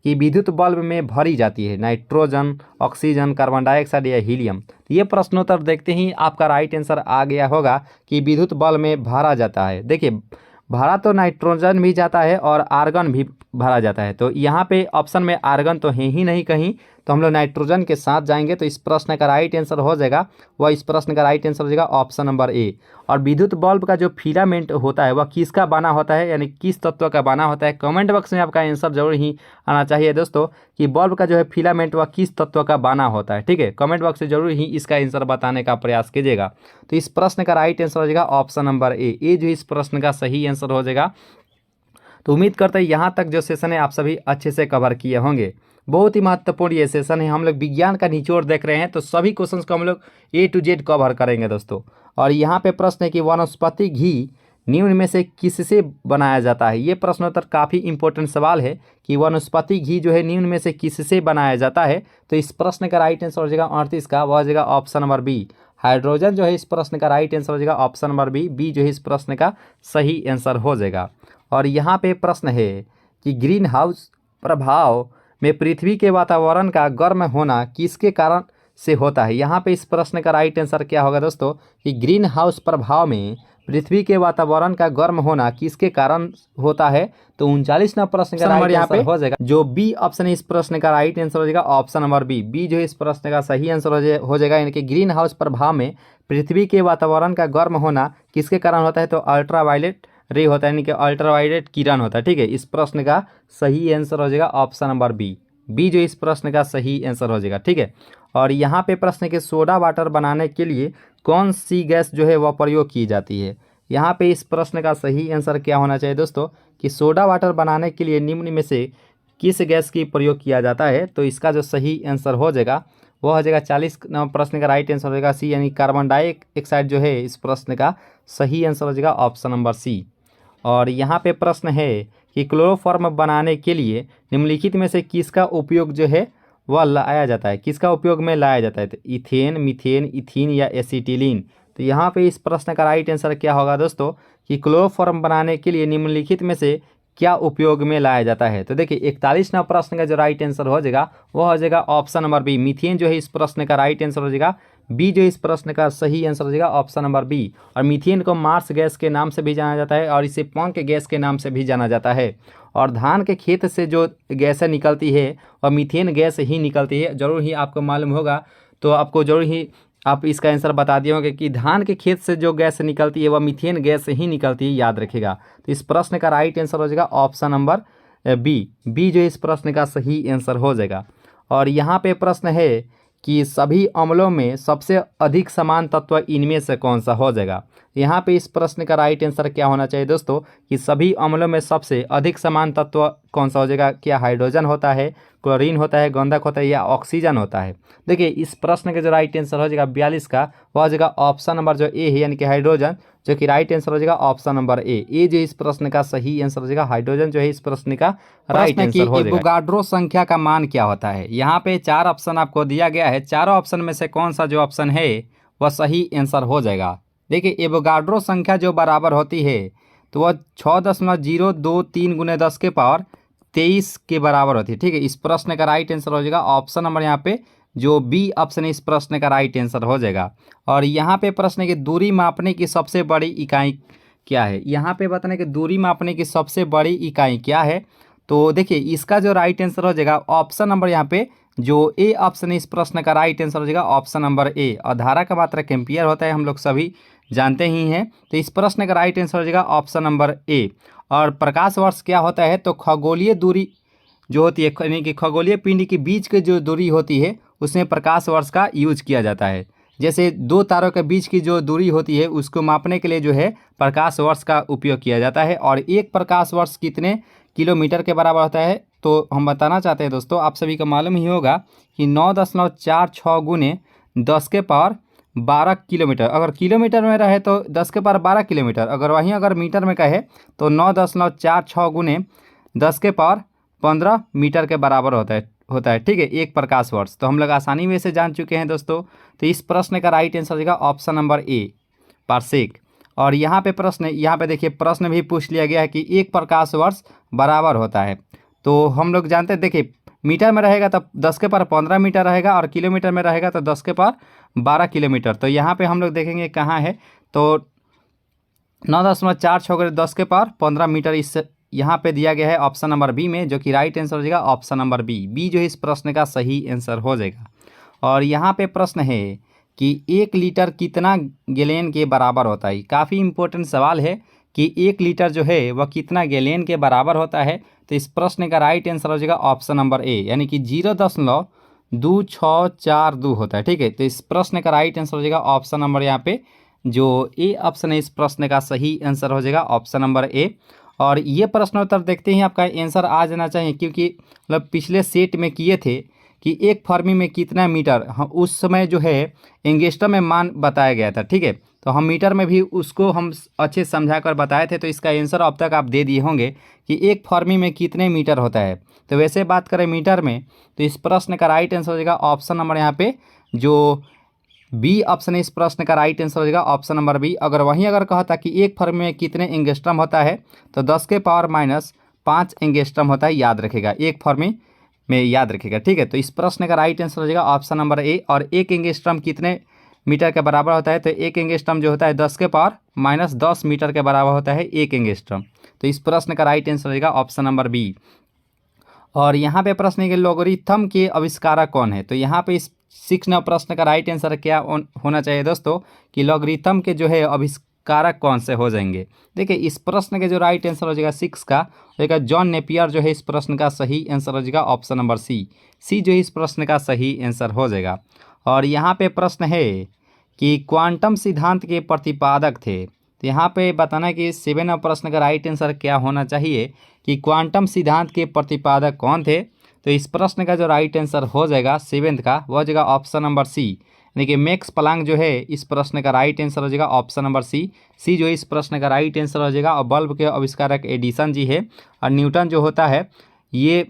कि विद्युत बल्ब में भरी जाती है नाइट्रोजन, ऑक्सीजन, कार्बन डाइऑक्साइड या हीलियम। तो ये प्रश्नोत्तर देखते ही आपका राइट आंसर आ गया होगा कि विद्युत बल्ब में भरा जाता है। देखिए भरा तो नाइट्रोजन भी जाता है और आर्गन भी भरा जाता है। तो यहाँ पे ऑप्शन में आर्गन तो है ही नहीं कहीं, तो हम लोग नाइट्रोजन के साथ जाएंगे। तो इस प्रश्न का राइट आंसर हो जाएगा वह इस प्रश्न का राइट आंसर हो जाएगा ऑप्शन नंबर ए। और विद्युत बल्ब का जो फिलामेंट होता है वह किसका बना होता है, यानी किस तत्व का बना होता है। कमेंट बॉक्स में आपका आंसर जरूर ही आना चाहिए दोस्तों कि बल्ब का जो है फिलामेंट वह किस तत्व का बना होता है, ठीक है। कमेंट बॉक्स से जरूर ही इसका आंसर बताने का प्रयास कीजिएगा। तो इस प्रश्न का राइट आंसर हो जाएगा ऑप्शन नंबर ए। ये जो इस प्रश्न का सही आंसर हो जाएगा। तो उम्मीद करते हैं यहाँ तक जो सेशन है आप सभी अच्छे से कवर किए होंगे। बहुत ही महत्वपूर्ण ये सेशन है, हम लोग विज्ञान का निचोड़ देख रहे हैं। तो सभी क्वेश्चंस को हम लोग ए टू जेड कवर करेंगे दोस्तों। और यहाँ पे प्रश्न है कि वनस्पति घी निम्न में से किससे बनाया जाता है। ये प्रश्नोत्तर काफ़ी इंपॉर्टेंट सवाल है कि वनस्पति घी जो है निम्न में से किससे बनाया जाता है। तो इस प्रश्न का राइट आंसर हो जाएगा 38 का, वह हो जाएगा ऑप्शन नंबर बी। हाइड्रोजन जो है इस प्रश्न का राइट आंसर हो जाएगा ऑप्शन नंबर बी। बी जो है इस प्रश्न का सही आंसर हो जाएगा। और यहाँ पे प्रश्न है कि ग्रीन हाउस प्रभाव में पृथ्वी के वातावरण का गर्म होना किसके कारण से होता है। यहाँ पे इस प्रश्न का राइट आंसर क्या होगा दोस्तों कि ग्रीन हाउस प्रभाव में पृथ्वी के वातावरण का गर्म होना किसके कारण होता है? तो 39वां प्रश्न का राइट आंसर हो जाएगा जो बी ऑप्शन है इस प्रश्न का राइट आंसर हो जाएगा ऑप्शन नंबर बी। बी जो है इस प्रश्न का सही आंसर हो जाएगा। यानी कि ग्रीन हाउस प्रभाव में पृथ्वी के वातावरण का गर्म होना किसके कारण होता है? तो अल्ट्रावायलेट रे होता है, यानी कि अल्ट्रावायलेट किरण होता है। ठीक है, इस प्रश्न का सही आंसर हो जाएगा ऑप्शन नंबर बी। बी जो इस प्रश्न का सही आंसर हो जाएगा। ठीक है, और यहाँ पे प्रश्न के सोडा वाटर बनाने के लिए कौन सी गैस जो है वह प्रयोग की जाती है? यहाँ पे इस प्रश्न का सही आंसर क्या होना चाहिए दोस्तों कि सोडा वाटर बनाने के लिए निम्न में से किस गैस की प्रयोग किया जाता है? तो इसका जो सही आंसर हो जाएगा वह हो जाएगा 40 प्रश्न का राइट आंसर हो जाएगा सी, यानी कार्बन डाइऑक्साइड जो है इस प्रश्न का सही आंसर हो जाएगा ऑप्शन नंबर सी। और यहाँ पे प्रश्न है कि क्लोरोफॉर्म बनाने के लिए निम्नलिखित में से किसका उपयोग जो है वह लाया जाता है? किसका उपयोग में लाया जाता है? तो इथेन, मीथेन, इथीन या एसिटिलीन। तो यहाँ पे इस प्रश्न का राइट आंसर क्या होगा दोस्तों कि क्लोरोफॉर्म बनाने के लिए निम्नलिखित में से क्या उपयोग में लाया जाता है? तो देखिए 41वां प्रश्न का जो राइट आंसर हो जाएगा वह हो जाएगा ऑप्शन नंबर बी। मीथेन जो है इस प्रश्न का राइट आंसर हो जाएगा बी। जो इस प्रश्न का सही आंसर हो जाएगा ऑप्शन नंबर बी। और मीथेन को मार्स गैस के नाम से भी जाना जाता है और इसे पंख गैस के नाम से भी जाना जाता है। और धान के खेत से जो गैसें निकलती है और मीथेन गैस ही निकलती है। जरूर ही आपको मालूम होगा, तो आपको जरूर ही आप इसका आंसर बता दिए होंगे कि धान के खेत से जो गैस निकलती है वह मीथेन गैस ही निकलती है, याद रखिएगा। तो इस प्रश्न का राइट आंसर हो जाएगा ऑप्शन नंबर बी। बी जो इस प्रश्न का सही आंसर हो जाएगा। और यहाँ पे प्रश्न है कि सभी अम्लों में सबसे अधिक समान तत्व इनमें से कौन सा हो जाएगा? यहाँ पे इस प्रश्न का राइट आंसर क्या होना चाहिए दोस्तों कि सभी अम्लों में सबसे अधिक समान तत्व कौन सा हो जाएगा? क्या हाइड्रोजन होता है, क्लोरीन होता है, गंधक होता है या ऑक्सीजन होता है? देखिए इस प्रश्न का जो राइट आंसर हो जाएगा 42 का वह हो जाएगा ऑप्शन नंबर जो ए है, यानी कि हाइड्रोजन, जो कि राइट आंसर हो जाएगा ऑप्शन नंबर ए। ए जो इस प्रश्न का सही आंसर हो जाएगा हाइड्रोजन जो है इस प्रश्न का राइट आंसर हो जाएगा। एवोगाड्रो संख्या का मान क्या होता है? यहाँ पे 4 ऑप्शन आपको दिया गया है। चारों ऑप्शन में से कौन सा जो ऑप्शन है वह सही आंसर हो जाएगा? देखिए एवोगाड्रो संख्या जो बराबर होती है तो वह 6.023 × 10⁻23 के बराबर होती है। ठीक है, इस प्रश्न का राइट आंसर हो जाएगा ऑप्शन नंबर यहाँ पे जो बी ऑप्शन है इस प्रश्न का राइट आंसर हो जाएगा। और यहाँ पे प्रश्न की दूरी मापने की सबसे बड़ी इकाई क्या है? यहाँ पे बताने की दूरी मापने की सबसे बड़ी इकाई क्या है? तो देखिए इसका जो राइट आंसर हो जाएगा ऑप्शन नंबर यहाँ पे जो ए ऑप्शन है इस प्रश्न का राइट आंसर हो जाएगा ऑप्शन नंबर ए। और धारा का मात्रक एम्पियर होता है, हम लोग सभी जानते ही हैं। तो इस प्रश्न का राइट आंसर हो जाएगा ऑप्शन नंबर ए। और प्रकाश वर्ष क्या होता है? तो खगोलीय दूरी जो होती है, यानी कि खगोलीय पिंड के बीच की जो दूरी होती है उसमें प्रकाश वर्ष का यूज किया जाता है। जैसे दो तारों के बीच की जो दूरी होती है उसको मापने के लिए जो है प्रकाश वर्ष का उपयोग किया जाता है। और एक प्रकाश वर्ष कितने किलोमीटर के बराबर होता है? तो हम बताना चाहते हैं दोस्तों, आप सभी को मालूम ही होगा कि 9.46 × 10⁻12 किलोमीटर। अगर किलोमीटर में रहे तो 10⁻12 किलोमीटर, अगर मीटर में कहे तो 9.46 × 10⁻15 मीटर के बराबर होता है। ठीक है, एक प्रकाश वर्ष। तो हम लोग आसानी में से जान चुके हैं दोस्तों। तो इस प्रश्न का राइट आंसर होगा ऑप्शन नंबर ए, पारसेक। और यहाँ पे देखिए प्रश्न भी पूछ लिया गया है कि एक प्रकाश वर्ष बराबर होता है। तो हम लोग जानते हैं, देखिए मीटर में रहेगा तो 10⁻15 मीटर रहेगा और किलोमीटर में रहेगा तो 10⁻12 किलोमीटर। तो यहाँ पे हम लोग देखेंगे कहाँ है, तो 9.46 × 10⁻15 मीटर इस यहाँ पे दिया गया है ऑप्शन नंबर बी में, जो कि राइट आंसर हो जाएगा ऑप्शन नंबर बी। बी जो है इस प्रश्न का सही आंसर हो जाएगा। और यहाँ पे प्रश्न है कि 1 लीटर कितना गैलन के बराबर होता है? काफ़ी इंपॉर्टेंट सवाल है कि 1 लीटर जो है वह कितना गैलन के बराबर होता है? तो इस प्रश्न का राइट आंसर हो जाएगा ऑप्शन नंबर ए, यानी कि 0.2642 होता है। ठीक है, तो इस प्रश्न का राइट आंसर हो जाएगा ऑप्शन नंबर यहाँ पे जो ए ऑप्शन है इस प्रश्न का सही आंसर हो जाएगा ऑप्शन नंबर ए। और ये प्रश्न उत्तर देखते ही आपका आंसर आ जाना चाहिए, क्योंकि मतलब पिछले सेट में किए थे कि एक फर्मी में कितना मीटर, उस समय जो है एंगस्ट्रम में मान बताया गया था। ठीक है, तो हम मीटर में भी उसको हम अच्छे समझा कर बताए थे। तो इसका आंसर अब तक आप दे दिए होंगे कि एक फर्मी में कितने मीटर होता है। तो वैसे बात करें मीटर में तो इस प्रश्न का राइट आंसर हो जाएगा ऑप्शन नंबर यहाँ पे जो बी ऑप्शन है इस प्रश्न का राइट आंसर हो जाएगा ऑप्शन नंबर बी। अगर कहता कि एक फर्मी में कितने एंगस्ट्रम होता है तो 10⁻5 एंगस्ट्रम होता है, याद रखेगा एक फर्मी में, याद रखेगा। ठीक है, तो इस प्रश्न का राइट आंसर हो जाएगा ऑप्शन नंबर ए। और एक एंगस्ट्रम कितने मीटर के बराबर होता है, तो 1 एंगस्ट्रम जो होता है 10 के पावर माइनस 10 मीटर के बराबर होता है 1 एंगस्ट्रम। तो इस प्रश्न का राइट आंसर रहेगा ऑप्शन नंबर बी। और यहाँ पे प्रश्न है कि लोगरिथम के आविष्कारक कौन है। तो यहाँ पे इस 6 नंबर प्रश्न का राइट आंसर क्या होना चाहिए दोस्तों कि लोगरिथम के जो है आविष्कारक कौन से हो जाएंगे। देखिए इस प्रश्न के जो राइट आंसर हो जाएगा 6 का रहेगा जॉन नेपियर जो है इस प्रश्न का सही आंसर हो जाएगा ऑप्शन नंबर सी जो इस प्रश्न का सही आंसर हो जाएगा। और यहाँ पे प्रश्न है कि क्वांटम सिद्धांत के प्रतिपादक थे। तो यहाँ पे बताना है कि 7 नंबर प्रश्न का राइट आंसर क्या होना चाहिए कि क्वांटम सिद्धांत के प्रतिपादक कौन थे। तो इस प्रश्न का जो राइट आंसर हो जाएगा 7th का वो हो जाएगा ऑप्शन नंबर सी, यानी कि मैक्स प्लांक जो है इस प्रश्न का राइट आंसर हो जाएगा ऑप्शन नंबर सी जो इस प्रश्न का राइट आंसर हो जाएगा। और बल्ब के आविष्कारक एडिसन जी है। और न्यूटन जो होता है ये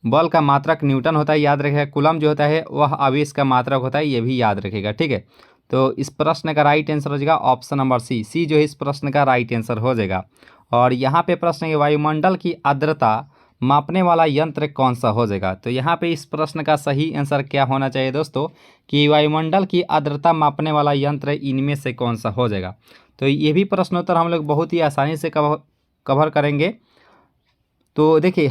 बल का मात्रक न्यूटन होता है, याद रखेगा। कूलम जो होता है वह आवेश का मात्रक होता है, ये भी याद रखेगा, ठीक है। तो इस प्रश्न का राइट आंसर हो जाएगा ऑप्शन नंबर सी जो है इस प्रश्न का राइट आंसर हो जाएगा। और यहाँ पे प्रश्न है वायुमंडल की आर्द्रता मापने वाला यंत्र कौन सा हो जाएगा। तो यहाँ पे इस प्रश्न का सही आंसर क्या होना चाहिए दोस्तों कि वायुमंडल की आर्द्रता मापने वाला यंत्र इनमें से कौन सा हो जाएगा। तो ये भी प्रश्नोत्तर हम लोग बहुत ही आसानी से कवर करेंगे। तो देखिए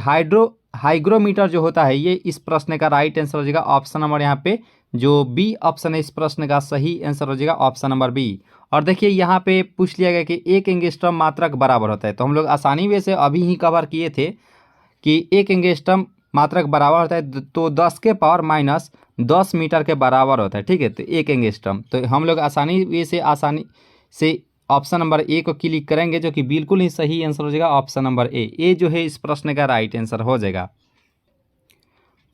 हाइग्रोमीटर जो होता है ये इस प्रश्न का राइट आंसर हो जाएगा ऑप्शन नंबर यहाँ पे जो बी ऑप्शन है इस प्रश्न का सही आंसर हो जाएगा ऑप्शन नंबर बी। और देखिए यहाँ पे पूछ लिया गया कि 1 एंगस्ट्रम मात्रक बराबर होता है। तो हम लोग आसानी में से अभी ही कवर किए थे कि 1 एंगस्ट्रम मात्रक बराबर होता है तो 10 के पावर माइनस 10 मीटर के बराबर होता है, ठीक है। तो 1 एंगस्ट्रम तो हम लोग आसानी से ऑप्शन नंबर ए को क्लिक करेंगे जो कि बिल्कुल ही सही आंसर हो जाएगा ऑप्शन नंबर ए जो है इस प्रश्न का राइट आंसर हो जाएगा।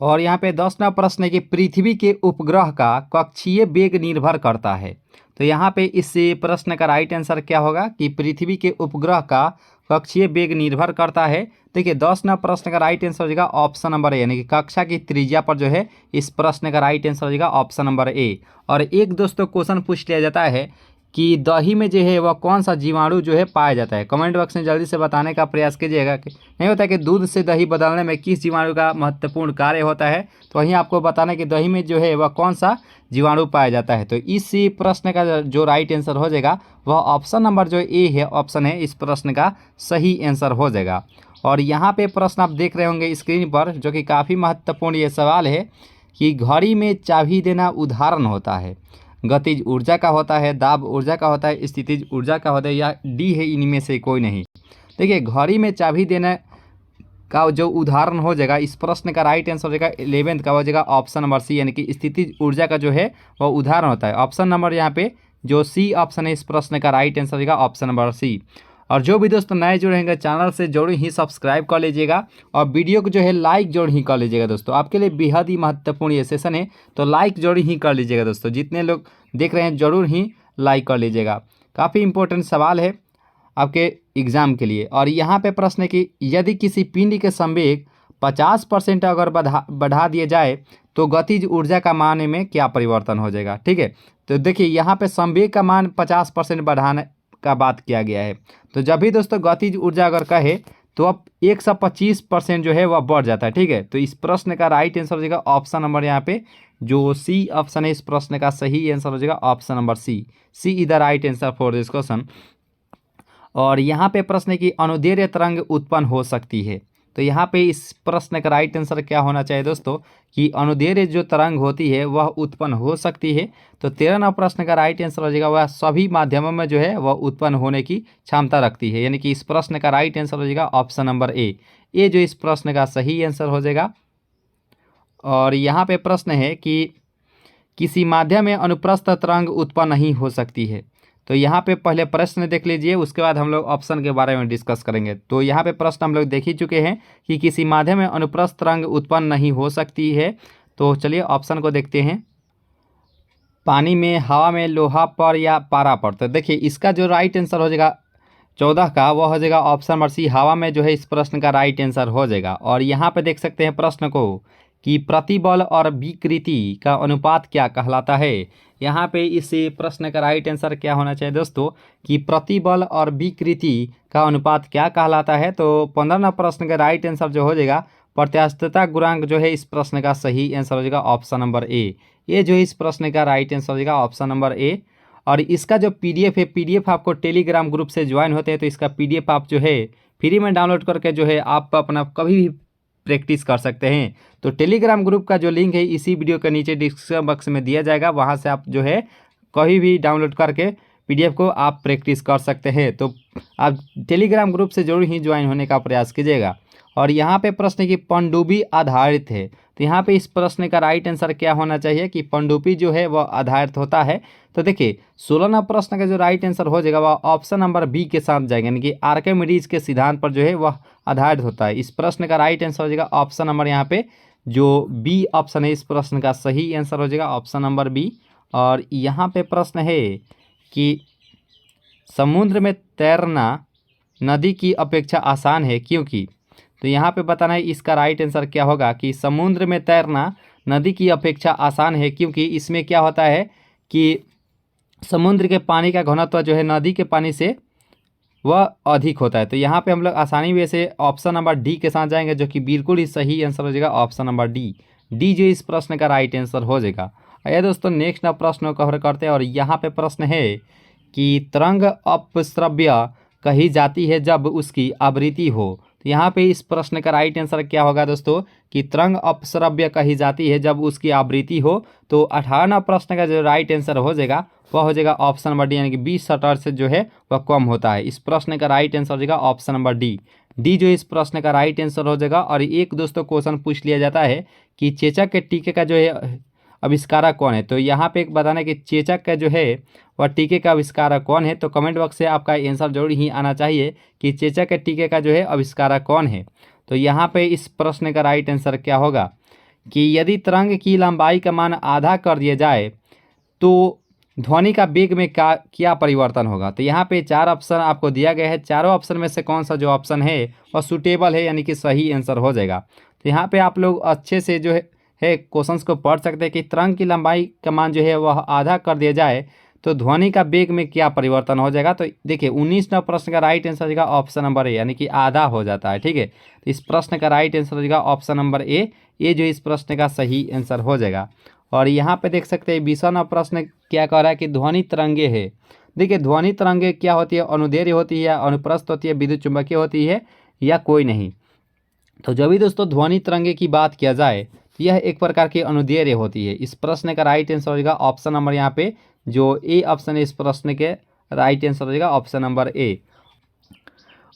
और यहाँ पे 10वां प्रश्न है कि पृथ्वी के उपग्रह का कक्षीय वेग निर्भर करता है। तो यहाँ पे इस प्रश्न का राइट आंसर क्या होगा कि पृथ्वी के उपग्रह का कक्षीय वेग निर्भर करता है। देखिए 10वां प्रश्न का राइट आंसर हो जाएगा ऑप्शन नंबर ए, यानी कि कक्षा की त्रिज्या पर जो है इस प्रश्न का राइट आंसर हो जाएगा ऑप्शन नंबर ए। और एक दोस्तों क्वेश्चन पूछ लिया जाता है कि दही में जो है वह कौन सा जीवाणु जो है पाया जाता है। कमेंट बॉक्स में जल्दी से बताने का प्रयास कीजिएगा कि नहीं होता है कि दूध से दही बदलने में किस जीवाणु का महत्वपूर्ण कार्य होता है। तो वहीं आपको बताना है कि दही में जो है वह कौन सा जीवाणु पाया जाता है। तो इस प्रश्न का जो राइट आंसर हो जाएगा वह ऑप्शन नंबर जो ए है ऑप्शन है इस प्रश्न का सही आंसर हो जाएगा। और यहाँ पे प्रश्न आप देख रहे होंगे स्क्रीन पर जो कि काफ़ी महत्वपूर्ण ये सवाल है कि घड़ी में चाबी देना उदाहरण होता है गतिज ऊर्जा का होता है, दाब ऊर्जा का होता है, स्थितिज ऊर्जा का होता है या डी है इनमें से कोई नहीं। देखिए घड़ी में चाबी देने का जो उदाहरण हो जाएगा इस प्रश्न का राइट आंसर हो जाएगा 11th का हो जाएगा ऑप्शन नंबर सी, यानी कि स्थितिज ऊर्जा का जो है वह उदाहरण होता है। ऑप्शन नंबर यहाँ पे जो सी ऑप्शन है इस प्रश्न का राइट आंसर हो जाएगा ऑप्शन नंबर सी। और जो भी दोस्तों नए जुड़े हैं चैनल से जरूर ही सब्सक्राइब कर लीजिएगा और वीडियो को जो है लाइक जरूर ही कर लीजिएगा दोस्तों। आपके लिए बेहद ही महत्वपूर्ण ये सेशन है तो लाइक जरूर ही कर लीजिएगा दोस्तों। जितने लोग देख रहे हैं जरूर ही लाइक कर लीजिएगा। काफ़ी इंपॉर्टेंट सवाल है आपके एग्ज़ाम के लिए। और यहाँ पे प्रश्न है कि यदि किसी पिंड के संवेग 50% अगर बढ़ा दिए जाए तो गतिज ऊर्जा का मान में क्या परिवर्तन हो जाएगा, ठीक है। तो देखिए यहाँ पे संवेग का मान 50% बढ़ाने का बात किया गया है। तो जब भी दोस्तों गतिज ऊर्जा अगर कहे तो अब 125% जो है वह बढ़ जाता है, ठीक है। तो इस प्रश्न का राइट आंसर हो जाएगा ऑप्शन नंबर यहाँ पे जो सी ऑप्शन है इस प्रश्न का सही आंसर हो जाएगा option number C is the right answer for this question. और यहाँ पे प्रश्न है कि अनुदैर्घ्य तरंग उत्पन्न हो सकती है। तो यहाँ पे इस प्रश्न का राइट आंसर क्या होना चाहिए दोस्तों कि अनुदैर्घ्य जो तरंग होती है वह उत्पन्न हो सकती है। तो 13वां प्रश्न का राइट आंसर हो जाएगा वह सभी माध्यमों में जो है वह उत्पन्न होने की क्षमता रखती है, यानी कि इस प्रश्न का राइट आंसर हो जाएगा ऑप्शन नंबर ए जो इस प्रश्न का सही आंसर हो जाएगा। और यहाँ पे प्रश्न है कि किसी माध्यम में अनुप्रस्थ तरंग उत्पन्न नहीं हो सकती है। तो यहाँ पे पहले प्रश्न देख लीजिए उसके बाद हम लोग ऑप्शन के बारे में डिस्कस करेंगे। तो यहाँ पे प्रश्न हम लोग देख ही चुके हैं कि किसी माध्यम में अनुप्रस्थ तरंग उत्पन्न नहीं हो सकती है। तो चलिए ऑप्शन को देखते हैं। पानी में, हवा में, लोहा पर या पारा पर। तो देखिए इसका जो राइट आंसर हो जाएगा 14 का वह हो जाएगा ऑप्शन नंबर सी, हवा में जो है इस प्रश्न का राइट आंसर हो जाएगा। और यहाँ पे देख सकते हैं प्रश्न को कि प्रतिबल और विकृति का अनुपात क्या कहलाता है। यहाँ पे इस प्रश्न का राइट आंसर क्या होना चाहिए दोस्तों कि प्रतिबल और विकृति का अनुपात क्या कहलाता है। तो 15वां प्रश्न का राइट आंसर जो हो जाएगा प्रत्यास्थता गुणांक जो है इस प्रश्न का सही आंसर हो जाएगा ऑप्शन नंबर ए। ये जो है इस प्रश्न का राइट आंसर हो जाएगा ऑप्शन नंबर ए। और इसका जो पीडीएफ है, पीडीएफ आपको टेलीग्राम ग्रुप से ज्वाइन होते हैं तो इसका पीडीएफ आप जो है फ्री में डाउनलोड करके जो है आप अपना कभी भी प्रैक्टिस कर सकते हैं। तो टेलीग्राम ग्रुप का जो लिंक है इसी वीडियो के नीचे डिस्क्रिप्शन बॉक्स में दिया जाएगा, वहाँ से आप जो है कभी भी डाउनलोड करके पीडीएफ को आप प्रैक्टिस कर सकते हैं। तो आप टेलीग्राम ग्रुप से जरूर ही ज्वाइन होने का प्रयास कीजिएगा। और यहाँ पे प्रश्न की पनडुब्बी आधारित है, तो यहाँ पे इस प्रश्न का राइट आंसर क्या होना चाहिए कि पनडुब्बी जो है वह आधारित होता है। तो देखिए 16वां प्रश्न का जो राइट आंसर हो जाएगा वह ऑप्शन नंबर बी के साथ जाएगा, यानी कि आर्किमिडीज के सिद्धांत पर जो है वह आधारित होता है। इस प्रश्न का राइट आंसर हो जाएगा ऑप्शन नंबर यहाँ पे जो बी ऑप्शन है इस प्रश्न का सही आंसर हो जाएगा ऑप्शन नंबर बी। और यहाँ पे प्रश्न है कि समुद्र में तैरना नदी की अपेक्षा आसान है क्योंकि, तो यहाँ पे बताना है इसका राइट आंसर क्या होगा कि समुद्र में तैरना नदी की अपेक्षा आसान है क्योंकि इसमें क्या होता है कि समुद्र के पानी का घनत्व जो है नदी के पानी से वह अधिक होता है। तो यहाँ पे हम लोग आसानी में से ऑप्शन नंबर डी के साथ जाएंगे जो कि बिल्कुल ही सही आंसर हो जाएगा ऑप्शन नंबर डी। डी जो इस प्रश्न का राइट आंसर हो जाएगा। आइए दोस्तों नेक्स्ट प्रश्न को कवर करते हैं। और यहाँ पे प्रश्न है कि तरंग अपश्रव्य कही जाती है जब उसकी आवृत्ति हो। तो यहाँ पे इस प्रश्न का राइट आंसर क्या होगा दोस्तों कि तरंग अपश्रव्य कही जाती है जब उसकी आवृत्ति हो। तो 18वां प्रश्न का जो राइट आंसर हो जाएगा वह हो जाएगा ऑप्शन नंबर डी, यानी कि 20 शटर से जो है वह कम होता है। इस प्रश्न का राइट आंसर हो जाएगा ऑप्शन नंबर डी। डी जो इस प्रश्न का राइट आंसर हो जाएगा। और एक दोस्तों क्वेश्चन पूछ लिया जाता है कि चेचक के टीके का जो है आविष्कारक कौन है। तो यहाँ पे एक बताना कि चेचक का जो है वह टीके का आविष्कारक कौन है। तो कमेंट बॉक्स से आपका आंसर जरूर ही आना चाहिए कि चेचक के टीके का जो है आविष्कारक कौन है। तो यहाँ पे इस प्रश्न का राइट आंसर क्या होगा कि यदि तरंग की लंबाई का मान आधा कर दिया जाए तो ध्वनि का वेग में क्या परिवर्तन होगा। तो यहाँ पे 4 ऑप्शन आपको दिया गया है, चारों ऑप्शन में से कौन सा जो ऑप्शन है वह सूटेबल है, यानी कि सही आंसर हो जाएगा। तो यहाँ पे आप लोग अच्छे से जो है क्वेश्चंस को पढ़ सकते हैं कि तरंग की लंबाई का मान जो है वह आधा कर दिया जाए तो ध्वनि का वेग में क्या परिवर्तन हो जाएगा। तो देखिए 19वां प्रश्न का राइट आंसर हो जाएगा ऑप्शन नंबर ए, यानी कि आधा हो जाता है। ठीक है, तो इस प्रश्न का राइट आंसर हो जाएगा ऑप्शन नंबर ए। ये जो इस प्रश्न का सही आंसर हो जाएगा। और यहाँ पे देख सकते हैं 20वां प्रश्न क्या कह रहा है कि ध्वनि तरंगे है। देखिए ध्वनि तरंगे क्या होती है, अनुदैर्ध्य होती है, अनुप्रस्थ होती है, विद्युत चुम्बकीय होती है या कोई नहीं। तो जब भी दोस्तों ध्वनि तरंगे की बात किया जाए तो यह एक प्रकार की अनुदैर्ध्य होती है। इस प्रश्न का राइट आंसर हो जाएगा ऑप्शन नंबर यहाँ पे जो ए ऑप्शन है इस प्रश्न के राइट आंसर हो जाएगा ऑप्शन नंबर ए।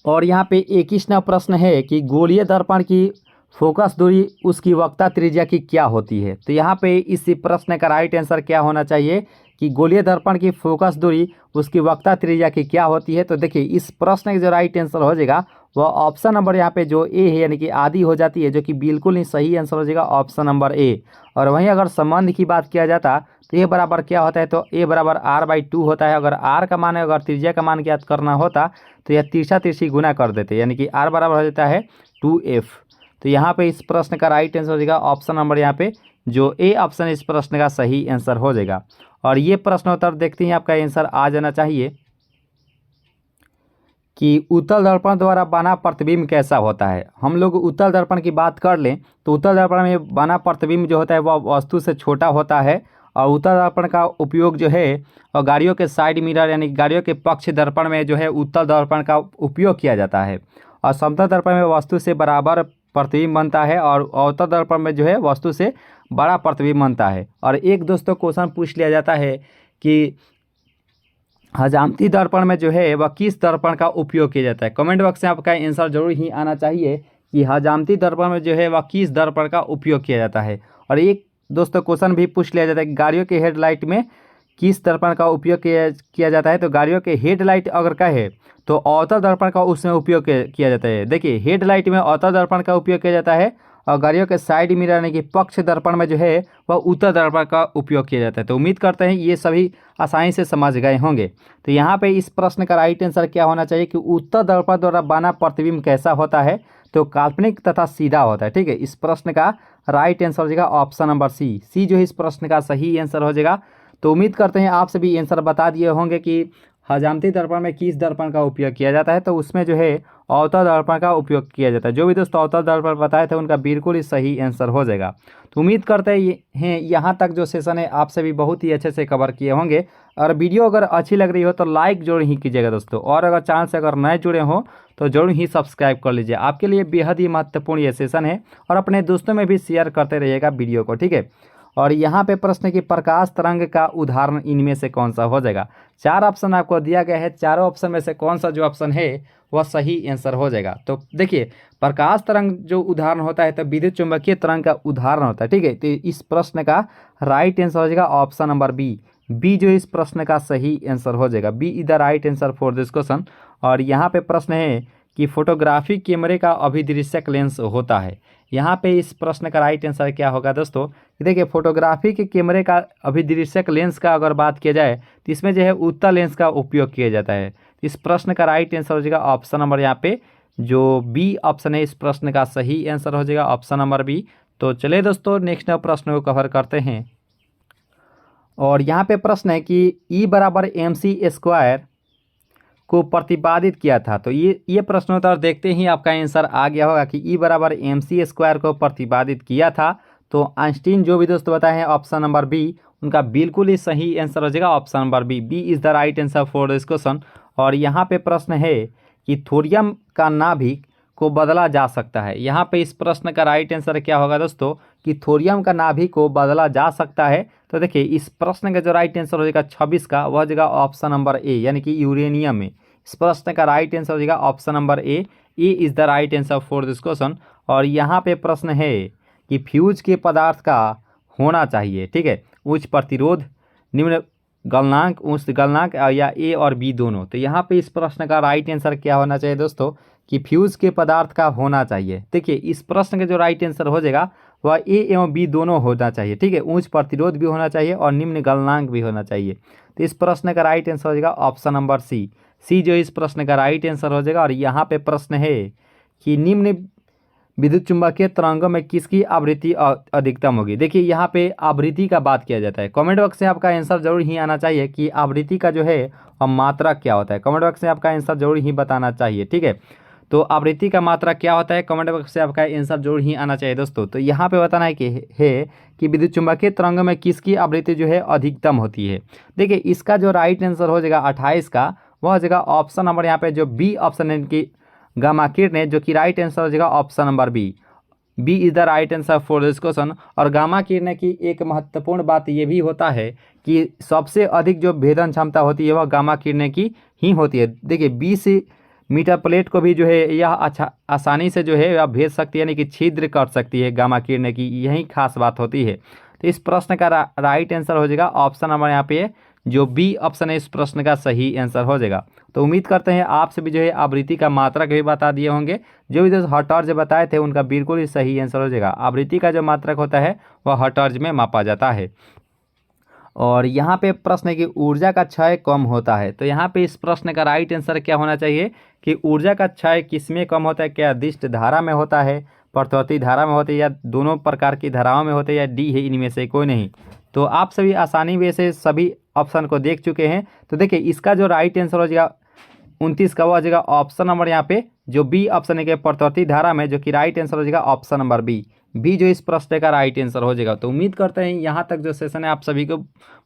और यहाँ पे 21वां प्रश्न है कि गोलीय दर्पण की फोकस दूरी उसकी वक्ता त्रिज्या की क्या होती है। तो यहाँ पे इस प्रश्न का राइट आंसर क्या होना चाहिए कि गोलीय दर्पण की फोकस दूरी उसकी वक्ता त्रिज्या की क्या होती है। तो देखिए इस प्रश्न का जो राइट आंसर हो जाएगा वह ऑप्शन नंबर यहाँ पे जो ए है, यानी कि आधी हो जाती है, जो कि बिल्कुल ही सही आंसर हो जाएगा ऑप्शन नंबर ए। और वहीं अगर संबंध की बात किया जाता तो ए बराबर क्या होता है, तो ए बराबर r/2 होता है। अगर r का मान है, अगर त्रिज्या का मान ज्ञात करना होता तो यह तिरछा तिरछी गुना कर देते, यानी कि r बराबर हो जाता है 2f। तो यहाँ पे इस प्रश्न का राइट आंसर हो जाएगा ऑप्शन नंबर यहाँ पे जो ए ऑप्शन इस प्रश्न का सही आंसर हो जाएगा। और ये प्रश्न उत्तर देखते ही आपका आंसर आ जाना चाहिए कि उत्तल दर्पण द्वारा बना प्रतिबिंब कैसा होता है। हम लोग उत्तल दर्पण की बात कर लें तो उत्तल दर्पण में बना प्रतिबिंब जो होता है वह वस्तु से छोटा होता है। और उत्तल दर्पण का उपयोग जो है और गाड़ियों के साइड मिरर यानी गाड़ियों के पक्ष दर्पण में जो है उत्तल दर्पण का उपयोग किया जाता है। और समतल दर्पण में वस्तु से बराबर प्रतिबिंब बनता है और अवतल दर्पण में जो है वस्तु से बड़ा प्रतिबिंब बनता है। और एक दोस्तों क्वेश्चन पूछ लिया जाता है कि हजामती दर्पण में जो है वह किस दर्पण का उपयोग किया जाता है। कमेंट बॉक्स में आपका आंसर जरूर ही आना चाहिए कि हजामती दर्पण में जो है वह किस दर्पण का उपयोग किया जाता है। और एक दोस्तों क्वेश्चन भी पूछ लिया जाता है कि गाड़ियों के हेडलाइट में किस दर्पण का उपयोग किया जाता है। तो गाड़ियों के हेडलाइट अगर कहे तो अवतल दर्पण का उसमें उपयोग किया जाता है। देखिए हेडलाइट में अवतल दर्पण का उपयोग किया जाता है और गाड़ियों के साइड मिरर यानी कि पक्ष दर्पण में जो है वह उत्तल दर्पण का उपयोग किया जाता है। तो उम्मीद करते हैं ये सभी आसानी से समझ गए होंगे। तो यहाँ पे इस प्रश्न का राइट आंसर क्या होना चाहिए कि उत्तल दर्पण द्वारा बना प्रतिबिंब कैसा होता है, तो काल्पनिक तथा सीधा होता है। ठीक है, इस प्रश्न का राइट आंसर हो जाएगा ऑप्शन नंबर सी। सी जो है इस प्रश्न का सही आंसर हो जाएगा। तो उम्मीद करते हैं आप सभी आंसर बता दिए होंगे कि हजामती दर्पण में किस दर्पण का उपयोग किया जाता है, तो उसमें जो है अवतल दर्पण का उपयोग किया जाता है। जो भी दोस्तों अवतल दर्पण बताए थे उनका बिल्कुल ही सही आंसर हो जाएगा। तो उम्मीद करते हैं यहाँ तक जो सेशन है आप सभी बहुत ही अच्छे से कवर किए होंगे। और वीडियो अगर अच्छी लग रही हो तो लाइक जरूर ही कीजिएगा दोस्तों, और अगर चैनल से अगर नए जुड़े हो तो जरूर ही सब्सक्राइब कर लीजिए। आपके लिए बेहद ही महत्वपूर्ण ये सेशन है, और अपने दोस्तों में भी शेयर करते रहिएगा वीडियो को, ठीक है। और यहाँ पे प्रश्न है कि प्रकाश तरंग का उदाहरण इनमें से कौन सा हो जाएगा। 4 ऑप्शन आपको दिया गया है, चारों ऑप्शन में से कौन सा जो ऑप्शन है वह सही आंसर हो जाएगा। तो देखिए प्रकाश तरंग जो उदाहरण होता है तो विद्युत चुंबकीय तरंग का उदाहरण होता है, ठीक है। तो इस प्रश्न का राइट आंसर हो जाएगा ऑप्शन नंबर बी जो इस प्रश्न का सही आंसर हो जाएगा। B is the right answer for this question. और यहाँ पे प्रश्न है कि फोटोग्राफी कैमरे का अभिदृश्यक लेंस होता है। यहाँ पे इस प्रश्न का राइट आंसर क्या होगा दोस्तों, देखिए फोटोग्राफी के कैमरे का अभिदृश्यक लेंस का अगर बात किया जाए तो इसमें जो है उत्तल लेंस का उपयोग किया जाता है। इस प्रश्न का राइट आंसर हो जाएगा ऑप्शन नंबर यहाँ पे जो बी ऑप्शन है, इस प्रश्न का सही आंसर हो जाएगा ऑप्शन नंबर बी। तो चलिए दोस्तों नेक्स्ट प्रश्न को कवर करते हैं। और यहाँ पे प्रश्न है कि E बराबर mc² को प्रतिपादित किया था। तो ये प्रश्नोत्तर देखते ही आपका आंसर आ गया होगा कि E बराबर mc² को प्रतिपादित किया था। तो आइंस्टीन जो भी दोस्तों बताए हैं ऑप्शन नंबर बी, उनका बिल्कुल ही सही आंसर हो जाएगा option number B is the right answer for this question. और यहाँ पे प्रश्न है कि थोरियम का नाभिक को बदला जा सकता है। यहाँ पे इस प्रश्न का राइट आंसर क्या होगा दोस्तों कि थोरियम का नाभिक को बदला जा सकता है। तो देखिए इस प्रश्न का जो राइट आंसर हो जाएगा 26 का, वह हो जाएगा ऑप्शन नंबर ए यानी कि यूरेनियम में। इस प्रश्न का राइट आंसर हो जाएगा option number A is the right answer for this question. और यहाँ पे प्रश्न है कि फ्यूज के पदार्थ का होना चाहिए, ठीक है, उच्च प्रतिरोध, निम्न गलनांक, उच्च गलनांक, या ए और बी दोनों। तो यहाँ पे इस प्रश्न का राइट आंसर क्या होना चाहिए दोस्तों कि फ्यूज के पदार्थ का होना चाहिए। देखिए इस प्रश्न का जो राइट आंसर हो जाएगा वह ए एवं बी दोनों होना चाहिए, ठीक है, उच्च प्रतिरोध भी होना चाहिए और निम्न गलनांक भी होना चाहिए। तो इस प्रश्न का राइट आंसर हो जाएगा ऑप्शन नंबर सी जो इस प्रश्न का राइट आंसर हो जाएगा। और यहाँ पे प्रश्न है कि निम्न विद्युत चुंबकीय तरंगों में किसकी आवृत्ति अधिकतम होगी। देखिए यहाँ पे आवृत्ति का बात किया जाता है। कमेंट बॉक्स से आपका आंसर जरूर ही आना चाहिए कि आवृत्ति का जो है मात्रा क्या होता है। कमेंट बॉक्स से आपका आंसर जरूर ही बताना चाहिए, ठीक है। तो आवृत्ति का मात्रा क्या होता है, कमेंट बॉक्स से आपका आंसर जरूर ही आना चाहिए दोस्तों। तो यहाँ पे बताना है कि विद्युत चुंबकीय तरंगों में किसकी आवृत्ति जो है अधिकतम होती है। देखिए इसका जो राइट आंसर हो जाएगा 28 का, वह हो जाएगा ऑप्शन नंबर यहाँ पे जो बी ऑप्शन है कि गामा किरण है, जो कि राइट आंसर हो जाएगा option number B is the right answer for this question. और गामा किरण की एक महत्वपूर्ण बात ये भी होता है कि सबसे अधिक जो भेदन क्षमता होती है वह गामा किरण की ही होती है। देखिए 20 मीटर प्लेट को भी जो है यह अच्छा आसानी से जो है वह भेद सकती है, यानी कि छिद्र कर सकती है गामा किरण की, यही खास बात होती है। तो इस प्रश्न का राइट आंसर हो जाएगा ऑप्शन नंबर यहाँ पे जो बी ऑप्शन है, इस प्रश्न का सही आंसर हो जाएगा। तो उम्मीद करते हैं आप सभी जो है आवृत्ति का मात्रक भी बता दिए होंगे। जो भी दोस्त हर्ट्ज बताए थे उनका बिल्कुल ही सही आंसर हो जाएगा। आवृत्ति का जो मात्रक होता है वह हर्ट्ज में मापा जाता है। और यहाँ पे प्रश्न है कि ऊर्जा का क्षय कम होता है। तो यहाँ पे इस प्रश्न का राइट आंसर क्या होना चाहिए कि ऊर्जा का क्षय किसमें कम होता है, क्या दिष्ट धारा में होता है, प्रत्यावर्ती धारा में होती है, या दोनों प्रकार की धाराओं में होते हैं, या डी है इनमें से कोई नहीं। तो आप सभी आसानी में से सभी ऑप्शन को देख चुके हैं। तो देखिए इसका जो राइट आंसर हो जाएगा 29 का, वो हो जाएगा ऑप्शन नंबर यहाँ पे जो बी ऑप्शन है कि प्रत्यावर्ती धारा में, जो कि राइट आंसर हो जाएगा ऑप्शन नंबर बी जो इस प्रश्न का राइट आंसर हो जाएगा। तो उम्मीद करते हैं यहाँ तक जो सेशन है आप सभी को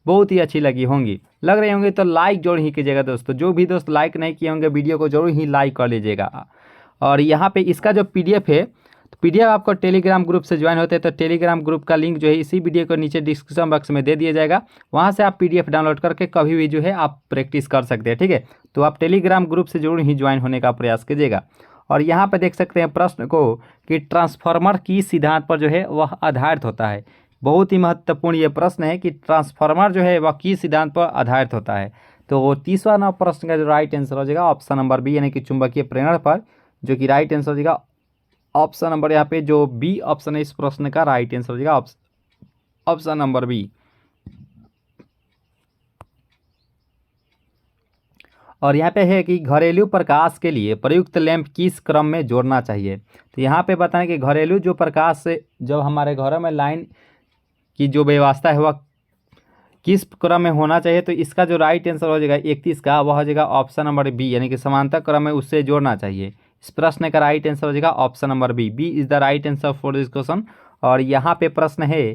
बहुत ही अच्छी लगी होंगी, लग रही होंगी। तो लाइक जरूर ही कीजिएगा दोस्तों। जो भी दोस्त लाइक नहीं किए होंगे वीडियो को जरूर ही लाइक कर लीजिएगा। और यहाँ पे इसका जो PDF है, तो PDF आपको टेलीग्राम ग्रुप से ज्वाइन होते हैं। तो टेलीग्राम ग्रुप का लिंक जो है इसी वीडियो को नीचे डिस्क्रिप्शन बॉक्स में दे दिया जाएगा। वहाँ से आप PDF डाउनलोड करके कभी भी जो है आप प्रैक्टिस कर सकते हैं, ठीक है। तो आप टेलीग्राम ग्रुप से जरूर ही ज्वाइन होने का प्रयास कीजिएगा। और यहाँ पे देख सकते हैं प्रश्न को कि ट्रांसफार्मर की सिद्धांत पर जो है वह आधारित होता है। बहुत ही महत्वपूर्ण ये प्रश्न है कि ट्रांसफार्मर जो है वह किस सिद्धांत पर आधारित होता है। तो तीसरा प्रश्न का जो राइट आंसर हो जाएगा ऑप्शन नंबर बी यानी कि चुंबकीय प्रेरण पर, जो कि राइट आंसर हो जाएगा ऑप्शन नंबर यहाँ पे जो बी ऑप्शन है, इस प्रश्न का राइट आंसर हो जाएगा ऑप्शन नंबर बी। और यहाँ पे है कि घरेलू प्रकाश के लिए प्रयुक्त लैंप किस क्रम में जोड़ना चाहिए। तो यहाँ पे बताएं कि घरेलू जो प्रकाश से जब हमारे घरों में लाइन की जो व्यवस्था है वह किस क्रम में होना चाहिए, तो इसका जो राइट आंसर हो जाएगा 31 का, वह हो जाएगा ऑप्शन नंबर बी, यानी कि समांतर क्रम में उससे जोड़ना चाहिए। इस प्रश्न का राइट आंसर हो जाएगा option number B, B is the right answer for this question. और यहाँ पे प्रश्न है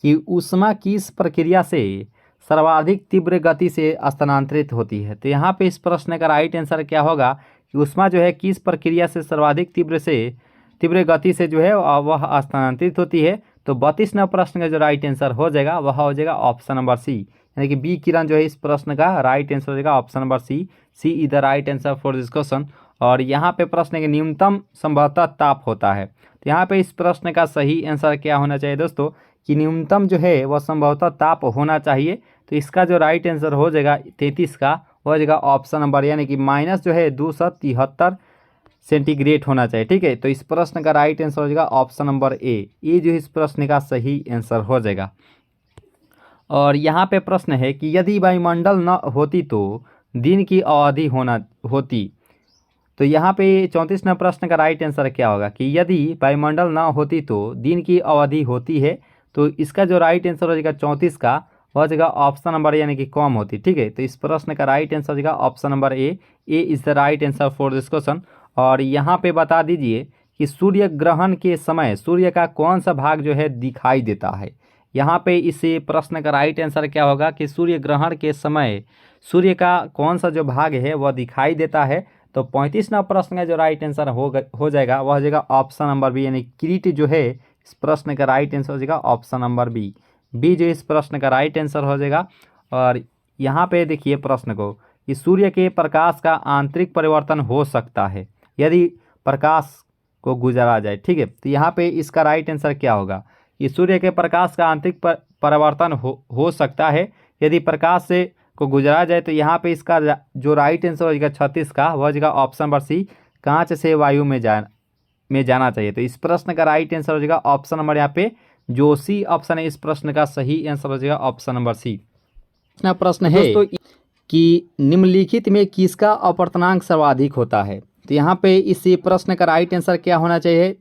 कि ऊष्मा किस प्रक्रिया से सर्वाधिक तीव्र गति से स्थानांतरित होती है। तो यहाँ पे इस प्रश्न का राइट आंसर क्या होगा कि ऊष्मा जो है किस प्रक्रिया से सर्वाधिक तीव्र गति से जो है वह स्थानांतरित होती है। तो 32 नंबर प्रश्न का जो राइट आंसर हो जाएगा वह हो जाएगा ऑप्शन नंबर सी, यानी कि बी किरण जो है इस प्रश्न का राइट आंसर हो जाएगा option number C, C is the right answer for this question. और यहाँ पे प्रश्न के न्यूनतम संभवतः ताप होता है। तो यहाँ पे इस प्रश्न का सही आंसर क्या होना चाहिए दोस्तों कि न्यूनतम जो है वह संभवतः ताप होना चाहिए। तो इसका जो राइट आंसर हो जाएगा 33 का, हो जाएगा ऑप्शन नंबर, यानी कि माइनस जो है 273 सेंटीग्रेड होना चाहिए। ठीक है, तो इस प्रश्न का राइट आंसर हो जाएगा ऑप्शन नंबर ए, ये जो इस प्रश्न का सही आंसर हो जाएगा। और यहाँ पे प्रश्न है कि यदि वायुमंडल न होती तो दिन की अवधि होती। तो यहाँ पे 34 नंबर प्रश्न का राइट आंसर क्या होगा कि यदि वायुमंडल न होती तो दिन की अवधि होती है। तो इसका जो राइट आंसर हो जाएगा 34 का, हो जाएगा ऑप्शन नंबर, यानी कि कम होती। ठीक है, तो इस प्रश्न का राइट आंसर हो जाएगा option number A, A is the right answer for this question. और यहाँ पे बता दीजिए कि सूर्य ग्रहण के समय सूर्य का कौन सा भाग जो है दिखाई देता है। यहाँ पे इस प्रश्न का राइट आंसर क्या होगा कि सूर्य ग्रहण के समय सूर्य का कौन सा जो भाग है वह दिखाई देता है। तो 35 नंबर प्रश्न का जो राइट आंसर हो जाएगा वह हो जाएगा ऑप्शन नंबर बी, यानी किरीट जो है इस प्रश्न का राइट आंसर हो जाएगा ऑप्शन नंबर बी, बी जो इस प्रश्न का राइट आंसर हो जाएगा। और यहाँ पे देखिए प्रश्न को कि सूर्य के प्रकाश का आंतरिक परिवर्तन हो सकता है यदि प्रकाश को गुजारा जाए। ठीक है, तो यहाँ पे इसका राइट आंसर क्या होगा कि सूर्य के प्रकाश का आंतरिक परिवर्तन हो सकता है यदि प्रकाश से को गुजारा जाए। तो यहाँ पे इसका जो राइट आंसर हो जाएगा 36 का, वह जाएगा ऑप्शन नंबर सी, कांच से वायु में जाना चाहिए। तो इस प्रश्न का राइट आंसर हो जाएगा ऑप्शन नंबर यहाँ पे जो सी ऑप्शन है, इस प्रश्न का सही आंसर हो जाएगा ऑप्शन नंबर सी। प्रश्न है दोस्तों कि निम्नलिखित में किसका अपवर्तनांक सर्वाधिक होता है। तो यहाँ पे इस प्रश्न का राइट आंसर क्या होना चाहिए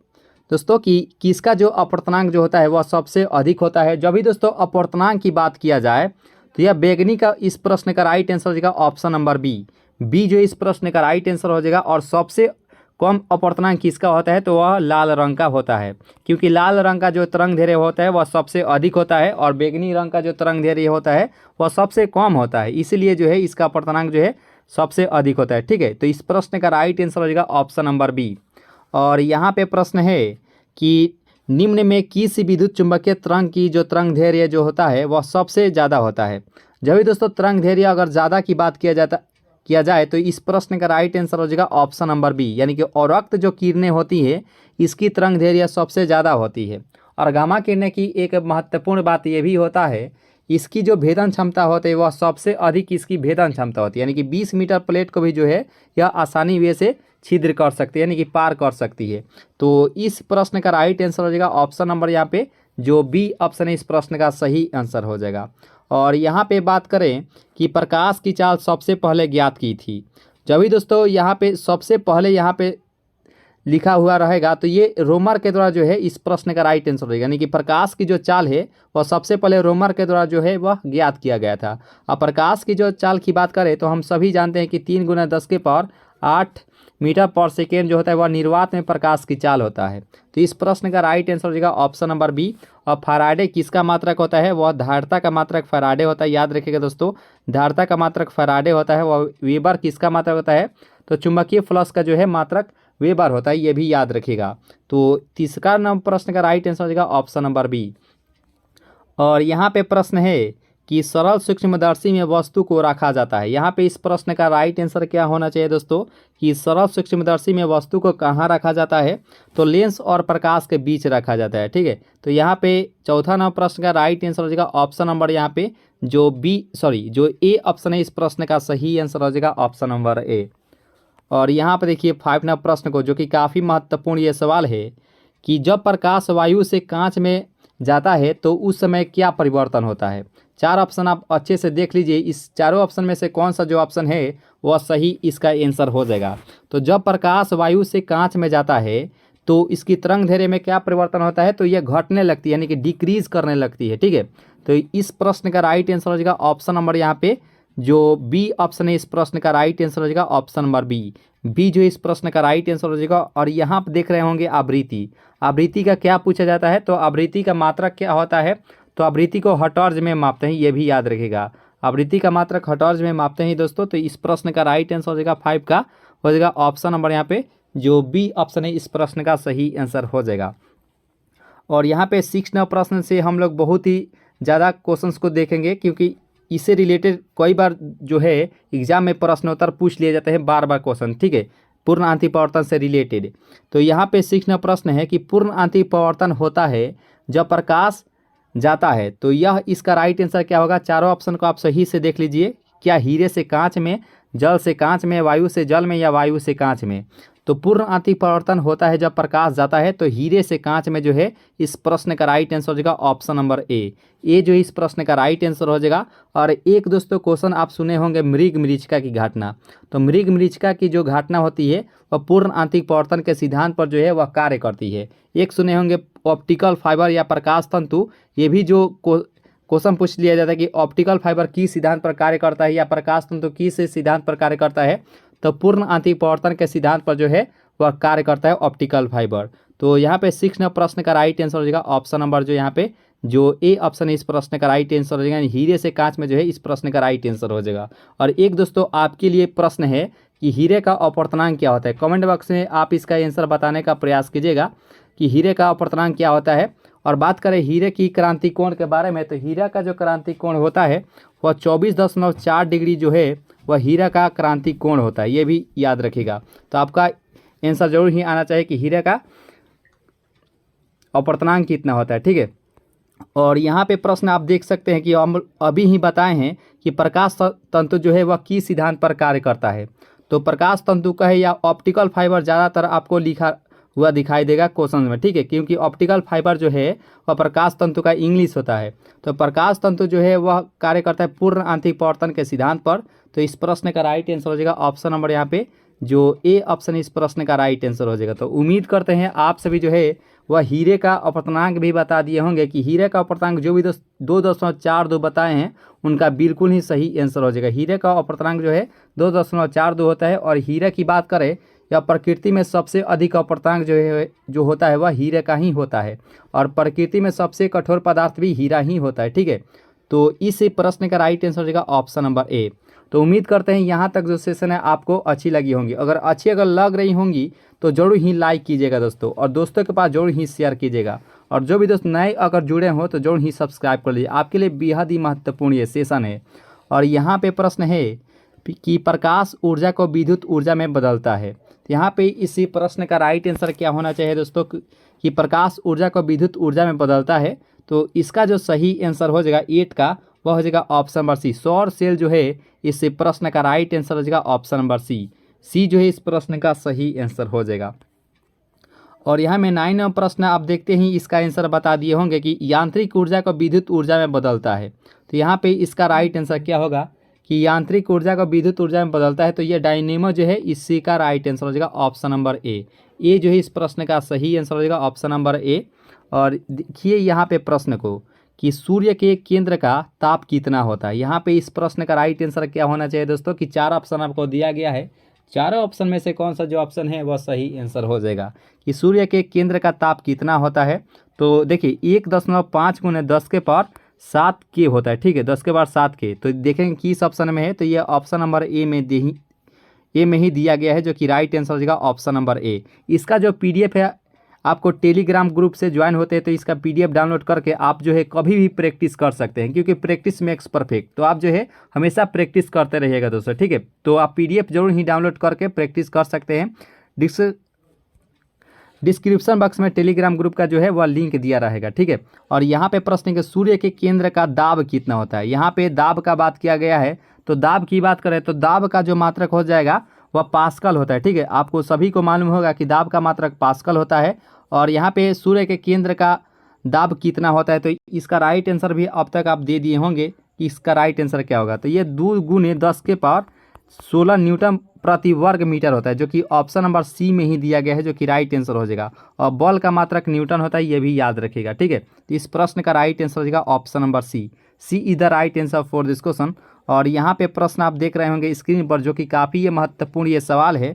दोस्तों कि किसका जो अपवर्तनांक जो होता है वह सबसे अधिक होता है। जब भी दोस्तों अपवर्तनांक की बात किया जाए तो यह बैगनी का इस प्रश्न का राइट आंसर हो जाएगा ऑप्शन नंबर बी, बी जो इस प्रश्न का राइट आंसर हो जाएगा। और सबसे कम अपवर्तनांक किसका होता है तो वह लाल रंग का होता है, क्योंकि लाल रंग का जो तरंग दैर्घ्य होता है वह सबसे अधिक होता है और बैगनी रंग का जो तरंग दैर्घ्य होता है वह सबसे कम होता है, इसलिए जो है इसका अपवर्तनांक जो है सबसे अधिक होता है। ठीक है, तो इस प्रश्न का राइट आंसर हो जाएगा ऑप्शन नंबर बी। और यहाँ पे प्रश्न है कि निम्न में किस विद्युत चुंबकीय तरंग की जो तरंग दैर्घ्य जो होता है वह सबसे ज़्यादा होता है। जब भी दोस्तों तरंग दैर्घ्य अगर ज़्यादा की बात किया जाए तो इस प्रश्न का राइट आंसर हो जाएगा ऑप्शन नंबर बी, यानी कि औरक्त जो किरणें होती है इसकी तरंग दैर्घ्य सबसे ज़्यादा होती है। और गामा किरणें की एक महत्वपूर्ण बात ये भी होता है, इसकी जो भेदन क्षमता होती है वह सबसे अधिक इसकी भेदन क्षमता होती है, यानी कि 20 मीटर प्लेट को भी जो है यह आसानी वे से छिद्र कर सकती है, यानी कि पार कर सकती है। तो इस प्रश्न का राइट आंसर हो जाएगा ऑप्शन नंबर यहाँ पे जो बी ऑप्शन है, इस प्रश्न का सही आंसर हो जाएगा। और यहाँ पे बात करें कि प्रकाश की चाल सबसे पहले ज्ञात की थी। जब भी दोस्तों यहाँ पे सबसे पहले यहाँ पे लिखा हुआ रहेगा तो ये रोमर के द्वारा जो है इस प्रश्न का राइट आंसर होगा, यानी कि प्रकाश की जो चाल है वह सबसे पहले रोमर के द्वारा जो है वह ज्ञात किया गया था। अब प्रकाश की जो चाल की बात करें तो हम सभी जानते हैं कि 3 × 10⁸ मीटर पर सेकेंड जो होता है वह निर्वात में प्रकाश की चाल होता है। तो इस प्रश्न का राइट आंसर हो जाएगा ऑप्शन नंबर बी। और फैराडे किसका मात्रक होता है, वह धारिता का मात्रक फैराडे होता है। याद रखिएगा दोस्तों, धारिता का मात्रक फैराडे होता है। वह वेबर किसका मात्रक होता है तो चुंबकीय फ्लक्स का जो है मात्रक वेबर होता है, ये भी याद रखिएगा। तो तीसरा प्रश्न का राइट आंसर हो जाएगा ऑप्शन नंबर बी। और यहाँ पे प्रश्न है कि सरल सूक्ष्मदर्शी में वस्तु को रखा जाता है। यहाँ पे इस प्रश्न का राइट आंसर क्या होना चाहिए दोस्तों कि सरल सूक्ष्मदर्शी में वस्तु को कहाँ रखा जाता है तो लेंस और प्रकाश के बीच रखा जाता है। ठीक है, तो यहाँ पे चौथा नंबर प्रश्न का राइट आंसर हो जाएगा ऑप्शन नंबर यहाँ पे जो जो ए ऑप्शन है, इस प्रश्न का सही आंसर हो जाएगा ऑप्शन नंबर ए। और यहाँ पर देखिए 5 नंबर प्रश्न को, जो कि काफ़ी महत्वपूर्ण ये सवाल है कि जब प्रकाश वायु से कांच में जाता है तो उस समय क्या परिवर्तन होता है। 4 ऑप्शन आप अच्छे से देख लीजिए, इस चारों ऑप्शन में से कौन सा जो ऑप्शन है वह सही इसका आंसर हो जाएगा। तो जब प्रकाश वायु से कांच में जाता है तो इसकी तरंग दैर्ध्य में क्या परिवर्तन होता है, तो यह घटने लगती है, यानी कि डिक्रीज करने लगती है। ठीक है, तो इस प्रश्न का राइट आंसर हो जाएगा ऑप्शन नंबर यहाँ पे जो बी ऑप्शन है, इस प्रश्न का राइट आंसर हो जाएगा ऑप्शन नंबर बी जो इस प्रश्न का राइट आंसर हो जाएगा। और यहाँ पर देख रहे होंगे आवृत्ति, आवृत्ति का क्या पूछा जाता है, तो आवृत्ति का मात्रक क्या होता है, तो आवृत्ति को हर्ट्ज में मापते हैं, ये भी याद रखिएगा, आवृत्ति का मात्रक हर्ट्ज में मापते हैं दोस्तों। तो इस प्रश्न का राइट आंसर हो जाएगा 5 का हो जाएगा ऑप्शन नंबर यहाँ पे जो बी ऑप्शन है, इस प्रश्न का सही आंसर हो जाएगा। और यहाँ पे 6 नंबर प्रश्न से हम लोग बहुत ही ज़्यादा क्वेश्चंस को देखेंगे, क्योंकि इससे रिलेटेड कई बार जो है एग्जाम में प्रश्नोत्तर पूछ लिए जाते हैं बार बार क्वेश्चन। ठीक है, पूर्ण आंतरिक परावर्तन से रिलेटेड। तो यहाँ पे 6 नंबर प्रश्न है कि पूर्ण आंतरिक परावर्तन होता है जब प्रकाश जाता है। तो यह इसका राइट आंसर क्या होगा, चारों ऑप्शन को आप सही से देख लीजिए। क्या हीरे से कांच में, जल से कांच में, वायु से जल में, या वायु से कांच में। तो पूर्ण आंतरिक परावर्तन होता है जब प्रकाश जाता है, तो हीरे से कांच में जो है इस प्रश्न का राइट आंसर हो जाएगा ऑप्शन नंबर ए जो इस प्रश्न का राइट आंसर हो जाएगा। और एक दोस्तों क्वेश्चन आप सुने होंगे मृग मरीचिका की घटना। तो मृग मरीचिका की जो घटना होती है वह पूर्ण आंतरिक परावर्तन के सिद्धांत पर जो है वह कार्य करती है। एक सुने होंगे ऑप्टिकल फाइबर या प्रकाश तंतु, ये भी जो क्वेश्चन पूछ लिया जाता है कि ऑप्टिकल फाइबर किस सिद्धांत पर कार्य करता है या प्रकाश तंतु किस सिद्धांत पर कार्य करता है, तो पूर्ण आंतरिक परावर्तन के सिद्धांत पर जो है वह कार्य करता है ऑप्टिकल फाइबर। तो यहाँ पे 6 नंबर प्रश्न का राइट आंसर हो जाएगा ऑप्शन नंबर जो यहाँ पे जो ए ऑप्शन है, इस प्रश्न का राइट आंसर हो जाएगा हीरे से कांच में जो है इस प्रश्न का राइट आंसर हो जाएगा। और एक दोस्तों आपके लिए प्रश्न है कि हीरे का अपवर्तनांक क्या होता है। कमेंट बॉक्स में आप इसका आंसर बताने का प्रयास कीजिएगा कि हीरे का अपवर्तनांक क्या होता है। और बात करें हीरे की क्रांति कोण के बारे में, तो हीरा का जो क्रांति कोण होता है वह 24.4 डिग्री जो है वह हीरा का क्रांति कोण होता है, ये भी याद रखिएगा। तो आपका आंसर जरूर ही आना चाहिए कि हीरे का अपवर्तनांक कितना होता है। ठीक है, और यहाँ पे प्रश्न आप देख सकते हैं कि हम अभी ही बताए हैं कि प्रकाश तंतु जो है वह किस सिद्धांत पर कार्य करता है। तो प्रकाश तंतु का है या ऑप्टिकल फाइबर, ज़्यादातर आपको लिखा हुआ दिखाई देगा क्वेश्चन में। ठीक है, क्योंकि ऑप्टिकल फाइबर जो है वह प्रकाश तंतु का इंग्लिश होता है। तो प्रकाश तंतु जो है वह कार्य करता है पूर्ण आंतरिक परावर्तन के सिद्धांत पर। तो इस प्रश्न का राइट आंसर हो जाएगा ऑप्शन नंबर यहाँ पे जो ए ऑप्शन इस प्रश्न का राइट आंसर हो जाएगा। तो उम्मीद करते हैं आप सभी जो है वह हीरे का अपवर्तनांक भी बता दिए होंगे कि हीरे का अपवर्तनांक जो भी 2.42 बताए हैं उनका बिल्कुल ही सही आंसर हो जाएगा। हीरे का अपवर्तनांक जो है 2.42 होता है। और हीरे की बात करें या प्रकृति में सबसे अधिक अपवर्तनांक जो होता है वह हीरे का ही होता है। और प्रकृति में सबसे कठोर पदार्थ भी हीरा ही होता है। ठीक है, तो इस प्रश्न का राइट आंसर हो जाएगा ऑप्शन नंबर ए। तो उम्मीद करते हैं यहाँ तक जो सेशन है आपको अच्छी लगी होंगी। अगर लग रही होंगी तो जरूर ही लाइक कीजिएगा दोस्तों, और दोस्तों के पास जरूर ही शेयर कीजिएगा। और जो भी दोस्त नए अगर जुड़े हो तो जरूर ही सब्सक्राइब कर लीजिए, आपके लिए बेहद ही महत्वपूर्ण ये सेशन है। और यहाँ पे प्रश्न है कि प्रकाश ऊर्जा को विद्युत ऊर्जा में बदलता है। यहाँ पे इसी प्रश्न का राइट आंसर क्या होना चाहिए दोस्तों कि प्रकाश ऊर्जा को विद्युत ऊर्जा में बदलता है। तो इसका जो सही आंसर हो जाएगा 8 का वह हो जाएगा ऑप्शन नंबर सी। सौर सेल जो है इस प्रश्न का राइट आंसर हो जाएगा ऑप्शन नंबर सी जो है इस प्रश्न का सही आंसर हो जाएगा। और यहाँ में 9 नंबर प्रश्न आप देखते ही इसका आंसर बता दिए होंगे कि यांत्रिक ऊर्जा को विद्युत ऊर्जा में बदलता है। तो यहाँ पे इसका राइट आंसर क्या होगा कि यांत्रिक ऊर्जा को विद्युत ऊर्जा में बदलता है। तो ये डायनेमो जो है इसी का राइट आंसर हो जाएगा ऑप्शन नंबर ए जो है इस प्रश्न का सही आंसर हो जाएगा ऑप्शन नंबर ए। और देखिए यहाँ पे प्रश्न को कि सूर्य के केंद्र का ताप कितना होता है। यहाँ पे इस प्रश्न का राइट आंसर क्या होना चाहिए दोस्तों कि 4 ऑप्शन आपको दिया गया है, चारों ऑप्शन में से कौन सा जो ऑप्शन है वह सही आंसर हो जाएगा कि सूर्य के केंद्र का ताप कितना होता है। तो देखिए 1.5 × 10⁻7 के होता है। ठीक है, 10⁻7 के। तो देखेंगे किस ऑप्शन में है, तो ये ऑप्शन नंबर ए में ही दिया गया है, जो कि राइट आंसर हो जाएगा ऑप्शन नंबर ए। इसका जो PDF है आपको टेलीग्राम ग्रुप से ज्वाइन होते हैं तो इसका PDF डाउनलोड करके आप जो है कभी भी प्रैक्टिस कर सकते हैं, क्योंकि प्रैक्टिस मेक्स परफेक्ट। तो आप जो है हमेशा प्रैक्टिस करते रहिएगा दोस्तों। ठीक है, तो आप PDF जरूर ही डाउनलोड करके प्रैक्टिस कर सकते हैं। डिस्क्रिप्शन बॉक्स में टेलीग्राम ग्रुप का जो है वह लिंक दिया रहेगा। ठीक है, और यहाँ पे प्रश्न है कि सूर्य के केंद्र का दाब कितना होता है। यहाँ पे दाब का बात किया गया है, तो दाब की बात करें तो दाब का जो मात्रक हो जाएगा वह पास्कल होता है। ठीक है, आपको सभी को मालूम होगा कि दाब का मात्रक पास्कल होता है। और यहाँ पे सूर्य के केंद्र का दाब कितना होता है, तो इसका राइट आंसर भी अब तक आप दे दिए होंगे कि इसका राइट आंसर क्या होगा। तो ये 2 × 10⁻⁷ 16 न्यूटन प्रति वर्ग मीटर होता है, जो कि ऑप्शन नंबर सी में ही दिया गया है, जो कि राइट आंसर हो जाएगा। और बल का मात्रक न्यूटन होता है, ये भी याद रखिएगा, ठीक है। तो इस प्रश्न का राइट आंसर हो जाएगा option number C. C is the right answer for this question. और यहाँ पे प्रश्न आप देख रहे होंगे स्क्रीन पर, जो कि काफ़ी ये महत्वपूर्ण ये सवाल है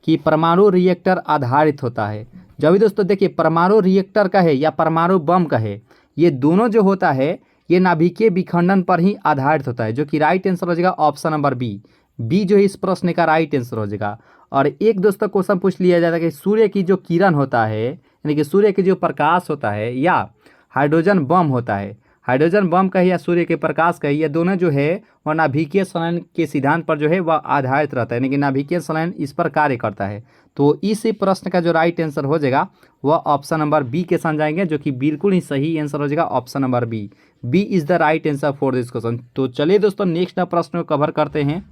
कि परमाणु रिएक्टर आधारित होता है। जब भी दोस्तों देखिए परमाणु रिएक्टर का है या परमाणु बम का है, ये दोनों जो होता है ये नाभिकीय विखंडन पर ही आधारित होता है, जो कि राइट आंसर हो जाएगा ऑप्शन नंबर बी। बी जो है इस प्रश्न का राइट आंसर हो जाएगा। और एक दोस्तों क्वेश्चन पूछ लिया जाता है कि सूर्य की जो किरण होता है, यानी कि सूर्य की जो प्रकाश होता है या हाइड्रोजन बम होता है, हाइड्रोजन बम का है या सूर्य के प्रकाश का है, ये दोनों जो है वह नाभिकीय संलयन के सिद्धांत पर जो है वह आधारित रहता है, यानी कि नाभिकीय संलयन इस पर कार्य करता है। तो इस प्रश्न का जो राइट आंसर हो जाएगा वह ऑप्शन नंबर बी के साथ जाएंगे, जो कि बिल्कुल ही सही आंसर हो जाएगा option number B. B is the right answer for this question. तो चलिए दोस्तों नेक्स्ट प्रश्न को कवर करते हैं।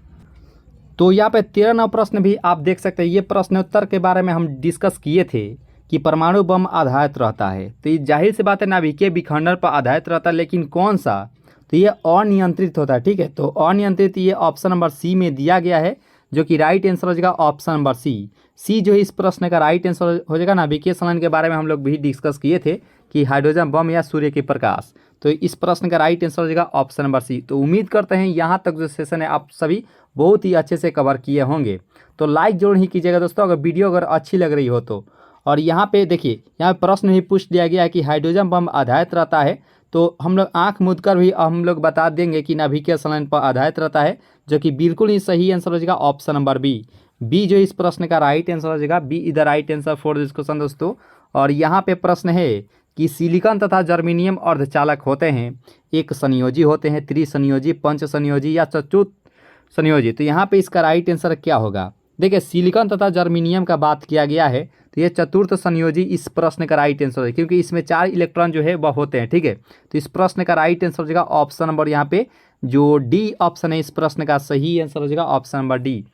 तो यहाँ पे 13वां प्रश्न भी आप देख सकते हैं। ये प्रश्नोत्तर के बारे में हम डिस्कस किए थे कि परमाणु बम आधारित रहता है, तो ये जाहिर सी बात है नाभिकीय विखंडन पर आधारित रहता है, लेकिन कौन सा? तो ये अनियंत्रित होता है, ठीक है। तो अनियंत्रित ये ऑप्शन नंबर सी में दिया गया है, जो कि राइट आंसर हो जाएगा ऑप्शन नंबर सी। सी जो है इस प्रश्न का राइट आंसर हो जाएगा। नाभिकीय संलयन के बारे में हम लोग भी डिस्कस किए थे कि हाइड्रोजन बम या सूर्य के प्रकाश, तो इस प्रश्न का राइट आंसर हो जाएगा ऑप्शन नंबर सी। तो उम्मीद करते हैं यहाँ तक जो सेशन है आप सभी बहुत ही अच्छे से कवर किए होंगे। तो लाइक जरूर ही कीजिएगा दोस्तों अगर वीडियो अगर अच्छी लग रही हो तो। और यहाँ पे देखिए यहाँ प्रश्न भी पूछ दिया गया है कि हाइड्रोजन बम आधारित रहता है, तो हम लोग आंख मूंद कर भी हम लोग बता देंगे कि नाभिकीय संलयन पर आधारित रहता है, जो कि बिल्कुल ही सही आंसर हो जाएगा ऑप्शन नंबर बी। बी जो इस प्रश्न का राइट आंसर हो जाएगा। B is the right answer for this question दोस्तों। और यहाँ पे प्रश्न है कि सिलिकॉन तथा जर्मेनियम अर्धचालक होते हैं, एक संयोजी होते हैं, त्रिसंयोजी, पंच संयोजी या चतुर्थ संयोजी। तो यहाँ पे इसका राइट आंसर क्या होगा? देखिए सिलिकॉन तथा जर्मेनियम का बात किया गया है, तो ये चतुर्थ संयोजी इस प्रश्न का राइट आंसर है, क्योंकि इसमें 4 इलेक्ट्रॉन जो है वह होते हैं, ठीक है। तो इस प्रश्न का राइट आंसर हो जाएगा ऑप्शन नंबर यहाँ पे जो डी ऑप्शन है, इस प्रश्न का सही आंसर हो जाएगा ऑप्शन नंबर डी।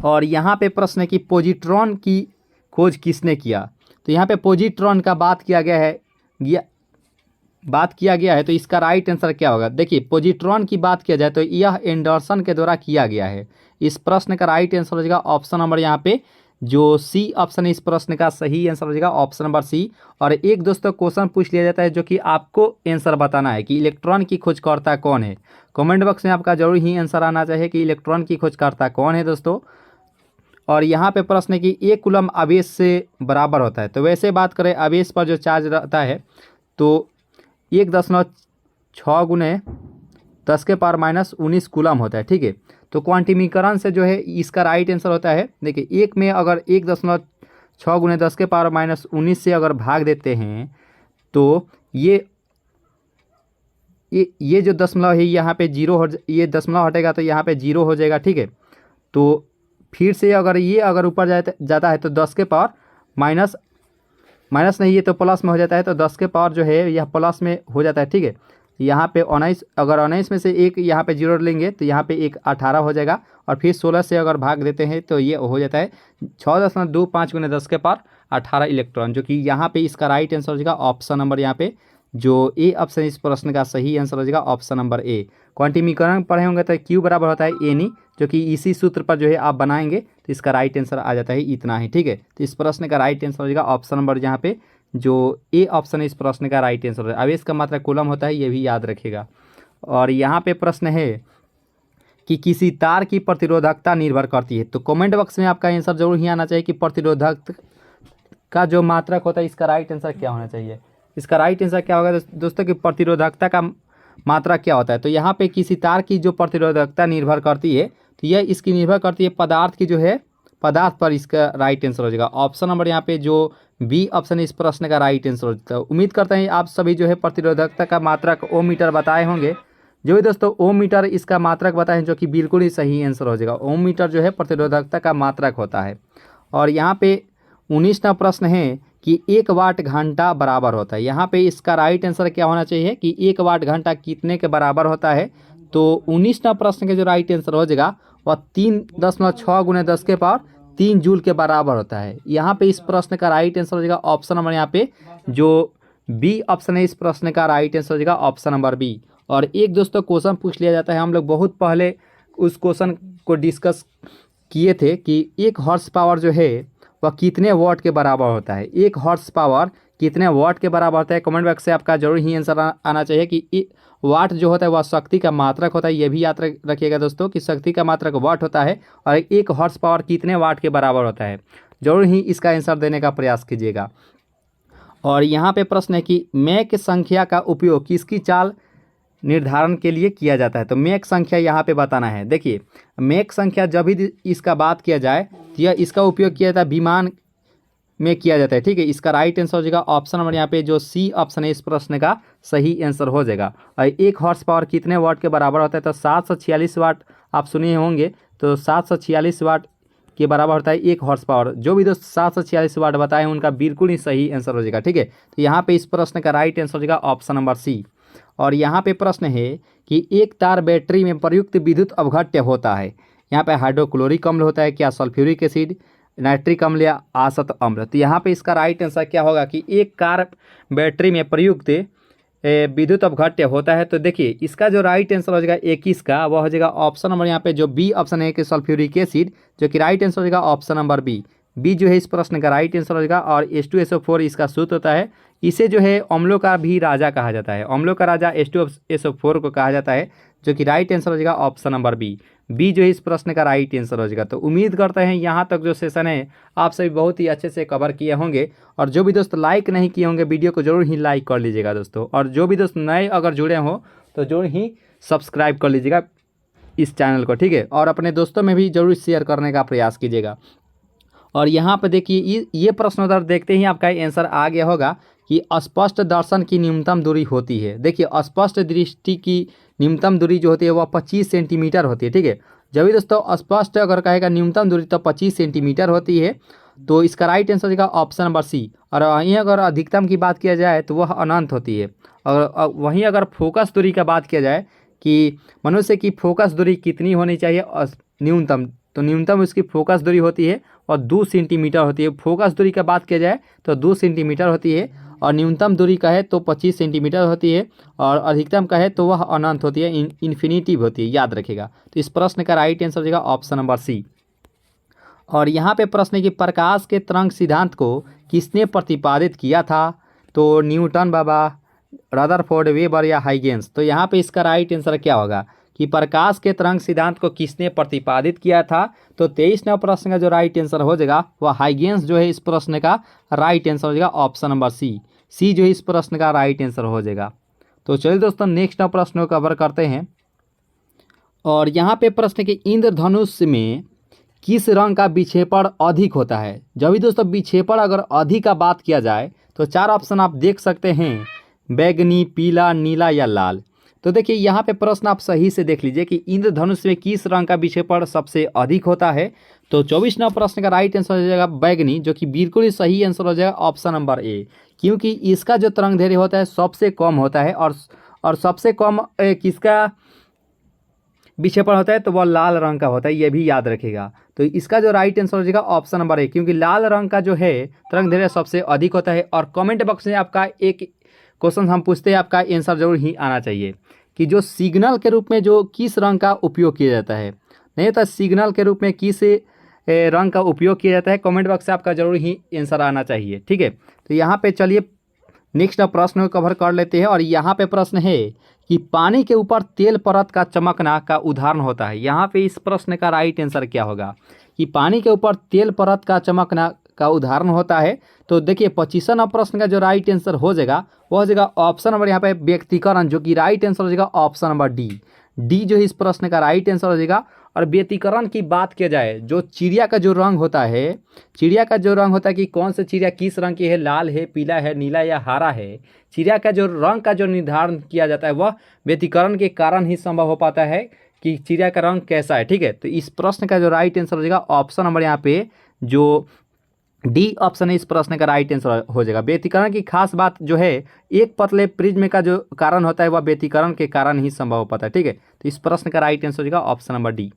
और यहाँ पे प्रश्न है कि पॉजिट्रॉन की खोज किसने किया? तो यहाँ पे पॉजिट्रॉन का बात किया गया है, तो इसका राइट आंसर क्या होगा? देखिए पॉजिट्रॉन की बात किया जाए तो यह एंडरसन के द्वारा किया गया है। इस प्रश्न का राइट आंसर हो जाएगा ऑप्शन नंबर यहाँ पे जो सी ऑप्शन है, इस प्रश्न का सही आंसर हो जाएगा ऑप्शन नंबर सी। और एक दोस्तों क्वेश्चन पूछ लिया जाता है जो कि आपको आंसर बताना है कि इलेक्ट्रॉन की खोजकर्ता कौन है। कमेंट बॉक्स में आपका जरूर ही आंसर आना चाहिए कि इलेक्ट्रॉन की खोजकर्ता कौन है दोस्तों। और यहाँ पे प्रश्न है कि 1 कूलम आवेश से बराबर होता है। तो वैसे बात करें आवेश पर जो चार्ज रहता है तो 1.6 गुने 10 के पावर माइनस 19 कूलम होता है, ठीक है। तो क्वांटिमीकरण से जो है इसका राइट आंसर होता है, देखिए एक में अगर 1.6 गुने 10 के पावर माइनस 19 से अगर भाग देते हैं तो ये जो दशमलव है यहाँ पे जीरो हो, ये दशमलव हटेगा तो यहाँ पे जीरो हो जाएगा, ठीक है। तो फिर से अगर ये अगर ऊपर जाता है तो 10 के पावर माइनस नहीं, ये तो प्लस में हो जाता है, तो 10 के पावर जो है यह प्लस में हो जाता है, ठीक है। यहाँ पे 19, अगर 19 में से एक यहाँ पे जीरो लेंगे तो यहाँ पे एक 18 हो जाएगा। और फिर 16 से अगर भाग देते हैं तो ये हो जाता है 6.25 गुने 10 के पावर 18 इलेक्ट्रॉन, जो कि यहाँ पे इसका राइट आंसर हो जाएगा ऑप्शन नंबर यहाँ पे जो ए ऑप्शन इस प्रश्न का सही आंसर हो जाएगा ऑप्शन नंबर ए। क्वांटिमीकरण पढ़े होंगे तो क्यू बराबर होता है एन ई, जो कि इसी सूत्र पर जो है आप बनाएंगे तो इसका राइट आंसर आ जाता है इतना ही, ठीक है। तो इस प्रश्न का राइट आंसर हो जाएगा ऑप्शन नंबर यहाँ पे जो ए ऑप्शन है, इस प्रश्न का राइट आंसर है। आवेश का मात्रा कूलम होता है, ये भी याद रखिएगा। और यहाँ पे प्रश्न है कि किसी तार की प्रतिरोधकता निर्भर करती है। तो कमेंट बॉक्स में आपका आंसर जरूर ही आना चाहिए कि प्रतिरोधक का जो मात्रक होता है इसका राइट आंसर क्या होना चाहिए। इसका राइट आंसर क्या होगा दोस्तों कि प्रतिरोधकता का मात्रा क्या होता है। तो यहाँ पे किसी तार की जो प्रतिरोधकता निर्भर करती है तो यह इसकी निर्भर करती है पदार्थ की जो है पदार्थ पर, इसका राइट आंसर हो जाएगा ऑप्शन नंबर यहाँ पे जो बी ऑप्शन इस प्रश्न का राइट आंसर हो जाता है। उम्मीद करते हैं आप सभी जो है प्रतिरोधकता का मात्रक ओम मीटर बताए होंगे। जो भी दोस्तों ओम मीटर इसका मात्रक बताएं, जो कि बिल्कुल ही सही आंसर हो जाएगा। ओम मीटर जो है प्रतिरोधकता का मात्रक होता है। और यहाँ पे 19वां प्रश्न है कि 1 वाट घंटा बराबर होता है। यहाँ पे इसका राइट आंसर क्या होना चाहिए कि 1 वाट घंटा कितने के बराबर होता है। तो 19वां प्रश्न के जो राइट आंसर हो जाएगा वह 3.6 गुने 10 के पावर 3 जूल के बराबर होता है। यहाँ पे इस प्रश्न का राइट आंसर हो जाएगा ऑप्शन नंबर यहाँ पे जो बी ऑप्शन है, इस प्रश्न का राइट आंसर हो जाएगा ऑप्शन नंबर बी। और एक दोस्तों क्वेश्चन पूछ लिया जाता है, हम लोग बहुत पहले उस क्वेश्चन को डिस्कस किए थे कि 1 हॉर्स पावर जो है वह कितने वॉट के बराबर होता है। 1 हॉर्स पावर कितने वॉट के बराबर होता है, कमेंट बॉक्स से आपका जरूर ही आंसर आना चाहिए कि वाट जो होता है वह शक्ति का मात्रक होता है। ये भी याद रखिएगा दोस्तों कि शक्ति का मात्रक वाट होता है और 1 हॉर्स पावर कितने वाट के बराबर होता है। जरूर ही इसका आंसर देने का प्रयास कीजिएगा। और यहाँ पे प्रश्न है कि मैक संख्या का उपयोग किसकी चाल निर्धारण के लिए किया जाता है। तो मैक संख्या यहाँ पे बताना है। देखिए मैक संख्या जब भी इसका बात किया जाए तो यह इसका उपयोग किया जाता है विमान में किया जाता है, ठीक है। इसका राइट आंसर हो जाएगा ऑप्शन नंबर यहाँ पे जो सी ऑप्शन है इस प्रश्न का सही आंसर हो जाएगा। और 1 हॉर्स पावर कितने वाट के बराबर होता है, तो 746 वाट आप सुने होंगे। तो 746 वाट के बराबर होता है 1 हॉर्स पावर। जो भी दोस्त 746 वाट बताए उनका बिल्कुल ही सही आंसर हो जाएगा, ठीक है। तो यहाँ पे इस प्रश्न का राइट आंसर हो जाएगा ऑप्शन नंबर सी। और यहाँ पे प्रश्न है कि एक तार बैटरी में प्रयुक्त विद्युत अवघट्य होता है। यहाँ पे हाइड्रोक्लोरिक अम्ल होता है क्या, सल्फ्यूरिक एसिड, नाइट्रिक अम्ल या आसत अम्ल। तो यहाँ पे इसका राइट आंसर क्या होगा कि एक कार बैटरी में प्रयुक्त विद्युत अवघट्य होता है। तो देखिए इसका जो राइट आंसर हो जाएगा 21 का वह हो जाएगा ऑप्शन नंबर यहाँ पे जो बी ऑप्शन है कि सल्फ्यूरिक एसिड, जो कि राइट आंसर हो जाएगा ऑप्शन नंबर बी। बी जो है इस प्रश्न का राइट आंसर हो जाएगा। और H2SO4 इसका सूत्र होता है। इसे जो है अम्लों का भी राजा कहा जाता है, अम्लों का राजा H2SO4 को कहा जाता है, जो कि राइट आंसर हो जाएगा ऑप्शन नंबर बी। बी जो है इस प्रश्न का राइट आंसर हो जाएगा। तो उम्मीद करते हैं यहाँ तक जो सेशन है आप सभी बहुत ही अच्छे से कवर किए होंगे। और जो भी दोस्त लाइक नहीं किए होंगे वीडियो को जरूर ही लाइक कर लीजिएगा दोस्तों। और जो भी दोस्त नए अगर जुड़े हो तो जरूर ही सब्सक्राइब कर लीजिएगा इस चैनल को, ठीक है। और अपने दोस्तों में भी जरूर शेयर करने का प्रयास कीजिएगा। और यहाँ पर देखिए ये प्रश्न उत्तर देखते ही आपका आंसर आ गया होगा कि स्पष्ट दर्शन की न्यूनतम दूरी होती है। देखिए स्पष्ट दृष्टि की न्यूनतम दूरी जो होती है वह 25 सेंटीमीटर होती है, ठीक है। जब भी दोस्तों स्पष्ट अगर कहेगा न्यूनतम दूरी तो 25 सेंटीमीटर होती है। तो इसका राइट आंसर होगा ऑप्शन नंबर सी। और वहीं अगर अधिकतम की बात किया जाए तो वह अनंत होती है। और वहीं अगर फोकस दूरी का बात किया जाए कि मनुष्य की फोकस दूरी कितनी होनी चाहिए न्यूनतम, तो न्यूनतम उसकी फोकस दूरी होती है और 2 सेंटीमीटर होती है। फोकस दूरी का बात किया जाए तो 2 सेंटीमीटर होती है। और न्यूनतम दूरी कहे तो 25 सेंटीमीटर होती है। और अधिकतम कहे तो वह अनंत होती है, इन्फिनिटिव होती है, याद रखेगा। तो इस प्रश्न का राइट आंसर हो जाएगा ऑप्शन नंबर सी। और यहाँ पे प्रश्न है कि प्रकाश के तरंग सिद्धांत को किसने प्रतिपादित किया था। तो न्यूटन, बाबा, रदरफोर्ड, वेबर या हाइगेंस। तो यहाँ पे इसका राइट आंसर क्या होगा कि प्रकाश के तरंग सिद्धांत को किसने प्रतिपादित किया था। तो 23 नंबर प्रश्न का जो राइट आंसर हो जाएगा वह हाइगेंस जो है इस प्रश्न का राइट आंसर हो जाएगा ऑप्शन नंबर सी। सी जो है इस प्रश्न का राइट आंसर हो जाएगा। तो चलिए दोस्तों नेक्स्ट प्रश्न को कवर करते हैं। और यहाँ पे प्रश्न है कि इंद्रधनुष में किस रंग का विक्षेपण अधिक होता है। जब भी दोस्तों विक्षेपण अगर अधिक का बात किया जाए तो 4 ऑप्शन आप देख सकते हैं, बैगनी, पीला, नीला या लाल। तो देखिए यहाँ पे प्रश्न आप सही से देख लीजिए कि इंद्रधनुष में किस रंग का विक्षेपण सबसे अधिक होता है। तो 24 नंबर प्रश्न का राइट आंसर हो जाएगा बैगनी, जो कि बिल्कुल ही सही आंसर हो जाएगा ऑप्शन नंबर ए। क्योंकि इसका जो तरंग दैर्घ्य होता है सबसे कम होता है। और सबसे कम किसका विक्षेपण होता है तो वह लाल रंग का होता है, यह भी याद रखिएगा। तो इसका जो राइट आंसर हो जाएगा ऑप्शन नंबर ए, क्योंकि लाल रंग का जो है तरंग दैर्घ्य सबसे अधिक होता है। और कमेंट बॉक्स में आपका एक क्वेश्चन हम पूछते हैं, आपका आंसर जरूर ही आना चाहिए कि जो सिग्नल के रूप में जो किस रंग का उपयोग किया जाता है। नहीं तो सिग्नल के रूप में किस रंग का उपयोग किया जाता है, कमेंट बॉक्स से आपका जरूर ही आंसर आना चाहिए, ठीक है। तो यहाँ पे चलिए नेक्स्ट प्रश्न को कवर कर लेते हैं। और यहाँ पे प्रश्न है कि पानी के ऊपर तेल परत का चमकना का उदाहरण होता है। यहाँ पे इस प्रश्न का राइट आंसर क्या होगा कि पानी के ऊपर तेल परत का चमकना का उदाहरण होता है। तो देखिए 25 नंबर प्रश्न का जो राइट आंसर हो जाएगा वो हो जाएगा ऑप्शन नंबर यहाँ पे व्यक्तिकरण, जो कि राइट आंसर हो जाएगा ऑप्शन नंबर डी। डी जो है इस प्रश्न का राइट आंसर हो जाएगा। और व्यक्तिकरण की बात किया जाए, जो चिड़िया का जो रंग होता है, चिड़िया का जो रंग होता है कि कौन सा चिड़िया किस रंग की है, लाल है, पीला है, नीला या हरा है, चिड़िया का जो रंग का जो निर्धारण किया जाता है वह व्यक्तिकरण के कारण ही संभव हो पाता है कि चिड़िया का रंग कैसा है, ठीक है। तो इस प्रश्न का जो राइट आंसर हो जाएगा ऑप्शन नंबर यहाँ पे जो डी ऑप्शन है इस प्रश्न का राइट आंसर हो जाएगा। व्यतिकरण की खास बात जो है एक पतले प्रिज्म का जो कारण होता है वह व्यतिकरण के कारण ही संभव हो पाता है, ठीक है। तो इस प्रश्न का राइट आंसर हो जाएगा ऑप्शन नंबर डी।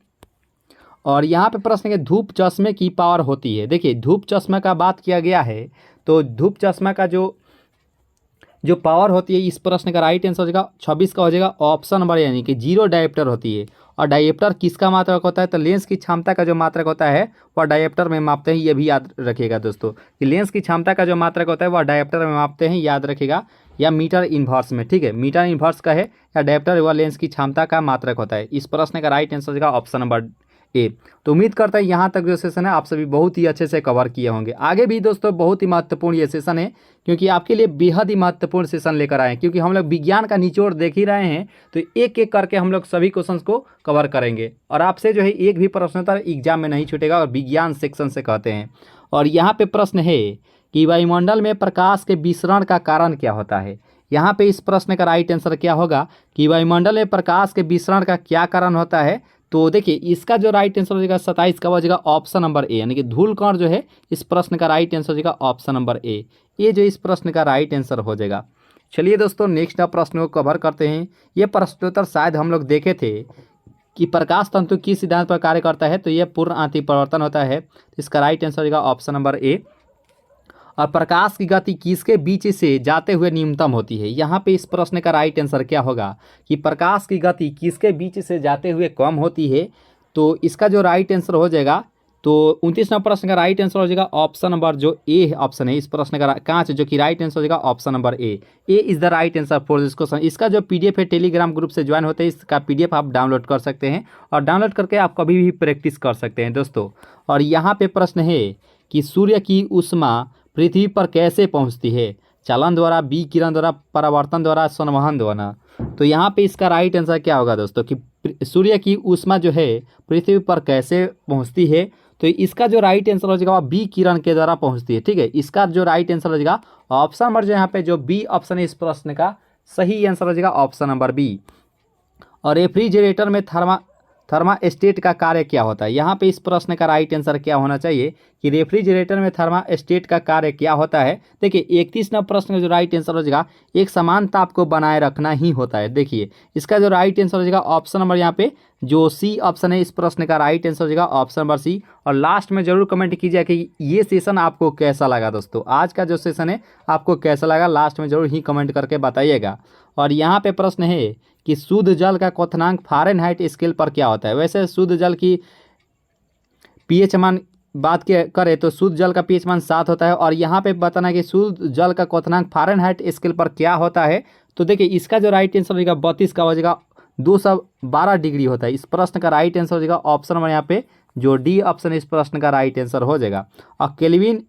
और यहाँ पे प्रश्न है धूप चश्मे की पावर होती है। देखिए धूप चश्मा का बात किया गया है तो धूप चश्मा का जो पावर होती है इस प्रश्न का राइट आंसर हो जाएगा 26 का हो जाएगा ऑप्शन नंबर यानी कि 0 डायोप्टर होती है। और डायप्टर किसका मात्रक होता है, तो लेंस की क्षमता का जो मात्रक होता है वह डायप्टर में मापते हैं। ये भी याद रखिएगा दोस्तों कि लेंस की क्षमता का जो मात्रक होता है वह डायप्टर में मापते हैं, याद रखिएगा, या मीटर इन्वर्स में। ठीक है, मीटर इन्वर्स का है या डायप्टर व लेंस की क्षमता का मात्रक होता है। इस प्रश्न का राइट आंसर होगा ऑप्शन नंबर ए। तो उम्मीद करता है यहाँ तक जो सेशन है आप सभी बहुत ही अच्छे से कवर किए होंगे। आगे भी दोस्तों बहुत ही महत्वपूर्ण ये सेशन है, क्योंकि आपके लिए बेहद ही महत्वपूर्ण सेशन लेकर आए हैं, क्योंकि हम लोग विज्ञान का निचोड़ देख ही रहे हैं, तो एक एक करके हम लोग सभी क्वेश्चंस को कवर करेंगे और आपसे जो है एक भी प्रश्न उत्तर एग्जाम में नहीं छूटेगा, और विज्ञान सेक्शन से कहते हैं। और यहाँ पे प्रश्न है कि वायुमंडल में प्रकाश के विसरण का कारण क्या होता है। यहाँ पे इस प्रश्न का राइट आंसर क्या होगा कि वायुमंडल में प्रकाश के विसरण का क्या कारण होता है। तो देखिए इसका जो राइट आंसर हो जाएगा 27 का बजेगा ऑप्शन नंबर ए, यानी कि धूल कण जो है इस प्रश्न का राइट आंसर हो जाएगा ऑप्शन नंबर ए। ये जो इस प्रश्न का राइट आंसर हो जाएगा। चलिए दोस्तों नेक्स्ट प्रश्न को कवर करते हैं। ये प्रश्नोत्तर शायद हम लोग देखे थे कि प्रकाश तंतु किस सिद्धांत पर कार्य करता है, तो यह पूर्ण आंतरिक परिवर्तन होता है। इसका राइट आंसर हो जाएगा ऑप्शन नंबर ए। और प्रकाश की गति किसके बीच से जाते हुए न्यूनतम होती है। यहाँ पे इस प्रश्न का राइट आंसर क्या होगा कि प्रकाश की गति किसके बीच से जाते हुए कम होती है। तो इसका जो राइट आंसर हो जाएगा, तो 29वां प्रश्न का राइट आंसर हो जाएगा ऑप्शन नंबर जो ए ऑप्शन है इस प्रश्न का कांच, जो कि राइट आंसर हो जाएगा option number A. A is the right answer for this question. इसका जो पीडीएफ है टेलीग्राम ग्रुप से ज्वाइन होते हैं, इसका पीडीएफ आप डाउनलोड कर सकते हैं और डाउनलोड करके आप कभी भी प्रैक्टिस कर सकते हैं दोस्तों। और यहाँ पे प्रश्न है कि सूर्य की ऊष्मा पृथ्वी पर कैसे पहुंचती है, चालन द्वारा, बी किरण द्वारा, परावर्तन द्वारा, संवहन द्वारा। तो यहाँ पे इसका राइट आंसर क्या होगा दोस्तों कि सूर्य की ऊष्मा जो है पृथ्वी पर कैसे पहुंचती है। तो इसका जो राइट आंसर हो जाएगा वह बी किरण के द्वारा पहुंचती है। ठीक है, इसका जो राइट आंसर हो जाएगा ऑप्शन नंबर जो यहाँ पे जो बी ऑप्शन है इस प्रश्न का सही आंसर हो जाएगा ऑप्शन नंबर बी। और रेफ्रिजरेटर में थर्मास्टेट का कार्य क्या होता है। यहाँ पे इस प्रश्न का राइट आंसर क्या होना चाहिए कि रेफ्रिजरेटर में थर्मास्टेट का कार्य क्या होता है। देखिए 31वां प्रश्न का जो राइट आंसर हो जाएगा एक समान ताप को बनाए रखना ही होता है। देखिए इसका जो राइट आंसर हो जाएगा ऑप्शन नंबर यहाँ पे जो सी ऑप्शन है इस प्रश्न का राइट आंसर हो जाएगा ऑप्शन नंबर सी। और लास्ट में जरूर कमेंट कीजिए कि ये सेशन आपको कैसा लगा दोस्तों, आज का जो सेशन है आपको कैसा लगा, लास्ट में जरूर ही कमेंट करके बताइएगा। और यहाँ पे प्रश्न है कि शुद्ध जल का क्वथनांक फ़ारेनहाइट स्केल पर क्या होता है। वैसे शुद्ध जल की पीएच मान बात करें तो शुद्ध जल का पीएच मान 7 होता है। और यहाँ पे बताना है कि शुद्ध जल का क्वथनांक फ़ारेनहाइट स्केल पर क्या होता है। तो देखिए इसका जो राइट आंसर हो जाएगा 32 का हो जाएगा 212 डिग्री होता है। इस प्रश्न का राइट आंसर हो जाएगा ऑप्शन नंबर यहाँ पे जो डी ऑप्शन इस प्रश्न का राइट आंसर हो जाएगा। और केल्विन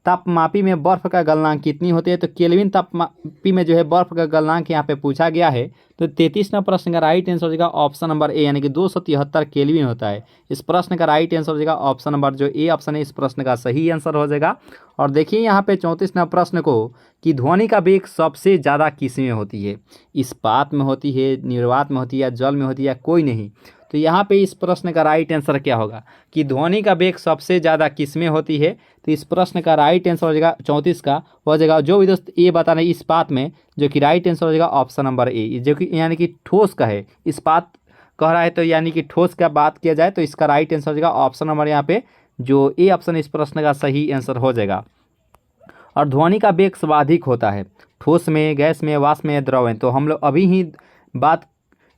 तापमापी में बर्फ़ का गलनांक कितनी होती है। तो केल्विन तापमापी में जो है बर्फ़ का गलनांक यहाँ पे पूछा गया है। तो 33वां प्रश्न का राइट आंसर हो जाएगा ऑप्शन नंबर ए, यानी कि 273 केल्विन होता है। इस प्रश्न का राइट आंसर हो जाएगा ऑप्शन नंबर जो ए ऑप्शन है इस प्रश्न का सही आंसर हो जाएगा। और देखिए यहाँ पे 34वां प्रश्न को कि ध्वनि का वेग सबसे ज़्यादा किस में होती है, इस्पात में होती है, निर्वात में होती है, या जल में होती है, या कोई नहीं। तो यहाँ पे इस प्रश्न का राइट आंसर क्या होगा कि ध्वनि का वेग सबसे ज़्यादा किस में होती है। तो इस प्रश्न का राइट आंसर हो जाएगा 34 का हो जाएगा जो भी दोस्त ये बताना इस्पात में, जो कि राइट आंसर हो जाएगा ऑप्शन नंबर ए, जो कि यानी कि ठोस का है। इस्पात कह रहा है तो यानी कि ठोस का बात किया जाए तो इसका राइट आंसर हो जाएगा ऑप्शन नंबर यहाँ पे जो ए ऑप्शन इस प्रश्न का सही आंसर हो जाएगा। और ध्वनि का वेग सर्वाधिक होता है ठोस में, गैस में, वाष्प में, द्रव में। तो हम लोग अभी ही बात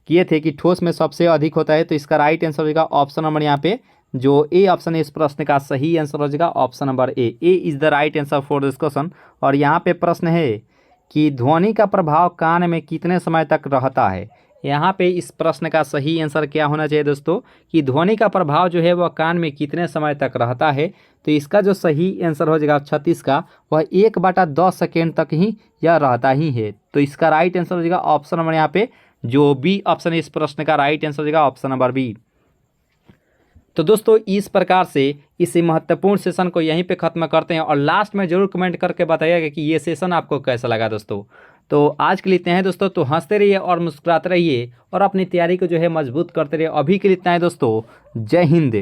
किए थे कि ठोस में सबसे अधिक होता है। तो इसका राइट आंसर हो जाएगा ऑप्शन नंबर यहाँ पे जो ए ऑप्शन है इस प्रश्न का सही आंसर हो जाएगा option number A. A is the right answer for this question. और यहाँ पे प्रश्न है कि ध्वनि का प्रभाव कान में कितने समय तक रहता है। यहाँ पे इस प्रश्न का सही आंसर क्या होना चाहिए दोस्तों कि ध्वनि का प्रभाव जो है वह कान में कितने समय तक रहता है। तो इसका जो सही आंसर हो जाएगा 36 का वह 1/10 सेकेंड तक ही यह रहता ही है। तो इसका राइट आंसर हो जाएगा ऑप्शन नंबर यहाँ पे जो बी ऑप्शन है इस प्रश्न का राइट आंसर हो जाएगा ऑप्शन नंबर बी। तो दोस्तों इस प्रकार से इस महत्वपूर्ण सेशन को यहीं पे ख़त्म करते हैं और लास्ट में ज़रूर कमेंट करके बताइएगा कि ये सेशन आपको कैसा लगा दोस्तों। तो आज के लिए इतना है दोस्तों, तो हंसते रहिए और मुस्कुराते रहिए और अपनी तैयारी को जो है मजबूत करते रहिए। अभी के लिए इतना है दोस्तों, जय हिंद।